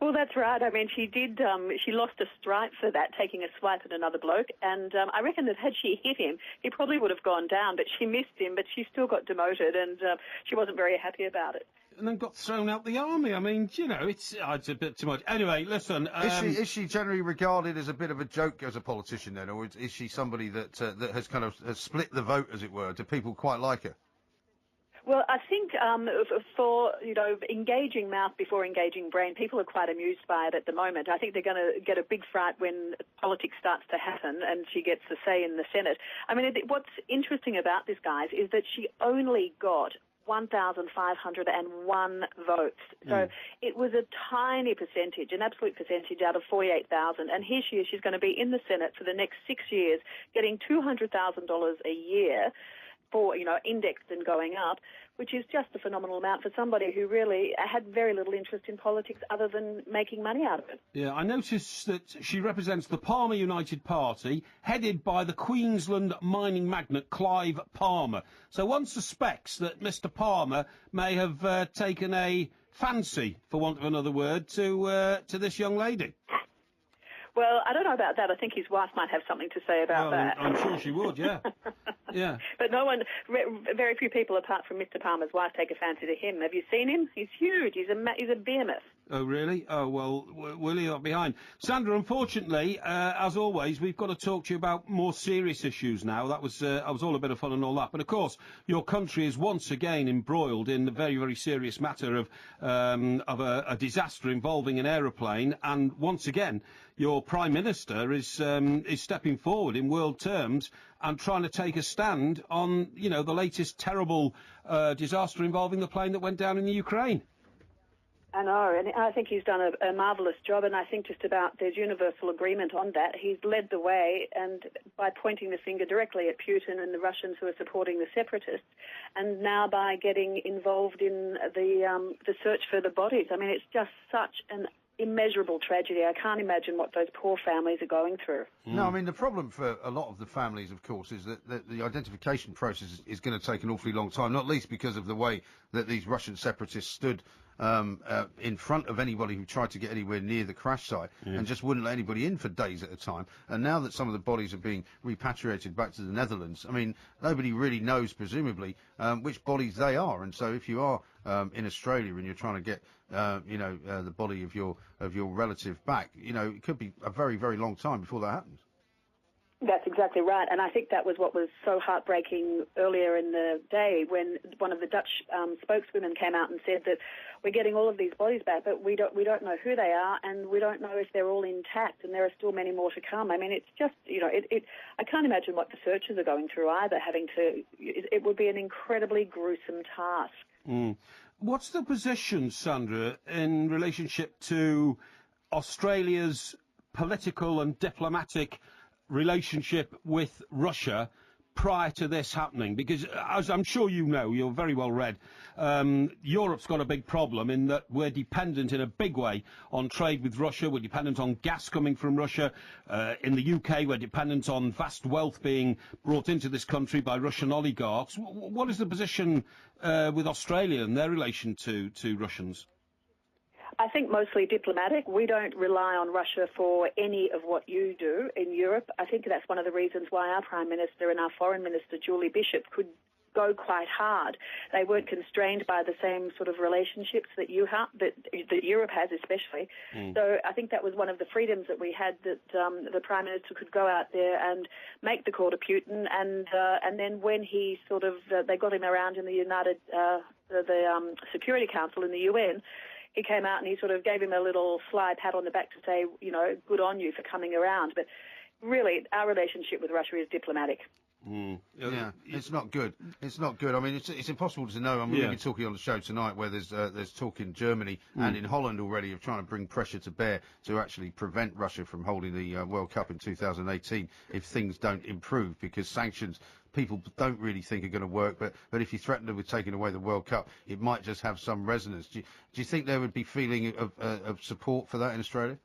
Well, that's right. I mean, she did. She lost a stripe for that, taking a swipe at another bloke. And I reckon that had she hit him, he probably would have gone down. But she missed him. But she still got demoted, and she wasn't very happy about it. And then got thrown out the army. I mean, it's a bit too much. Anyway, listen. Is she generally regarded as a bit of a joke as a politician then, or is she somebody that has kind of has split the vote, as it were? Do people quite like her? Well, I think for, engaging mouth before engaging brain, people are quite amused by it at the moment. I think they're going to get a big fright when politics starts to happen and she gets a say in the Senate. I mean, what's interesting about this, guys, is that she only got 1,501 votes. So it was a tiny percentage, an absolute percentage out of 48,000. And here she is, she's going to be in the Senate for the next 6 years, getting $200,000 a year for, indexed and going up, which is just a phenomenal amount for somebody who really had very little interest in politics other than making money out of it. Yeah, I noticed that she represents the Palmer United Party, headed by the Queensland mining magnate Clive Palmer. So one suspects that Mr. Palmer may have taken a fancy, for want of another word, to this young lady. Well, I don't know about that. I think his wife might have something to say about that. I'm sure she would, yeah. Yeah. But very few people apart from Mr. Palmer's wife take a fancy to him. Have you seen him? He's huge. He's a behemoth. Oh, really? Oh, well, we'll leave that behind. Sandra, unfortunately, as always, we've got to talk to you about more serious issues now. That was all a bit of fun and all that. But, of course, your country is once again embroiled in the very, very serious matter of a disaster involving an aeroplane. And once again, your Prime Minister is stepping forward in world terms and trying to take a stand on, the latest terrible disaster involving the plane that went down in the Ukraine. I know, and I think he's done a marvellous job, and I think just about there's universal agreement on that. He's led the way, and by pointing the finger directly at Putin and the Russians who are supporting the separatists, and now by getting involved in the search for the bodies. I mean, it's just such an immeasurable tragedy. I can't imagine what those poor families are going through. No, I mean, the problem for a lot of the families, of course, is that the identification process is going to take an awfully long time, not least because of the way that these Russian separatists stood in front of anybody who tried to get anywhere near the crash site and just wouldn't let anybody in for days at a time. And now that some of the bodies are being repatriated back to the Netherlands, I mean, nobody really knows, presumably, which bodies they are. And so if you are in Australia and you're trying to get, the body of your relative back, it could be a very, very long time before that happens. That's exactly right, and I think that was what was so heartbreaking earlier in the day when one of the Dutch spokeswomen came out and said that we're getting all of these bodies back, but we don't know who they are, and we don't know if they're all intact, and there are still many more to come. I mean, it's just, I can't imagine what the searchers are going through either, it would be an incredibly gruesome task. What's the position, Sandra, in relationship to Australia's political and diplomatic relationship with Russia prior to this happening? Because, as I'm sure you know, you're very well read, Europe's got a big problem in that we're dependent in a big way on trade with Russia. We're dependent on gas coming from Russia. In the UK, we're dependent on vast wealth being brought into this country by Russian oligarchs. What is the position with Australia and their relation to Russians? I think mostly diplomatic. We don't rely on Russia for any of what you do in Europe. I think that's one of the reasons why our Prime Minister and our Foreign Minister, Julie Bishop, could go quite hard. They weren't constrained by the same sort of relationships that that Europe has, especially. So I think that was one of the freedoms that we had, that the Prime Minister could go out there and make the call to Putin, and then when he sort of they got him around in the Security Council in the UN, he came out and he sort of gave him a little sly pat on the back to say, good on you for coming around. But really, our relationship with Russia is diplomatic. Yeah, it's not good. It's not good. I mean, it's impossible to know. We're going to be talking on the show tonight where there's talk in Germany and in Holland already of trying to bring pressure to bear to actually prevent Russia from holding the World Cup in 2018 if things don't improve, because sanctions people don't really think are going to work, but if you threaten them with taking away the World Cup, it might just have some resonance. Do you think there would be feeling of support for that in Australia?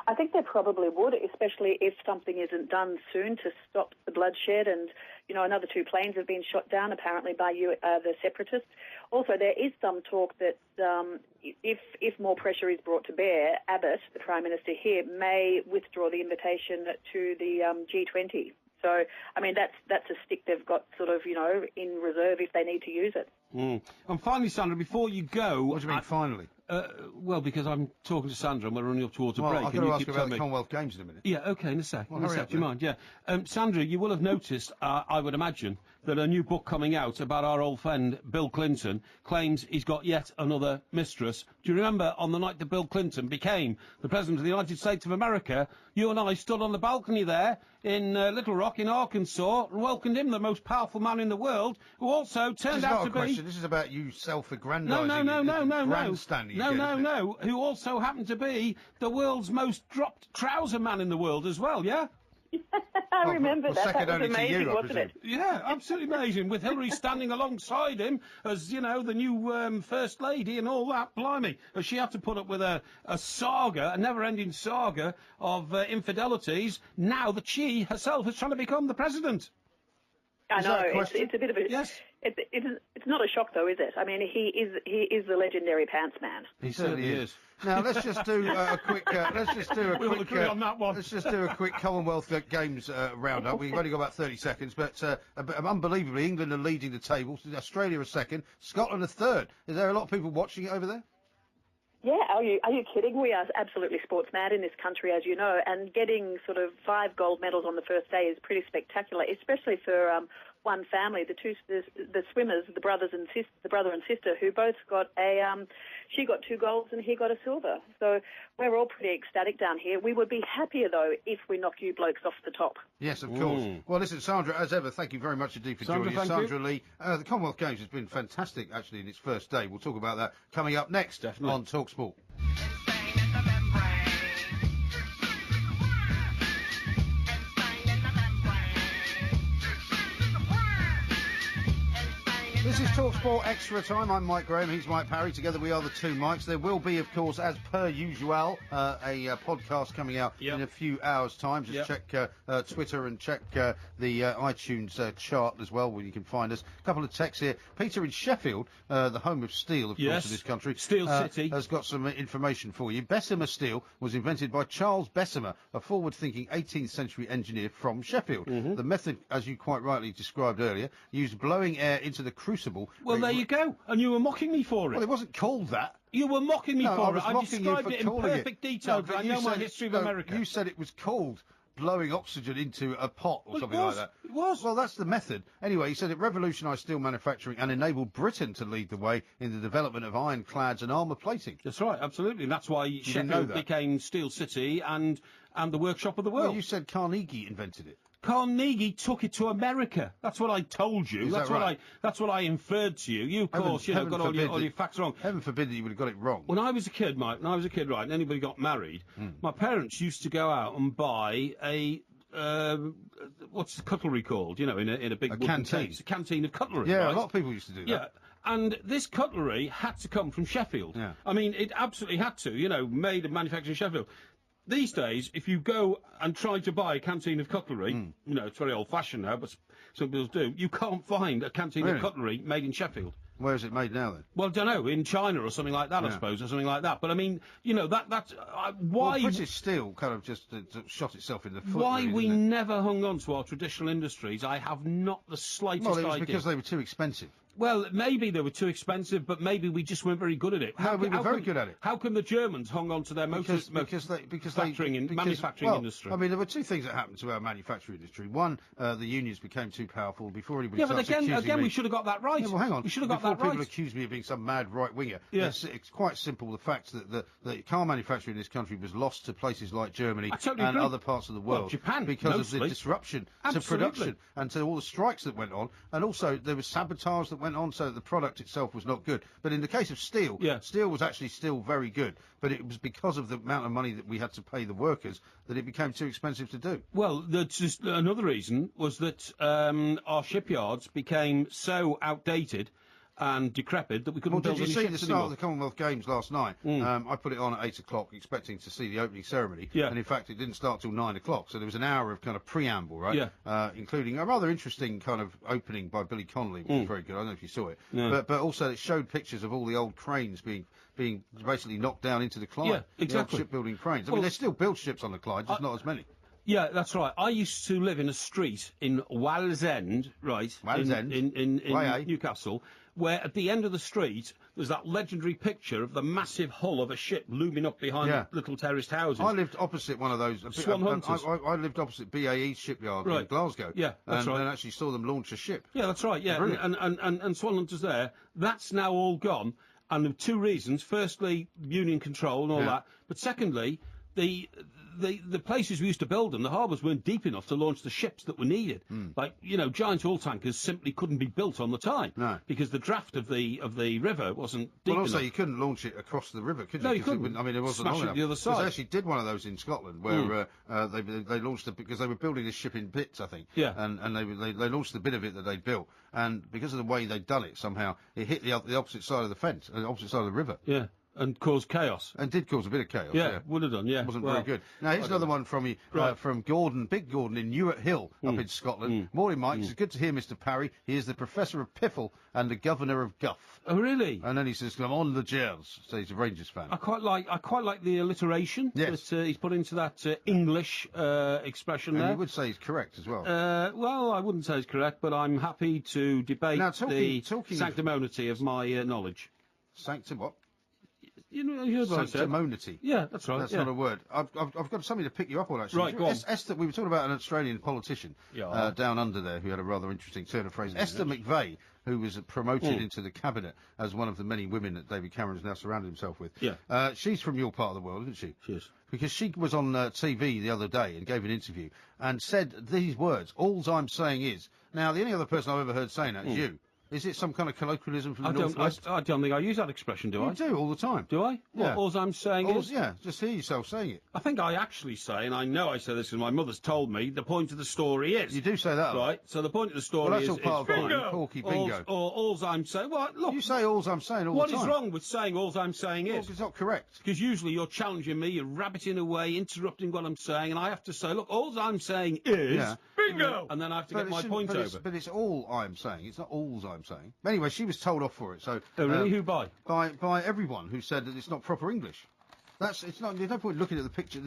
I think they probably would, especially if something isn't done soon to stop the bloodshed. And, another 2 planes have been shot down, apparently, by the separatists. Also, there is some talk that if more pressure is brought to bear, Abbott, the Prime Minister here, may withdraw the invitation to the G20. So, I mean, that's a stick they've got sort of, in reserve if they need to use it. And finally, Sandra, before you go... What do you mean, finally? Well, because I'm talking to Sandra and we're running up towards a break. I've got to ask about the Commonwealth Games in a minute. Yeah, OK, in a sec. Well, do you mind? Yeah. Sandra, you will have noticed, I would imagine, that a new book coming out about our old friend Bill Clinton claims he's got yet another mistress. Do you remember on the night that Bill Clinton became the President of the United States of America, you and I stood on the balcony there in Little Rock in Arkansas and welcomed him, the most powerful man in the world, who also turned out to be... This is about you self-aggrandising. No. Who also happened to be the world's most dropped trouser man in the world as well, yeah? I remember that. That was amazing, wasn't it? Yeah, absolutely amazing. With Hillary standing alongside him as, the new First Lady and all that. Blimey. As she had to put up with a saga, a never-ending saga of infidelities, now that she herself is trying to become the President. I know, it's a bit of a... Yes. It's not a shock, though, is it? I mean, he is the legendary pants man. He certainly is. Now let's just do a quick. We'll agree on that one. Let's just do a quick Commonwealth Games roundup. We've only got about 30 seconds, but unbelievably, England are leading the table. Australia are second. Scotland are third. Is there a lot of people watching it over there? Yeah, are you kidding? We are absolutely sports mad in this country, as you know, and getting sort of 5 gold medals on the first day is pretty spectacular, especially for one family, the swimmers, the brother and sister, who both got she got 2 golds and he got a silver. So we're all pretty ecstatic down here. We would be happier, though, if we knock you blokes off the top. Yes, of course. Well, listen, Sandra, as ever, thank you very much indeed for joining us. Sandra Lee, the Commonwealth Games has been fantastic, actually, in its first day. We'll talk about that coming up next on TalkSport. This is TalkSport Extra Time. I'm Mike Graham, he's Mike Parry. Together we are the 2 Mikes. There will be, of course, as per usual, a podcast coming out in a few hours' time. Just check Twitter and check the iTunes chart as well, where you can find us. A couple of texts here. Peter in Sheffield, the home of steel, of course, in this country. Steel City. Has got some information for you. Bessemer steel was invented by Charles Bessemer, a forward-thinking 18th century engineer from Sheffield. The method, as you quite rightly described earlier, used blowing air into the crucible. Well, there you go. And you were mocking me for it. Well, it wasn't called that. You were mocking me for it. I described it in perfect detail, but I know my history of America. You said it was called blowing oxygen into a pot or something like that. It was. Well, that's the method. Anyway, he said it revolutionised steel manufacturing and enabled Britain to lead the way in the development of ironclads and armour plating. That's right, absolutely. And that's why Sheffield became Steel City and the workshop of the world. Well, you said Carnegie invented it. Carnegie took it to America. That's what I told you. That's what I inferred to you. You, of course, got all your facts wrong. Heaven forbid that you would have got it wrong. When I was a kid, Mike, right, and anybody got married, my parents used to go out and buy a what's the cutlery called? In a big wooden case. A canteen of cutlery. Yeah, right? A lot of people used to do that. Yeah. And this cutlery had to come from Sheffield. Yeah. I mean, it absolutely had to, made and manufactured in Sheffield. These days, if you go and try to buy a canteen of cutlery, it's very old-fashioned now, but some people do, you can't find a canteen of cutlery made in Sheffield. Where is it made now, then? Well, I don't know, in China or something like that, I suppose, or something like that. But, I mean, you know, that's... why... Well, British Steel kind of just shot itself in the foot. Why really, we never hung on to our traditional industries, I have not the slightest idea. Well, it was because they were too expensive. Well, maybe they were too expensive, but maybe we just weren't very good at it. We were very good at it. How come the Germans hung on to their manufacturing industry? I mean, there were two things that happened to our manufacturing industry. One, the unions became too powerful before anybody started accusing me. Yeah, but again, we should have got that right. Yeah, well, hang on. We should have got that right. Before people accuse me of being some mad right-winger, it's quite simple. The fact that the car manufacturing in this country was lost to places like Germany and other parts of the world. Well, Japan, because of the disruption to production and to all the strikes that went on. And also, there was sabotage that went on so that the product itself was not good. But in the case of steel, steel was actually still very good. But it was because of the amount of money that we had to pay the workers that it became too expensive to do. Well, just another reason was that our shipyards became so outdated and decrepit that we couldn't build any ships anymore. Did you see the start of the Commonwealth Games last night? I put it on at 8 o'clock, expecting to see the opening ceremony, and in fact it didn't start till 9 o'clock, so there was an hour of kind of preamble, right? Including a rather interesting kind of opening by Billy Connolly, which was very good. I don't know if you saw it, but also it showed pictures of all the old cranes being basically knocked down into the Clyde. Yeah, exactly. The old shipbuilding cranes. I mean, they still build ships on the Clyde, just not as many. Yeah, that's right. I used to live in a street in Wallsend, right? In Newcastle, where at the end of the street there's that legendary picture of the massive hull of a ship looming up behind little terraced houses. I lived opposite one of those. Swan Hunters. I lived opposite BAE shipyard in Glasgow. Yeah, that's right. And actually saw them launch a ship. Yeah, that's right. Yeah, and Swan Hunters there. That's now all gone, and there are two reasons. Firstly, union control and all that. But secondly, the places we used to build them, the harbours weren't deep enough to launch the ships that were needed. Like, you know, giant oil tankers simply couldn't be built on the time. No. Because the draft of the river wasn't deep enough. Well, also, you couldn't launch it across the river, could you? No, you couldn't. I mean, it wasn't long enough. The other side. They actually did one of those in Scotland, where they launched it because they were building this ship in bits, I think. Yeah. And they launched the bit of it that they'd built, and because of the way they'd done it, somehow, it hit the opposite side of the fence, the opposite side of the river. Yeah. And caused chaos. And did cause a bit of chaos, would have done, yeah. Wasn't very good. Now, here's another one from you, from Gordon, Big Gordon in Newark Hill, up in Scotland. Morning, Mike. It's good to hear Mr. Parry. He is the Professor of Piffle and the Governor of Guff. Oh, really? And then he says, I'm on the Gers. So he's a Rangers fan. I quite like the alliteration that he's put into that English expression there. And you would say he's correct as well. Well, I wouldn't say he's correct, but I'm happy to debate the sanctimonity of my knowledge. Sanctum what? You know, you heard what I said. Sanctimonity. Yeah, that's right. That's not a word. I've got something to pick you up on, actually. Right, go on. Esther, we were talking about an Australian politician down under there who had a rather interesting turn of phrase. Esther McVeigh, who was promoted into the cabinet as one of the many women that David Cameron's now surrounded himself with. Yeah. She's from your part of the world, isn't she? She is. Because she was on TV the other day and gave an interview and said these words, "Alls I'm saying is..." Now, the only other person I've ever heard saying that is you. Is it some kind of colloquialism from the Northwest? I don't think I use that expression, do I? You do, all the time. Do I? Yeah. All I'm saying is... Yeah, just hear yourself saying it. I think I actually say, and I know I say this because my mother's told me, the point of the story is... You do say that. Right, so the point of the story is... Well, that's all part of bingo. Porky bingo. All's I'm saying... Well, look... You say all's I'm saying all the time. What is wrong with saying all's I'm saying is? Well, it's not correct. Because usually you're challenging me, you're rabbiting away, interrupting what I'm saying, and I have to say, look, all's I'm saying is... Yeah. Bingo! And then I have to get my point over. But it's all I'm saying. It's not all's I'm saying. Anyway, she was told off for it. So really, who by? By everyone who said that it's not proper English. It's not. There's no point looking at the picture.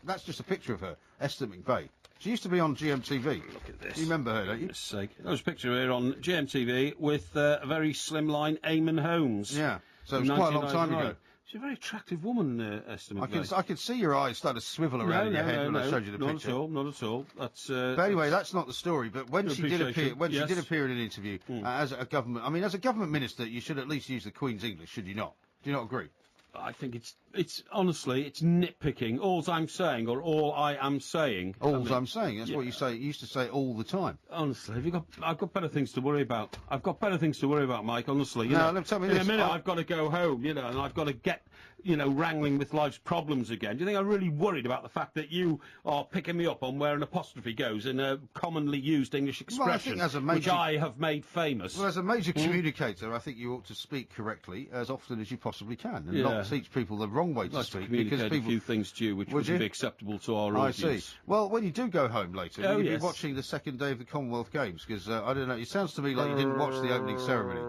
That's just a picture of her, Esther McVeigh. She used to be on GMTV. Look at this. You remember her, don't you? For goodness sake. There was a picture of her on GMTV with a very slimline Eamon Holmes. Yeah. So it was quite a long time ago. She's a very attractive woman, Esther McVeigh. I could see your eyes start to swivel around in your head when I showed you the picture. Not at all. That's. But anyway, that's not the story. But when she did appear in an interview as a government minister, you should at least use the Queen's English, should you not? Do you not agree? I think it's honestly, it's nitpicking. All's I'm saying, or all I am saying. I'm saying. That's what you say. You used to say all the time. Honestly, I've got better things to worry about. I've got better things to worry about, Mike. Honestly, tell me in a minute I've got to go home, and I've got to get, wrangling with life's problems again. Do you think I'm really worried about the fact that you are picking me up on where an apostrophe goes in a commonly used English expression, which I have made famous? Well, as a major communicator, I think you ought to speak correctly as often as you possibly can, and not teach people the wrong way to speak. Because people... a few things to you which wouldn't be acceptable to our audience. I see. Well, when you do go home later, will you be watching the second day of the Commonwealth Games? Because, I don't know, it sounds to me like you didn't watch the opening ceremony.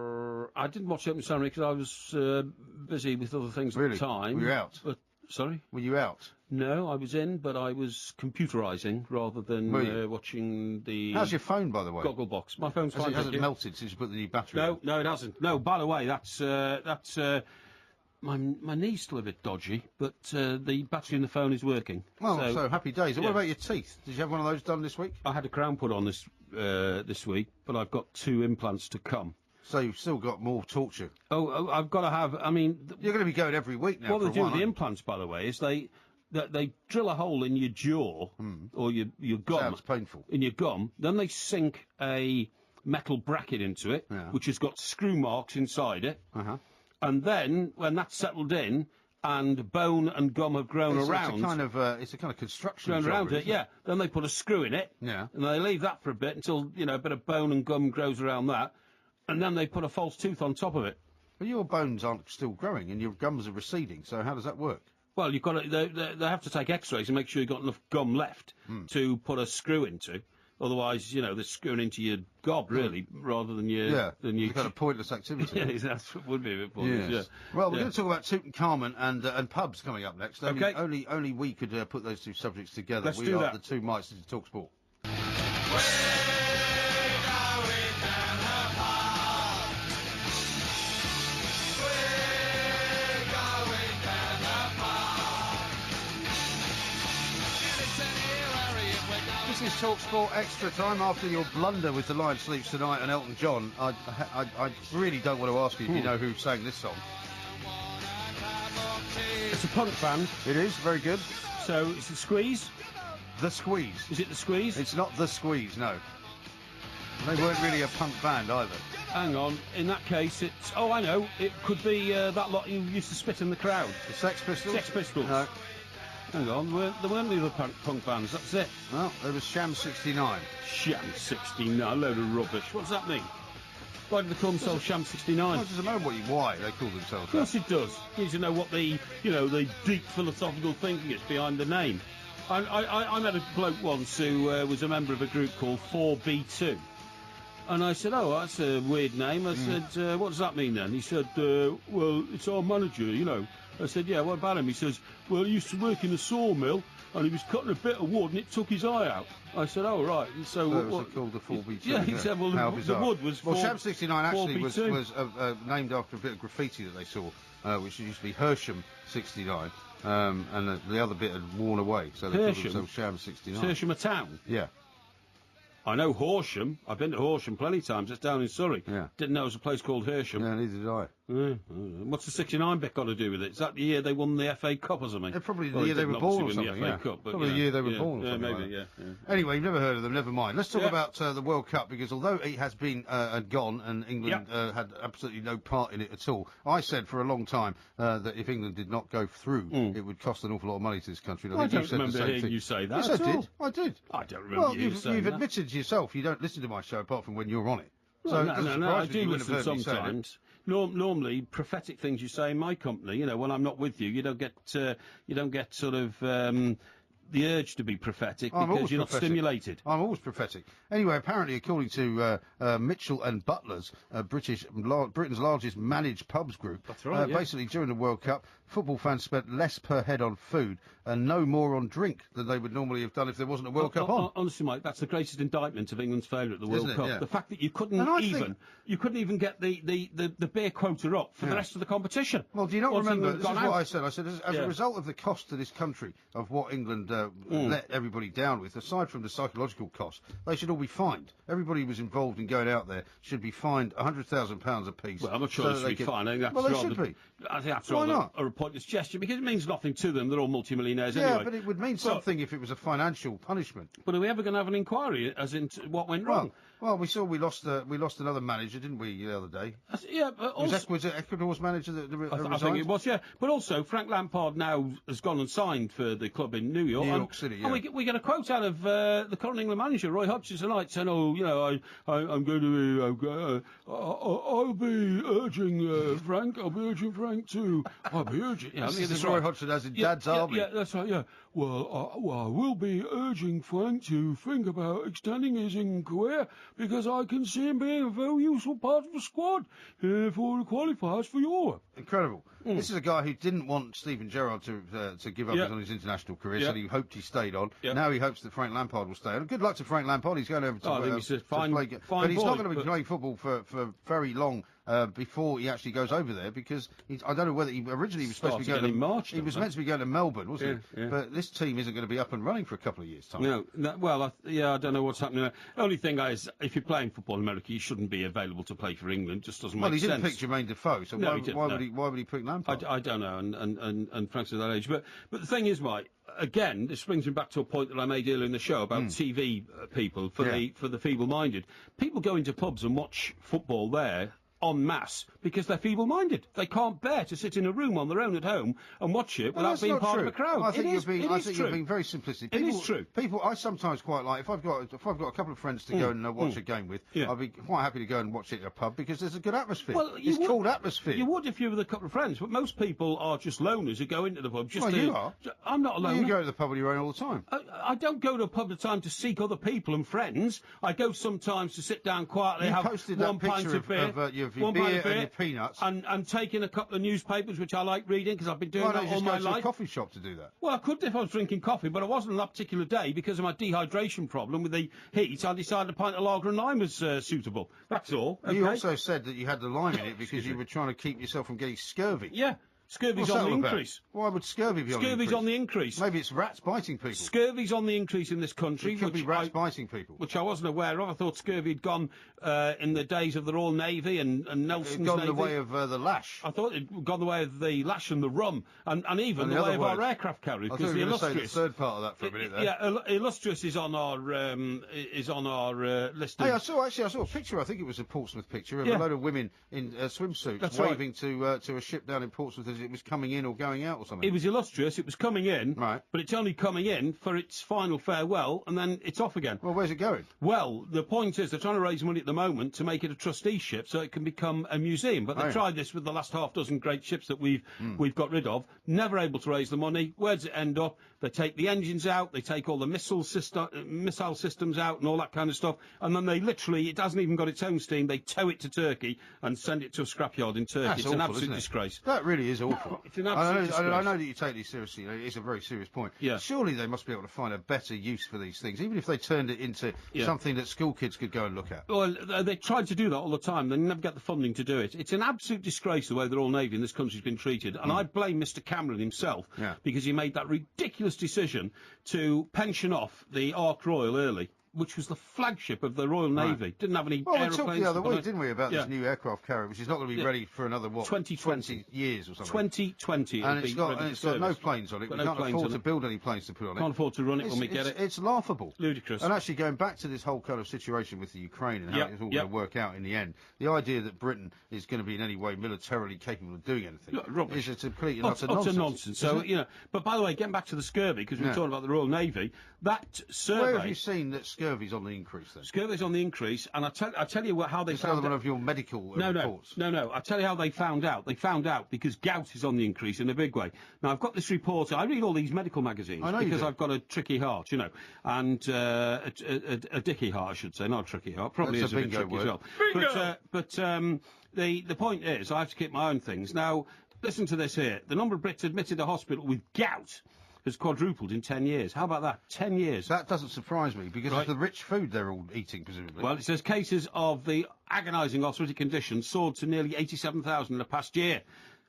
I didn't watch the opening ceremony because I was busy with other things at the time. Were you out? Sorry? Were you out? No, I was in, but I was computerising rather than watching the... How's your phone, by the way? Goggle box. My phone's fine. It hasn't melted since you put the new battery in? No, it hasn't. No, by the way, that's my knee's still a bit dodgy, but the battery in the phone is working. Well, so happy days. And what about your teeth? Did you have one of those done this week? I had a crown put on this week, but I've got 2 implants to come. So you've still got more torture? Oh, I've got to have... I mean... You're going to be going every week now. What they do with the implants, by the way, is they drill a hole in your jaw, or your gum. Sounds painful. In your gum. Then they sink a metal bracket into it, which has got screw marks inside it. And then, when that's settled in, and bone and gum have grown around... It's a kind of construction grown job, around it, yeah. Then they put a screw in it, and they leave that for a bit until, a bit of bone and gum grows around that, and then they put a false tooth on top of it. But your bones aren't still growing, and your gums are receding, so how does that work? Well, you've got to, they have to take X-rays and make sure you've got enough gum left to put a screw into. Otherwise, they're screwing into your gob, really, rather than your... Yeah, it's kind of pointless activity. Yeah, that would be a bit pointless, yes. Well, we're going to talk about Tutankhamun and pubs coming up next. Okay. Only we could put those two subjects together. Let's we do are that. the two mites to talk sport. This is TalkSport Extra Time. After your blunder with The Lion Sleeps Tonight and Elton John, I really don't want to ask you if you know who sang this song. It's a punk band. It is, very good. So, it's The Squeeze? The Squeeze. Is it The Squeeze? It's not The Squeeze, no. They weren't really a punk band either. Hang on, in that case it's... Oh, I know, it could be that lot who used to spit in the crowd. The Sex Pistols? Sex Pistols. No. Hang on, there weren't any other punk bands, that's it. Well, there was Sham 69. Sham 69, a load of rubbish. What does that mean? Why do they call themselves Sham 69? Well, it doesn't matter why they call themselves that. Of course it does. You need to know what the deep philosophical thinking is behind the name. I met a bloke once who was a member of a group called 4B2. And I said, oh, that's a weird name. I said, what does that mean then? He said, well, it's our manager, I said, yeah, what about him? He says, well, he used to work in a sawmill, and he was cutting a bit of wood, and it took his eye out. I said, oh, right. And so was it called the 4B2? Yeah, he said, well, the wood was Well, Sham 69 actually was named after a bit of graffiti that they saw, which used to be Hersham 69, and the other bit had worn away, so they called themselves Sham 69. Hersham a town? Yeah. I know Horsham. I've been to Horsham plenty of times. It's down in Surrey. Yeah. Didn't know it was a place called Hersham. Yeah, neither did I. What's the 69 bit got to do with it? Is that the year they won the FA Cup or something? Probably the year they were born or something, the FA Cup, but, probably the year they were born or something maybe, like that. Anyway, you've never heard of them, never mind. Let's talk about the World Cup, because although it has been and gone, and England had absolutely no part in it at all, I said for a long time that if England did not go through, it would cost an awful lot of money to this country. I don't remember hearing you say that. Yes, I did. I don't remember you saying that. You've admitted yourself you don't listen to my show apart from when you're on it. Well, no, I do listen sometimes. Normally, prophetic things you say in my company, when I'm not with you, you don't get sort of the urge to be prophetic because you're not stimulated. I'm always prophetic. Anyway, apparently, according to Mitchell and Butler's, Britain's largest managed pubs group, that's right, basically during the World Cup, football fans spent less per head on food and no more on drink than they would normally have done if there wasn't a World Cup on. Honestly, Mike, that's the greatest indictment of England's failure at the World Cup. Yeah. The fact that you couldn't even get the beer quota up for the rest of the competition. Well, do you not remember? This is what I said. I said, as a result of the cost to this country of what England let everybody down with, aside from the psychological cost, they should all be fined. Everybody who was involved in going out there should be fined £100,000 apiece. Well, I'm not sure they should be fined. I think they should be. I think that's rather a pointless gesture because it means nothing to them. They're all multimillionaires anyway. Yeah, but it would mean something if it was a financial punishment. But are we ever going to have an inquiry as into what went wrong? Well, we saw we lost another manager, didn't we, the other day? Yeah, but also... Was it Ecuador's manager that resigned? I think it was, yeah. But also, Frank Lampard now has gone and signed for the club in New York. City, yeah. And we get a quote out of the current England manager, Roy Hodgson, tonight, saying, I'm going to... I'll be urging Frank. I'll be urging Frank to... I'll be urging... This is Roy Hodgson as in Dad's Army. Yeah, that's right, yeah. well, I will be urging Frank to think about extending his England career because I can see him being a very useful part of the squad for the qualifiers for Europe. Incredible. This is a guy who didn't want Steven Gerrard to give up on his international career, so he hoped he stayed on. Now he hopes that Frank Lampard will stay on. Good luck to Frank Lampard. He's going over to, I think he's a fine but he's boy, not going to be playing football for very long before he actually goes over there, because I don't know whether he originally was supposed to be going in March. He was meant to be going to Melbourne, wasn't he? But this team isn't going to be up and running for a couple of years' time. No, I don't know what's happening there. The only thing is, if you're playing football in America, you shouldn't be available to play for England. Just doesn't make sense. Well, he didn't pick Jermaine Defoe, so why would he pick Lampard? I don't know, and Frank's at that age. But the thing is, Mike, again, this brings me back to a point that I made earlier in the show about TV people for the feeble-minded. People go into pubs and watch football there en masse because they're feeble-minded. They can't bear to sit in a room on their own at home and watch it without being part of a crowd. I think you're being very simplistic. It is true. People, I sometimes quite like, if I've got a couple of friends to go and watch a game with, I'd be quite happy to go and watch it at a pub because there's a good atmosphere. Well, it's called atmosphere. You would if you were with a couple of friends, but most people are just loners who go into the pub just you are. I'm not a loner. You go to the pub on your own all the time. I don't go to a pub all the time to seek other people and friends. I go sometimes to sit down quietly, have one pint of beer, one pint of beer, and your peanuts, and taking a couple of newspapers which I like reading because I've been doing that all my life. Why don't you just go to a coffee shop to do that? Well, I could if I was drinking coffee, but I wasn't on that particular day because of my dehydration problem with the heat. I decided a pint of lager and lime was suitable. That's all. Okay? You also said that you had the lime in it because you were trying to keep yourself from getting scurvy. Yeah. Scurvy's on the increase. Why would scurvy be on the increase? Scurvy's on the increase. Maybe it's rats biting people. Scurvy's on the increase in this country. It could be rats biting people. Which I wasn't aware of. I thought scurvy had gone in the days of the Royal Navy and Nelson's Navy. It had gone the way of the lash. I thought it had gone the way of the lash and the rum, and even the way of our aircraft carriers. I thought you were going to say the third part of that for a minute there. Yeah, Illustrious is on our list. Hey, I saw a picture. I think it was a Portsmouth picture of a load of women in swimsuits waving to a ship down in Portsmouth as it was coming in or going out or something. It was Illustrious, it was coming in, right, but it's only coming in for its final farewell, and then it's off again. Well, where's it going? Well, the point is they're trying to raise money at the moment to make it a trusteeship so it can become a museum, but they tried this with the last half dozen great ships that we've got rid of, never able to raise the money. Where does it end up? They take the engines out, they take all the missile systems out and all that kind of stuff, and then they literally, it hasn't even got its own steam, they tow it to Turkey and send it to a scrapyard in Turkey. That's it's awful, an absolute disgrace. That really is awful. It's an absolute disgrace. I know that you take these seriously. It's a very serious point. Yeah. Surely they must be able to find a better use for these things, even if they turned it into something that school kids could go and look at. Well, they tried to do that all the time. They never get the funding to do it. It's an absolute disgrace the way the Royal Navy in this country's been treated. And I blame Mr Cameron himself because he made that ridiculous decision to pension off the Ark Royal early, which was the flagship of the Royal Navy. Didn't have any aeroplanes. Well, we talked the other week, didn't we, about this new aircraft carrier, which is not going to be ready for another, 20 years or something? 2020. And it's got no planes on it. We can't afford to build any planes to put on it. Can't afford to run it when we get it. It's laughable. Ludicrous. And actually, going back to this whole kind of situation with the Ukraine and how it's all going to work out in the end, the idea that Britain is going to be in any way militarily capable of doing anything is a complete and utter nonsense. So, but by the way, getting back to the scurvy, because we're talking about the Royal Navy, that survey... Where have you seen that scurvy's on the increase? Then? Scurvy's on the increase, and I tell you how they found out. One of your medical reports. No. I tell you how they found out. They found out because gout is on the increase in a big way. Now, I've got this report. I read all these medical magazines because I've got a tricky heart, and a dicky heart, I should say, not a tricky heart. Probably is a bit tricky as well. Bingo! But the point is, I have to keep my own things. Now, listen to this here. The number of Brits admitted to hospital with gout has quadrupled in 10 years. How about that? 10 years. That doesn't surprise me, because of the rich food they're all eating, presumably. Well, it says cases of the agonising arthritic condition soared to nearly 87,000 in the past year.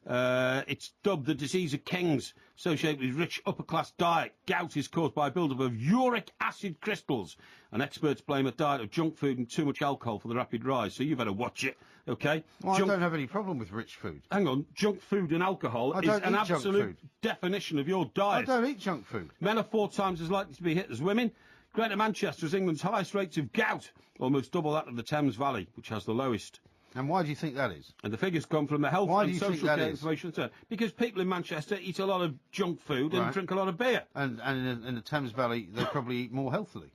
It's dubbed the disease of kings, associated with rich upper-class diet. Gout is caused by a build-up of uric acid crystals, and experts blame a diet of junk food and too much alcohol for the rapid rise, so you better watch it, OK? Well, I don't have any problem with rich food. Hang on, junk food and alcohol is an absolute definition of your diet. I don't eat junk food. Men are 4 times as likely to be hit as women. Greater Manchester is England's highest rates of gout, almost double that of the Thames Valley, which has the lowest. And why do you think that is? And the figures come from the Health and Social Care Information Centre. Because people in Manchester eat a lot of junk food and drink a lot of beer. And in the Thames Valley, they probably eat more healthily.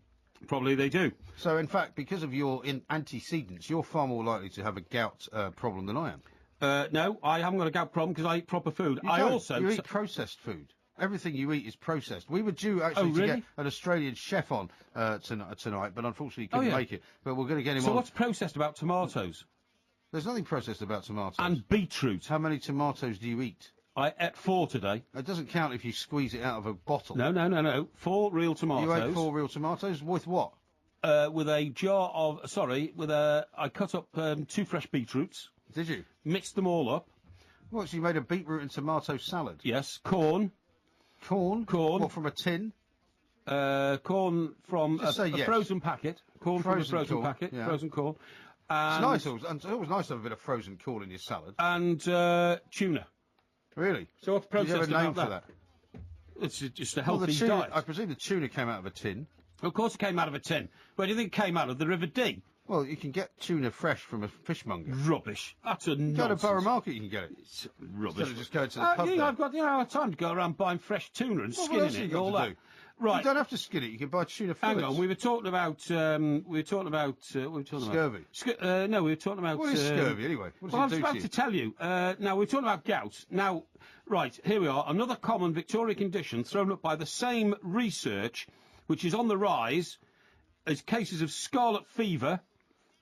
Probably they do. So, in fact, because of your antecedents, you're far more likely to have a gout problem than I am. No, I haven't got a gout problem because I eat proper food. You eat processed food. Everything you eat is processed. We were due actually really? to get an Australian chef on tonight, but unfortunately he couldn't make it. But we're going to get him on. So what's processed about tomatoes? There's nothing processed about tomatoes. And beetroot. How many tomatoes do you eat? I ate 4 today. It doesn't count if you squeeze it out of a bottle. No. 4 real tomatoes. You ate 4 real tomatoes? With what? With a jar of... I cut up 2 fresh beetroots. Did you? Mixed them all up. What, so you made a beetroot and tomato salad? Yes. Corn. Corn? What, from a tin? Corn from a frozen packet. Corn from a frozen packet. Yeah. Frozen corn. It's nice. It's always nice to have a bit of frozen corn in your salad. And tuna. Really? So what's processed Did you have a name about for that? It's just a healthy diet. I presume the tuna came out of a tin. Of course it came out of a tin. Where do you think it came out of? The River Dee? Well, you can get tuna fresh from a fishmonger. Rubbish. That's a nonsense. Go to Borough Market, you can get it. It's rubbish. Instead of just going to the pub. Yeah, I've got time to go around buying fresh tuna and skinning it and all that. Right. You don't have to skin it. You can buy tuna fillets. Hang on. We were talking about. Scurvy. No, we were talking about. What is scurvy anyway? What does I was about to tell you. Now we're talking about gout. Now, right here we are. Another common Victoria condition thrown up by the same research, which is on the rise, is cases of scarlet fever.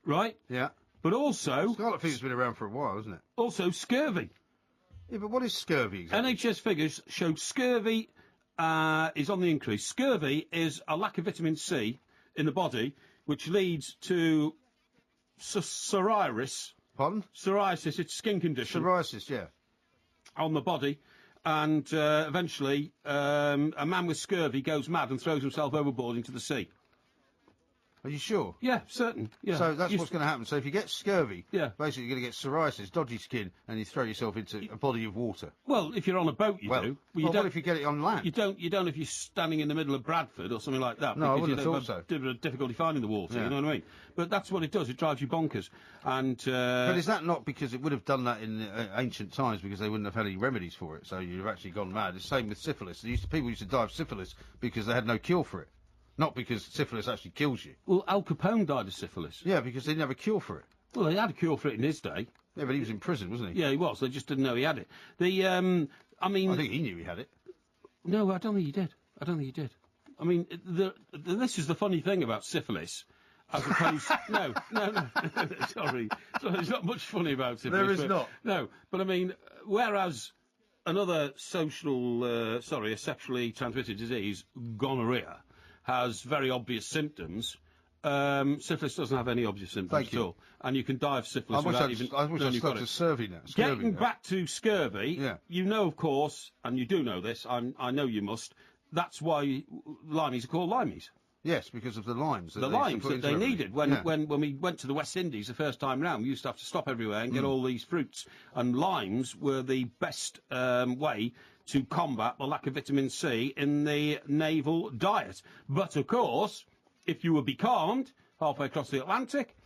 Right? Yeah. But also... Scarlet fever's been around for a while, hasn't it? Also scurvy. Yeah, but what is scurvy exactly? NHS figures show scurvy is on the increase. Scurvy is a lack of vitamin C in the body, which leads to psoriasis. Pardon? Psoriasis, it's a skin condition. Psoriasis, yeah. On the body. And eventually, a man with scurvy goes mad and throws himself overboard into the sea. Are you sure? Yeah, certain. Yeah. So that's what's going to happen. So if you get scurvy, basically you're going to get psoriasis, dodgy skin, and you throw yourself into a body of water. Well, if you're on a boat, you do. What if you get it on land? You don't if you're standing in the middle of Bradford or something like that. No, I wouldn't have thought so. Difficulty finding the water, you know what I mean? But that's what it does. It drives you bonkers. And but is that not because it would have done that in ancient times because they wouldn't have had any remedies for it? So you'd have actually gone mad. It's the same with syphilis. People used to die of syphilis because they had no cure for it. Not because syphilis actually kills you. Well, Al Capone died of syphilis. Yeah, because they didn't have a cure for it. Well, they had a cure for it in his day. Yeah, but he was in prison, wasn't he? Yeah, he was. They just didn't know he had it. I think he knew he had it. No, I don't think he did. I I mean, this is the funny thing about syphilis. As opposed... no. Sorry. There's not much funny about syphilis. There is not. No, but I mean, whereas another a sexually transmitted disease, gonorrhea, has very obvious symptoms. Syphilis doesn't have any obvious symptoms at all, and you can die of syphilis without even. I wish I'd started scurvy now. Getting back to scurvy, you know, of course, and you do know this. I know you must. That's why limeys are called limeys. Yes, because of the limes. The limes that they needed when we went to the West Indies the first time round. We used to have to stop everywhere and get all these fruits, and limes were the best way to combat the lack of vitamin C in the naval diet. But, of course, if you were becalmed halfway across the Atlantic,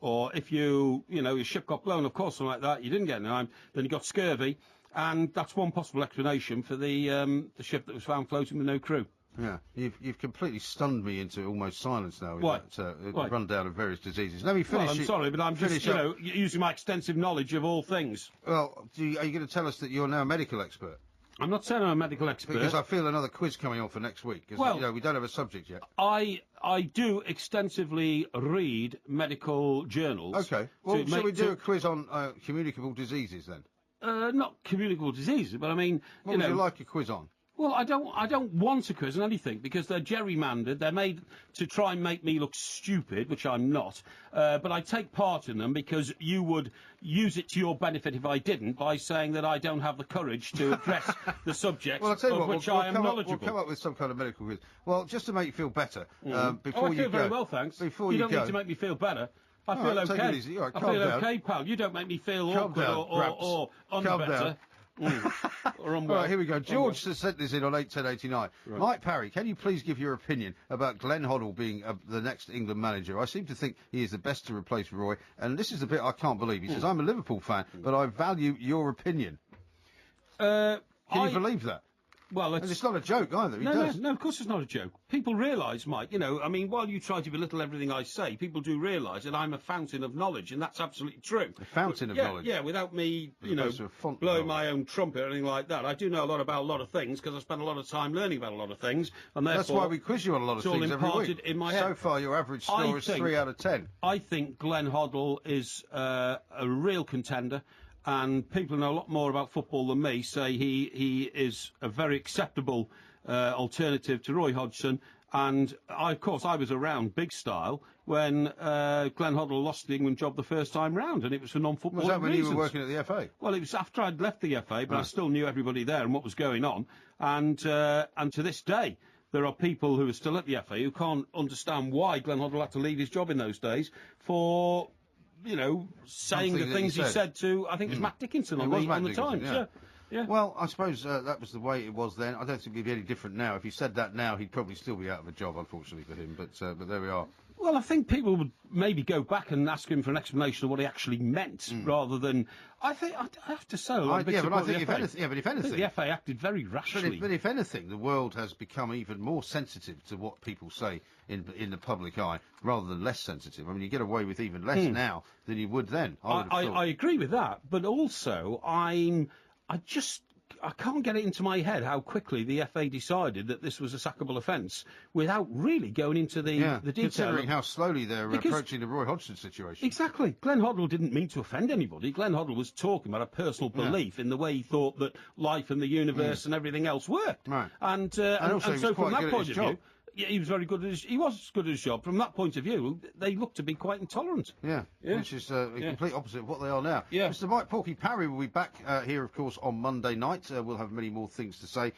or if your ship got blown, of course, something like that, you didn't get any lime, then you got scurvy, and that's one possible explanation for the ship that was found floating with no crew. Yeah, you've completely stunned me into almost silence now with that rundown of various diseases. Let me finish. Well, I'm sorry, but I'm just, using my extensive knowledge of all things. Well, are you going to tell us that you're now a medical expert? I'm not saying I'm a medical expert. Because I feel another quiz coming on for next week. Because, we don't have a subject yet. I do extensively read medical journals. Okay. Well, shall we do a quiz on communicable diseases then? Not communicable diseases, but I mean... What would you like a quiz on? Well, I don't want a quiz on anything because they're gerrymandered. They're made to try and make me look stupid, which I'm not. But I take part in them because you would use it to your benefit if I didn't by saying that I don't have the courage to address the subject I am knowledgeable. We'll come up with some kind of medical quiz. Well, just to make you feel better, before I feel very well, thanks. Before you you don't go. need to make me feel better. I feel okay. Take it easy. All right, I calm feel down. okay, pal. You don't make me feel awkward or unbetter. All right, here we go. George sent this in on 8/10/89. Right. Mike Parry, can you please give your opinion about Glenn Hoddle being the next England manager? I seem to think he is the best to replace Roy, and this is the bit I can't believe. He says, I'm a Liverpool fan, but I value your opinion. Can you believe that? Well, and it's not a joke either. No, of course it's not a joke. People realise, Mike, while you try to belittle everything I say, people do realise that I'm a fountain of knowledge, and that's absolutely true. A fountain of knowledge? Yeah, without me, blowing my own trumpet or anything like that. I do know a lot about a lot of things, because I spend a lot of time learning about a lot of things, and therefore... That's why we quiz you on a lot of things every week. In my head. So far, your average score is 3 out of 10. I think Glenn Hoddle is a real contender. And people who know a lot more about football than me say he is a very acceptable alternative to Roy Hodgson. And, of course, I was around big style when Glenn Hoddle lost the England job the first time round, and it was for non-football reasons. Was that when you were working at the FA? Well, it was after I'd left the FA, but I still knew everybody there and what was going on. And to this day, there are people who are still at the FA who can't understand why Glenn Hoddle had to leave his job in those days for... saying the things he said to, I think it was Matt Dickinson on the Times. Yeah. Well, I suppose that was the way it was then. I don't think it'd be any different now. If he said that now, he'd probably still be out of a job, unfortunately for him. But there we are. Well, I think people would maybe go back and ask him for an explanation of what he actually meant, rather than... I have to say... I think if anything... the FA acted very rashly. But if anything, the world has become even more sensitive to what people say in the public eye, rather than less sensitive. I mean, you get away with even less now than you would then. I agree with that, but also I can't get it into my head how quickly the FA decided that this was a sackable offence without really going into the detail. Considering how slowly they're approaching the Roy Hodgson situation. Exactly. Glenn Hoddle didn't mean to offend anybody. Glenn Hoddle was talking about a personal belief in the way he thought that life and the universe and everything else worked. Right. And so from that point of view... Yeah, he was very good at he was good at his job. From that point of view, they looked to be quite intolerant. Yeah. Which is the complete opposite of what they are now. Yeah. Mr. Mike Porky Parry will be back here, of course, on Monday night. We'll have many more things to say.